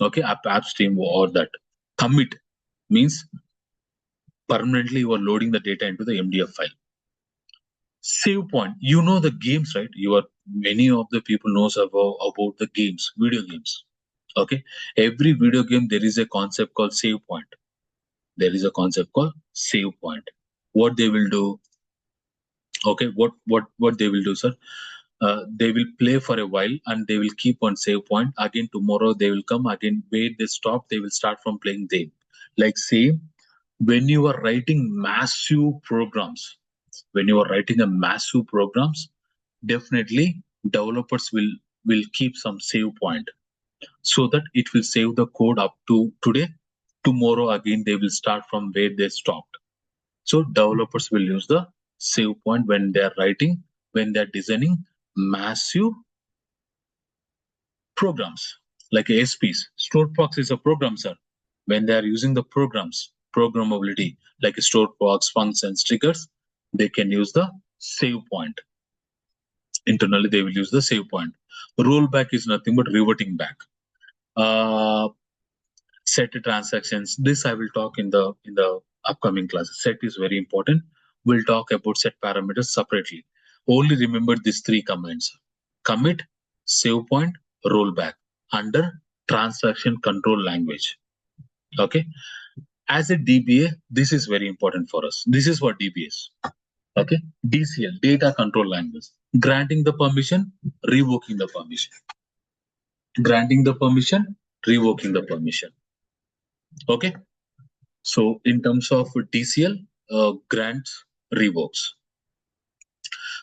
Speaker 1: Okay, upstream or that. Commit means permanently you are loading the data into the MDF file. Save point, you know the games, right? Many of the people knows about the games, video games. Okay, every video game there is a concept called save point. There is a concept called save point. What they will do? Okay, what they will do, sir? They will play for a while and they will keep on save point. Again tomorrow they will come again. Where they stop, they will start from playing them. Like same, when you are writing massive programs, definitely developers will keep some save point so that it will save the code up to today. Tomorrow again they will start from where they stopped. So developers will use the save point when they are writing, when they are designing massive programs like SPs. Storeprox is a program, sir. When they are using the programs, programmability like storeprox, functions, triggers, they can use the save point. Internally, they will use the save point. Rollback is nothing but reverting back. Set transactions. This I will talk in the upcoming classes. Set is very important. We'll talk about set parameters separately. Only remember these three commands: commit, save point, rollback under transaction control language. Okay. As a DBA, this is very important for us. This is what DBA is. Okay. DCL, data control language. Granting the permission, revoking the permission. Granting the permission, revoking the permission. Okay. So in terms of DCL, grants, revokes.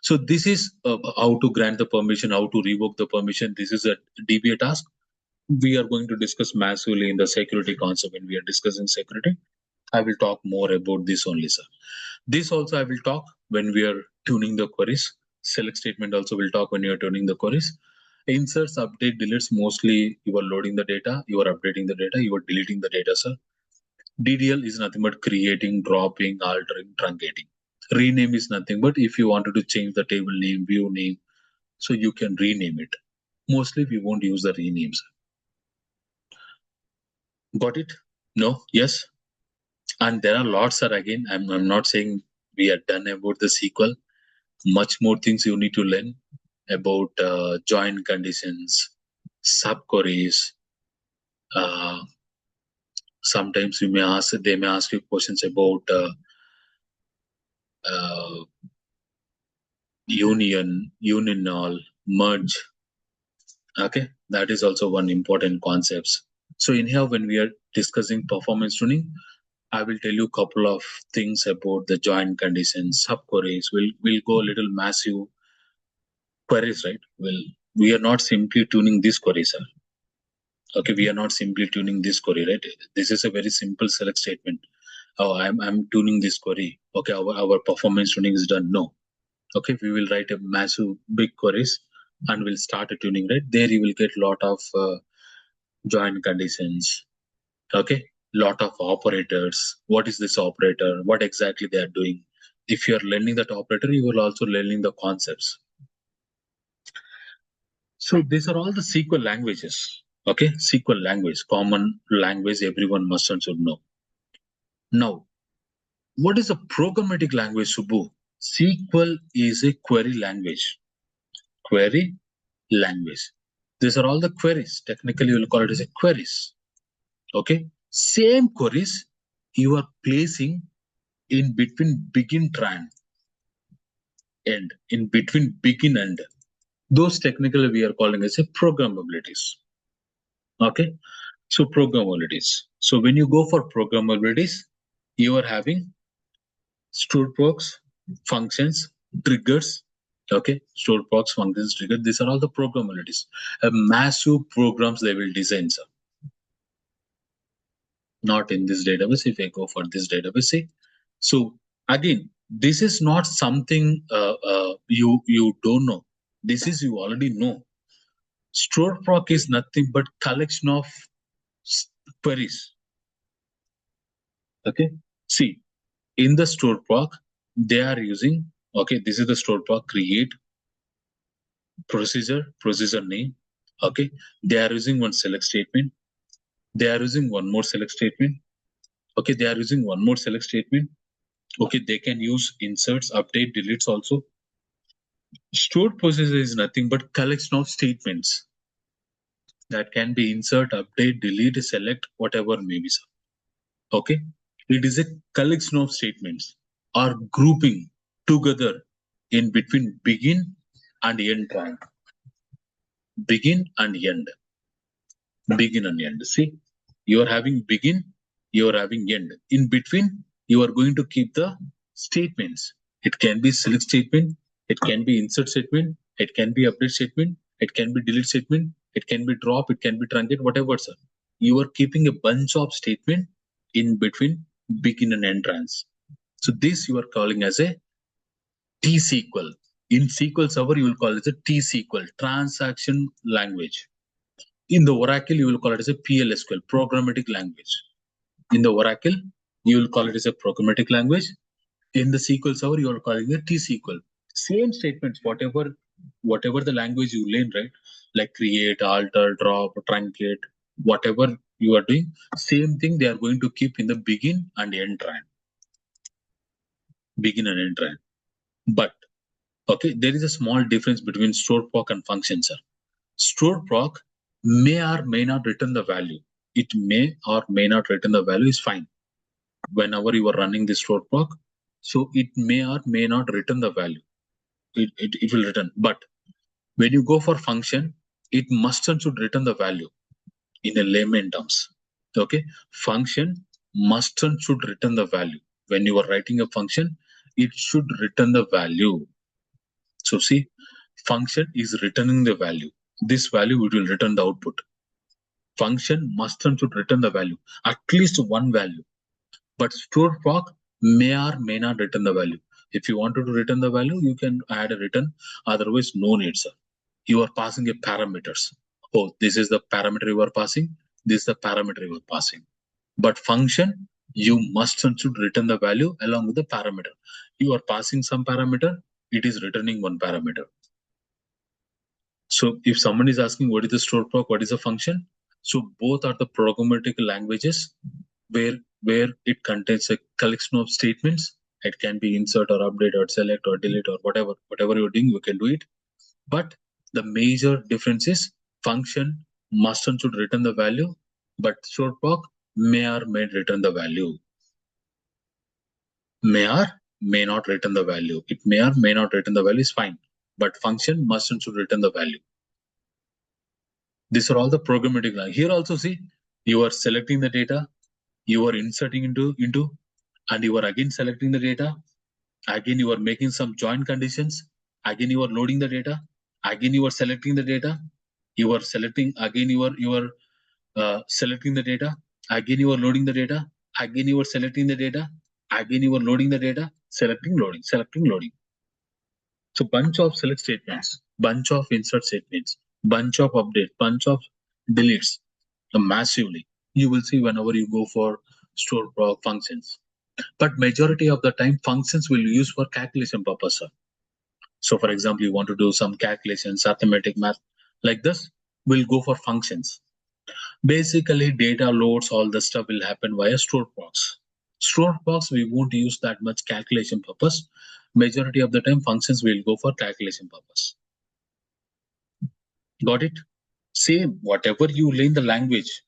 Speaker 1: So this is how to grant the permission, how to revoke the permission. This is a DBA task. We are going to discuss massively in the security concept when we are discussing security. I will talk more about this only, sir. This also I will talk when we are tuning the queries. Select statement also will talk when you are tuning the queries. Inserts, update, deletes, mostly you are loading the data, you are updating the data, you are deleting the data, sir. DDL is nothing but creating, dropping, altering, truncating. Rename is nothing but if you wanted to change the table name, view name, so you can rename it. Mostly we won't use the renames. Got it? No? Yes? And there are lots, sir. Again, I'm not saying we are done about the SQL. Much more things you need to learn about join conditions, subqueries. Sometimes they may ask you questions about union all, merge. Okay, that is also one important concept. So in here, when we are discussing performance tuning, I will tell you a couple of things about the join conditions, subqueries. We'll go a little massive queries, right? Well, we are not simply tuning this query, sir. Okay, we are not simply tuning this query, right? This is a very simple select statement. Oh, I'm tuning this query. Okay, our performance tuning is done. No. Okay, we will write a massive big queries and we'll start a tuning, right? There you will get lot of join conditions. Okay, lot of operators. What is this operator? What exactly they are doing? If you are learning that operator, you will also learning the concepts. So these are all the SQL languages. Okay, SQL language, common language everyone must and should know. Now, what is a programmatic language, Subbu? SQL is a query language. Query language. These are all the queries. Technically, you will call it as a queries. Okay, same queries you are placing in between begin, tran, end. In between begin and those technically we are calling as a programmabilities. Okay, so programmabilities. So when you go for programmabilities, you are having stored procs, functions, triggers. Okay, stored procs, functions, triggers. These are all the programmabilities. A massive programs they will design, sir. Not in this database. If I go for this database, see. So again, this is not something you don't know. This is you already know. Stored proc is nothing but collection of queries. Okay. See, in the stored proc, they are using, okay, this is the stored proc, create, procedure name. Okay. They are using one select statement. They are using one more select statement. Okay. They are using one more select statement. Okay. They can use inserts, update, deletes also. Stored procedure is nothing but collection of statements that can be insert, update, delete, select, whatever may be. Okay. It is a collection of statements or grouping together in between begin and end time. Begin and end. Begin and end. See, you are having begin, you are having end. In between, you are going to keep the statements. It can be select statement, it can be insert statement, it can be update statement, it can be delete statement, it can be drop, it can be truncate, whatever, sir. You are keeping a bunch of statement in between begin and end trans. So this you are calling as a T-SQL. In SQL Server, you will call it a T-SQL, transaction language. In the Oracle, you will call it as a PLSQL, programmatic language. In the Oracle, you will call it as a programmatic language. In the SQL Server, you are calling it T-SQL. Same statements, whatever the language you learn, right? Like create, alter, drop, truncate, whatever you are doing, same thing they are going to keep in the begin and end time. Begin and end time. But okay, there is a small difference between stored proc and function, sir. Stored proc may or may not return the value. It may or may not return the value is fine. Whenever you are running the stored proc, so it may or may not return the value. It will return. But when you go for function, it must and should return the value in a layman terms. Okay, function must and should return the value. When you are writing a function, it should return the value. So see, function is returning the value. This value it will return the output. Function must and should return the value, at least one value. But stored proc may or may not return the value. If you wanted to return the value, you can add a return. Otherwise, no need, sir. You are passing a parameters. Oh, this is the parameter you are passing. This is the parameter you are passing. But function, you must and should return the value along with the parameter. You are passing some parameter, it is returning one parameter. So if someone is asking what is the stored proc, what is the function? So both are the programmatic languages where it contains a collection of statements. It can be insert or update or select or delete or whatever you're doing, you can do it. But the major difference is function must and should return the value, but stored proc may or may return the value. May or may not return the value. It may or may not return the value is fine, but function must and should return the value. These are all the programmatic language. Here also see, you are selecting the data, you are inserting into, and you are again selecting the data. Again, you are making some join conditions. Again, you are loading the data. Again, you are selecting the data. You are selecting again. You are selecting the data. Again, you are loading the data. Again, you are selecting the data. Again, you are loading the data. Selecting, loading, selecting, loading. So bunch of select statements, bunch of insert statements, bunch of update, bunch of deletes, massively. You will see whenever you go for store proc functions. But majority of the time, functions will use for calculation purpose. So for example, you want to do some calculations, arithmetic math, like this, we'll go for functions. Basically, data loads, all the stuff will happen via stored procs. Stored procs, we won't use that much calculation purpose. Majority of the time, functions will go for calculation purpose. Got it? Same, whatever you learn the language,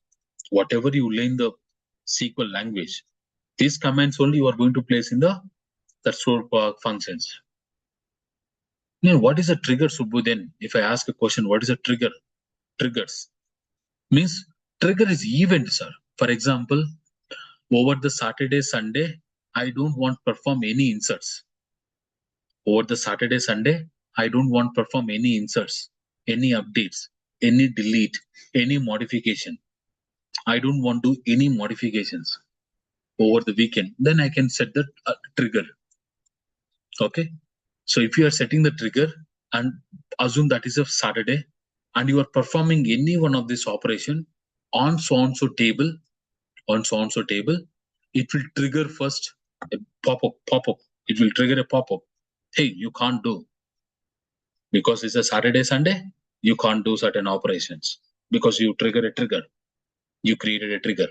Speaker 1: whatever you learn the SQL language, these commands only you are going to place in the stored proc functions. Now, what is a trigger, Subbu? Then, if I ask a question, what is a trigger? Triggers means trigger is event, sir. For example, over the Saturday, Sunday, I don't want to perform any inserts. Over the Saturday, Sunday, I don't want to perform any inserts, any updates, any delete, any modification. I don't want to do any modifications over the weekend. Then I can set the trigger. Okay. So if you are setting the trigger and assume that is a Saturday and you are performing any one of this operation on so-and-so table, it will trigger first a pop-up. It will trigger a pop-up. Hey, you can't do. Because it's a Saturday, Sunday, you can't do certain operations. Because you trigger a trigger. You created a trigger.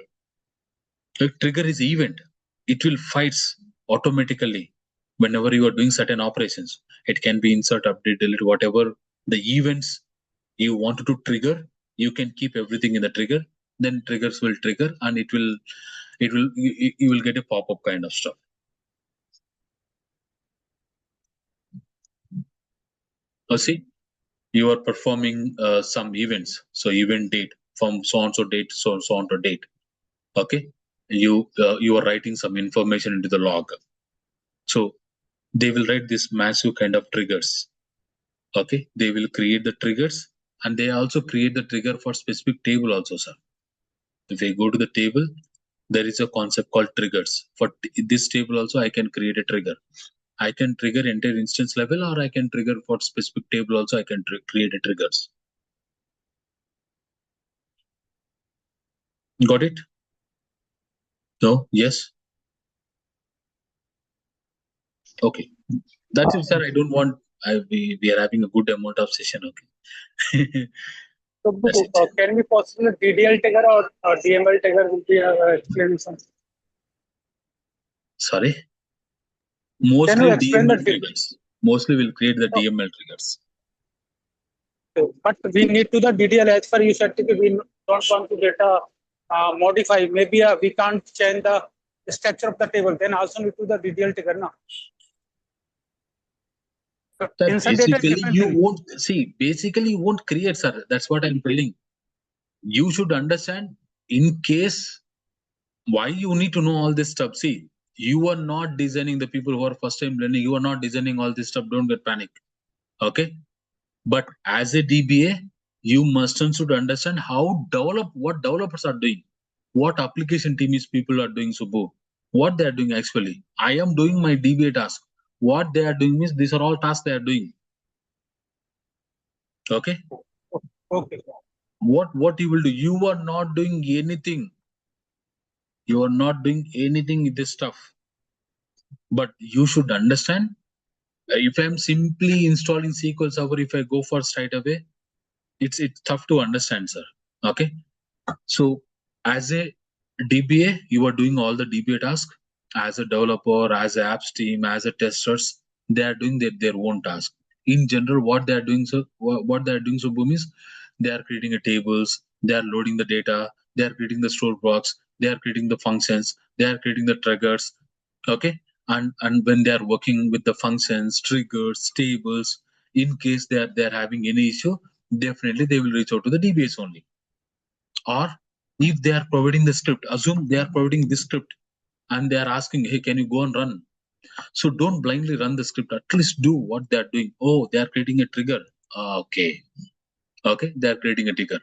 Speaker 1: The trigger is event. It will fights automatically whenever you are doing certain operations. It can be insert, update, delete, whatever the events you wanted to trigger, you can keep everything in the trigger. Then triggers will trigger and you will get a pop-up kind of stuff. Now see, you are performing some events. So event date from so-and-so date, so-and-so date. Okay. You are writing some information into the log. So they will write this massive kind of triggers. Okay. They will create the triggers and they also create the trigger for specific table also, sir. If I go to the table, there is a concept called triggers. For this table also, I can create a trigger. I can trigger entire instance level or I can trigger for specific table also, I can create a triggers. Got it? No? Yes? Okay. That's it, sir. I don't want, we are having a good amount of session. Okay.
Speaker 8: So, can we possibly DDL trigger or DML trigger will be explanation?
Speaker 1: Sorry? Mostly
Speaker 8: Can you explain
Speaker 1: DML
Speaker 8: the
Speaker 1: triggers. Mostly we'll create the DML triggers.
Speaker 8: But we need to the DDL as per you said we don't want to get modify. Maybe we can't change the structure of the table. Then also need to the DDL trigger now.
Speaker 1: Basically, you won't see. Basically, you won't create, sir. That's what I'm telling. You should understand. In case, why you need to know all this stuff. See, you are not designing the people who are first time learning. You are not designing all this stuff. Don't get panic. Okay. But as a DBA, you must and should understand how what developers are doing, what application teams people are doing. Subbu, what they are doing actually. I am doing my DBA task. What they are doing means these are all tasks they are doing. Okay.
Speaker 8: Okay.
Speaker 1: What you will do? You are not doing anything. You are not doing anything with this stuff. But you should understand. If I'm simply installing SQL Server, if I go for straight away, it's tough to understand, sir. Okay. So as a DBA, you are doing all the DBA tasks. As a developer, as a apps team, as a testers, they are doing their own task. In general, what they are doing, so what they are doing, so boom, is they are creating a tables, they are loading the data, they are creating the store blocks, they are creating the functions, they are creating the triggers. Okay. And when they are working with the functions, triggers, tables, in case they are having any issue, definitely they will reach out to the DBAs only. Or if they are providing the script, assume they are providing this script and they are asking, hey, can you go and run? So don't blindly run the script. At least do what they are doing. Oh, they are creating a trigger. Okay. Okay. They are creating a trigger.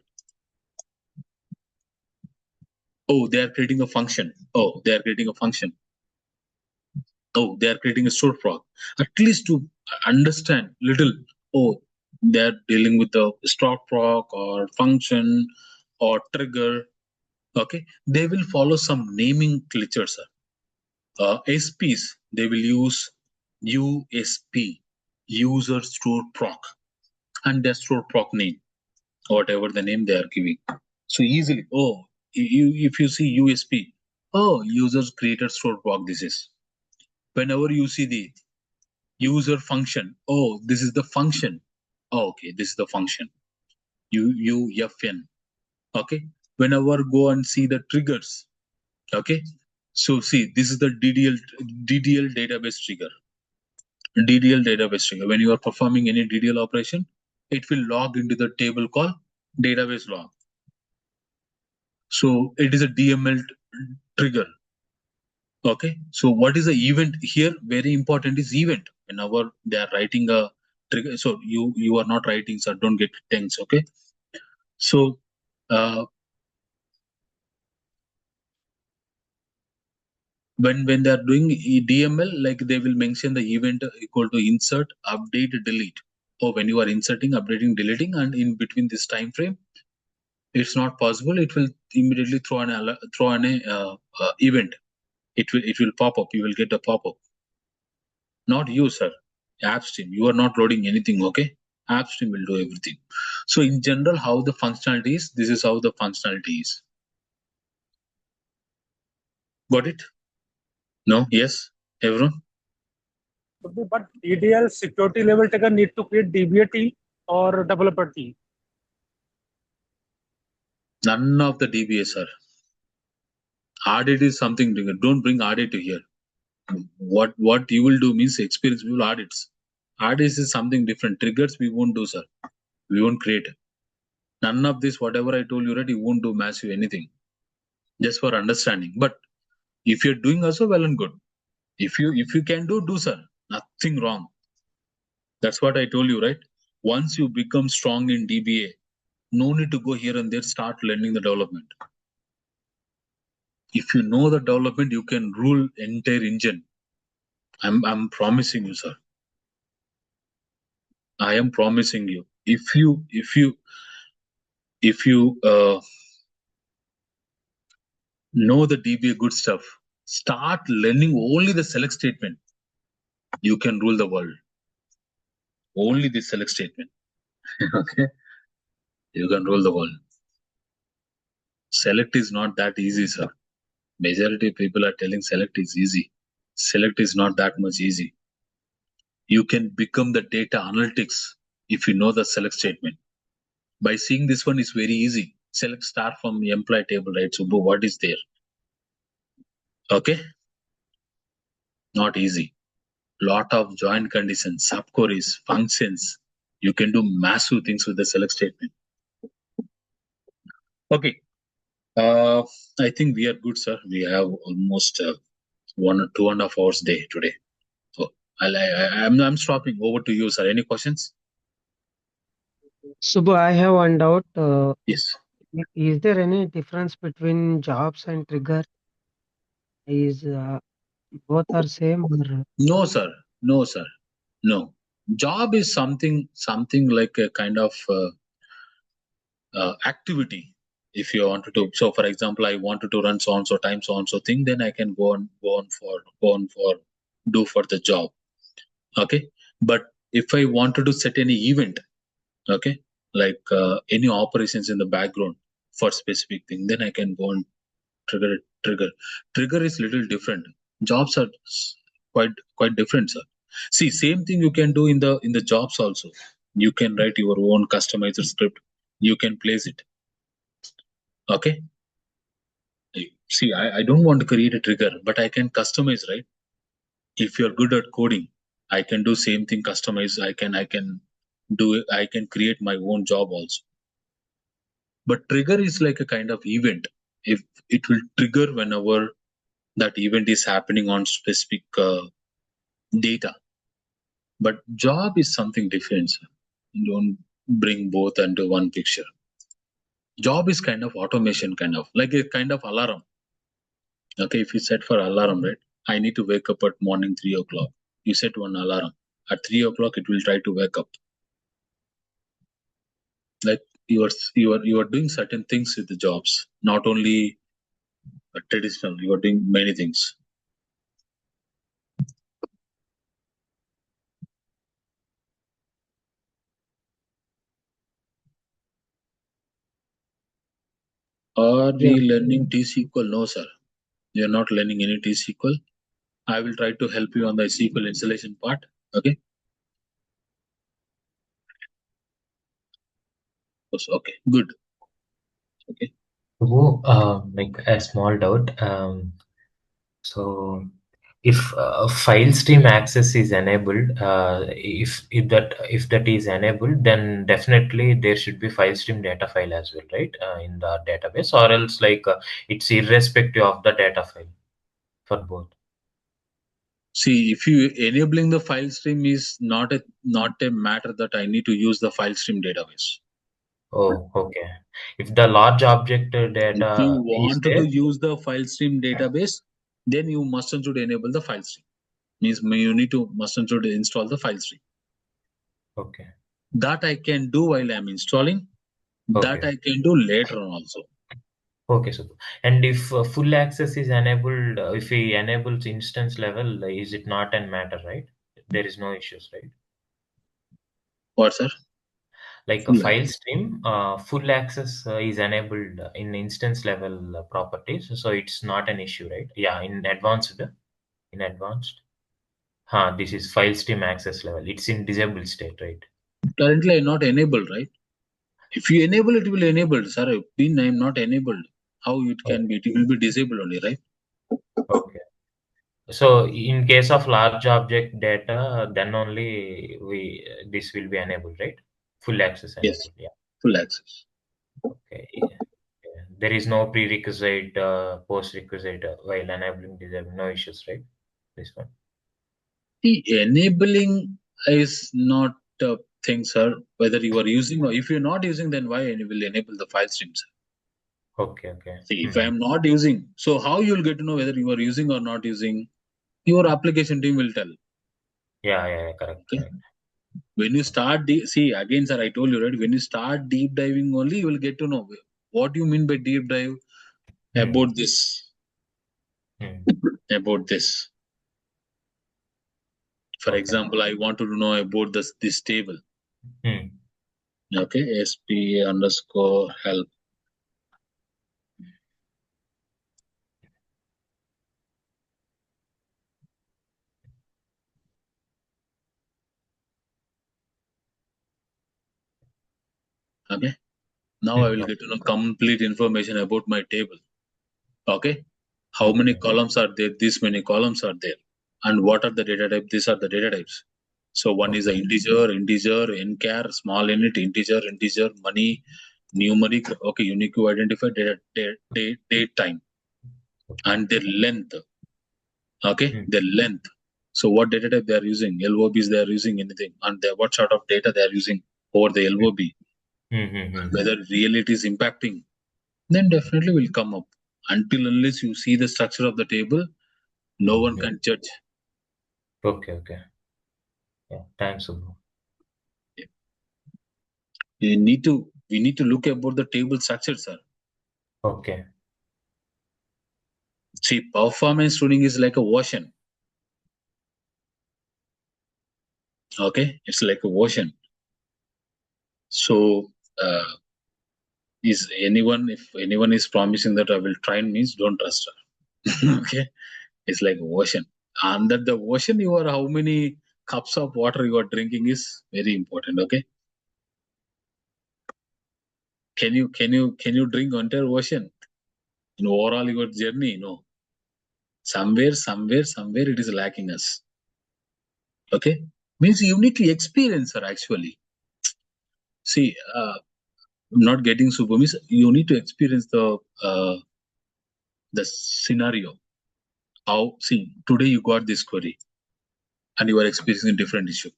Speaker 1: Oh, they are creating a function. Oh, they are creating a function. Oh, they are creating a store proc. At least to understand little. Oh, they are dealing with the store proc or function or trigger. Okay. They will follow some naming glitches. SPs, they will use USP, user store proc, and their store proc name, whatever the name they are giving. So easily, oh, if you see USP, oh, users created store proc, this is. Whenever you see the user function, oh, this is the function. Oh, okay, this is the function. UFN. Okay. Whenever go and see the triggers. Okay. So see, this is the DDL database trigger. DDL database trigger. When you are performing any DDL operation, it will log into the table called database log. So it is a DML trigger. Okay. So what is the event here? Very important is event. Whenever they are writing a trigger, so you are not writing, so don't get tense. Okay. So when they are doing DML, like they will mention the event equal to insert, update, delete. Or when you are inserting, updating, deleting, and in between this time frame, it's not possible. It will immediately throw an event. It will pop up. You will get a pop up. Not you, sir. AppStream. You are not loading anything. Okay. AppStream will do everything. So in general, how the functionality is. This is how the functionality is. Got it? No? Yes? Everyone?
Speaker 8: But DDL security level taker need to create DBA team or developer team.
Speaker 1: None of the DBA, sir. Audit is something different. Don't bring audit to here. What you will do means experience people audits. Audits is something different. Triggers we won't do, sir. We won't create. None of this, whatever I told you, right? You won't do massive anything. Just for understanding. But if you're doing also, well and good. If you can do, sir. Nothing wrong. That's what I told you, right? Once you become strong in DBA, no need to go here and there, start learning the development. If you know the development, you can rule entire engine. I'm promising you, sir. I am promising you. If you know the DBA good stuff, start learning only the select statement. You can rule the world. Only the select statement. Okay, you can rule the world. Select is not that easy, sir. Majority of people are telling select is easy. Select is not that much easy. You can become the data analytics if you know the select statement. By seeing this one is very easy. Select start from the employee table, right? So what is there? Okay, not easy. Lot of joint conditions, subqueries, functions. You can do massive things with the select statement. Okay, I think we are good, sir. We have almost 1 or 2.5 hours day today. So I'm stopping. Over to you, sir. Any questions?
Speaker 9: Subbu, I have one doubt.
Speaker 1: Yes.
Speaker 9: Is there any difference between jobs and trigger? Is both are same or?
Speaker 1: No, sir. No, sir. No. Job is something like a kind of activity. If you wanted to, so for example, I wanted to run so and so time, so and so thing, then I can go on for do for the job. Okay. But if I wanted to set any event, okay, like any operations in the background for specific thing, then I can go and trigger it. Trigger is little different. Jobs are quite different, sir. See, same thing you can do in the jobs also. You can write your own customized script. You can place it. Okay. See, I don't want to create a trigger, but I can customize, right? If you're good at coding, I can do same thing, customize. I can do it. I can create my own job also. But trigger is like a kind of event. If it will trigger whenever that event is happening on specific data. But job is something different, sir. You don't bring both into one picture. Job is kind of automation, kind of like a kind of alarm. Okay, if you set for alarm, right? I need to wake up at morning 3 o'clock. You set one alarm. At 3 o'clock, it will try to wake up. Like you are doing certain things with the jobs, not only traditional. You are doing many things. Are we learning T-SQL? No, sir. You are not learning any T-SQL. I will try to help you on the SQL installation part. Okay. Okay. Good. Okay.
Speaker 6: So, like a small doubt. So if file stream access is enabled, if that is enabled, then definitely there should be file stream data file as well, right? In the database, or else like it's irrespective of the data file for both.
Speaker 1: See, if you enabling the file stream is not a matter that I need to use the file stream database.
Speaker 6: Oh, okay. If the large object
Speaker 1: If you
Speaker 6: data is
Speaker 1: wanted
Speaker 6: there,
Speaker 1: to use the file stream database, then you must and should enable the file stream. Means you need to must and should install the file stream.
Speaker 6: okay.
Speaker 1: That I can do while I'm installing. That
Speaker 6: Okay.
Speaker 1: I can do later on also.
Speaker 6: Okay, so and if full access is enabled, if we enables instance level, is it not a matter, right? There is no issues, right?
Speaker 1: What, sir?
Speaker 6: Like a
Speaker 1: Full
Speaker 6: file
Speaker 1: access.
Speaker 6: stream, full access is enabled in instance level properties, so it's not an issue, right? Yeah, in advanced, this is file stream access level. It's in disabled state, right?
Speaker 1: Currently, I'm not enabled, right? If you enable it, will enable, sir. Pin I'm not enabled. How it can be? It will be disabled only, right?
Speaker 6: Okay. So in case of large object data, then only this will be enabled, right? Full access
Speaker 1: Yes,
Speaker 6: enabled. Yeah.
Speaker 1: full access.
Speaker 6: Okay. Yeah. There is no prerequisite, post-requisite while enabling disabling. No issues, right? This one.
Speaker 1: The enabling is not a thing, sir. Whether you are using or if you're not using, then why you will enable the file streams?
Speaker 6: Okay. Okay.
Speaker 1: See, if I am not using, so how you'll get to know whether you are using or not using? Your application team will tell.
Speaker 6: Yeah. Correct.
Speaker 1: Okay.
Speaker 6: Correct.
Speaker 1: When you start, see again, sir, I told you, right? When you start deep diving only, you will get to know what you mean by deep dive about this. About this. For example, I want to know about this table. Okay, SP_help. Okay. Now I will get to know complete information about my table. Okay. How many columns are there? This many columns are there. And what are the data types? These are the data types. So one is the integer, nchar, small init, integer, money, numeric, okay, unique identifier, date, time, and their length. Okay, their length. So what data type they are using? LOBs they are using anything, and what sort of data they are using over the LOB. Whether really it is impacting, then definitely will come up. Until unless you see the structure of the table, no one can judge.
Speaker 6: Okay. Yeah, thanks, Subbu.
Speaker 1: We need to look about the table structure, sir.
Speaker 6: Okay.
Speaker 1: See, performance tuning is like a ocean. Okay, it's like a ocean. So, if anyone is promising that I will try, means don't trust her. Okay, it's like ocean. Under the ocean, how many cups of water you are drinking is very important. Okay, can you drink entire ocean in overall your journey? No, somewhere it is lacking us. Okay, means you need to experience her actually. See, not getting super means you need to experience the scenario. How, see, today you got this query and you are experiencing a different issue.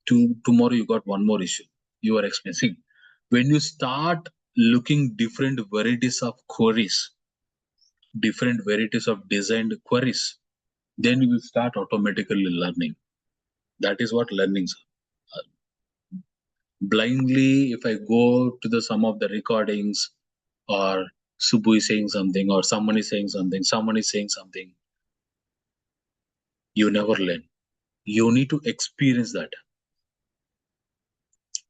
Speaker 1: Tomorrow you got one more issue. You are experiencing. When you start looking different varieties of queries, different varieties of designed queries, then you will start automatically learning. That is what learning is. Blindly, if I go to some of the recordings, or Subbu is saying something, or someone is saying something, you never learn. You need to experience that.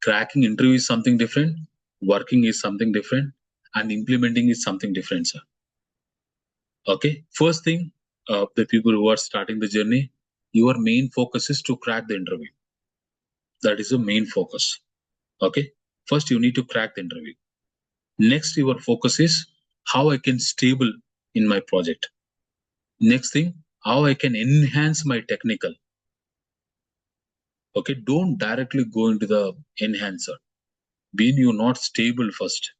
Speaker 1: Cracking interview is something different, working is something different, and implementing is something different, sir. Okay, first thing, the people who are starting the journey, your main focus is to crack the interview. That is the main focus. Okay, first you need to crack the interview. Next, your focus is how I can stable in my project. Next thing, how I can enhance my technical. Okay, don't directly go into the enhancer. When you're not stable first.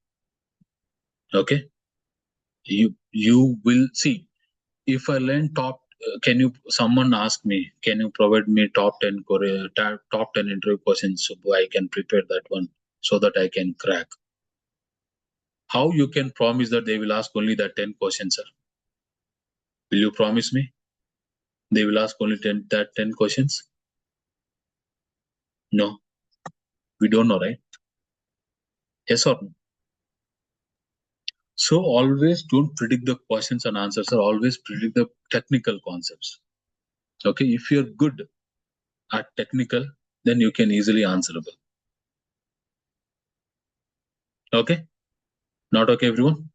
Speaker 1: Okay, you will see. If I learn top, someone ask me, can you provide me top 10 interview questions so I can prepare that one so that I can crack. How you can promise that they will ask only that 10 questions, sir? Will you promise me they will ask only 10 questions? No, we don't know, right? Yes or no? So always don't predict the questions and answers, sir. Always predict the technical concepts. Okay, if you're good at technical, then you can easily answerable. Okay, not okay, everyone?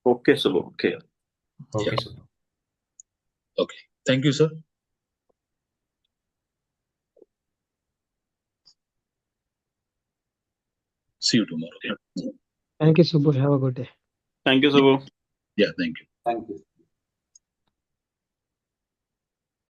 Speaker 10: Okay, Subbu. Okay.
Speaker 6: Okay,
Speaker 1: Yeah.
Speaker 6: Subbu.
Speaker 1: Okay, thank you, sir. See you tomorrow.
Speaker 9: Thank you, Subbu. Have a good day.
Speaker 10: Thank you, Subbu.
Speaker 1: Yeah, thank you.
Speaker 11: Thank you.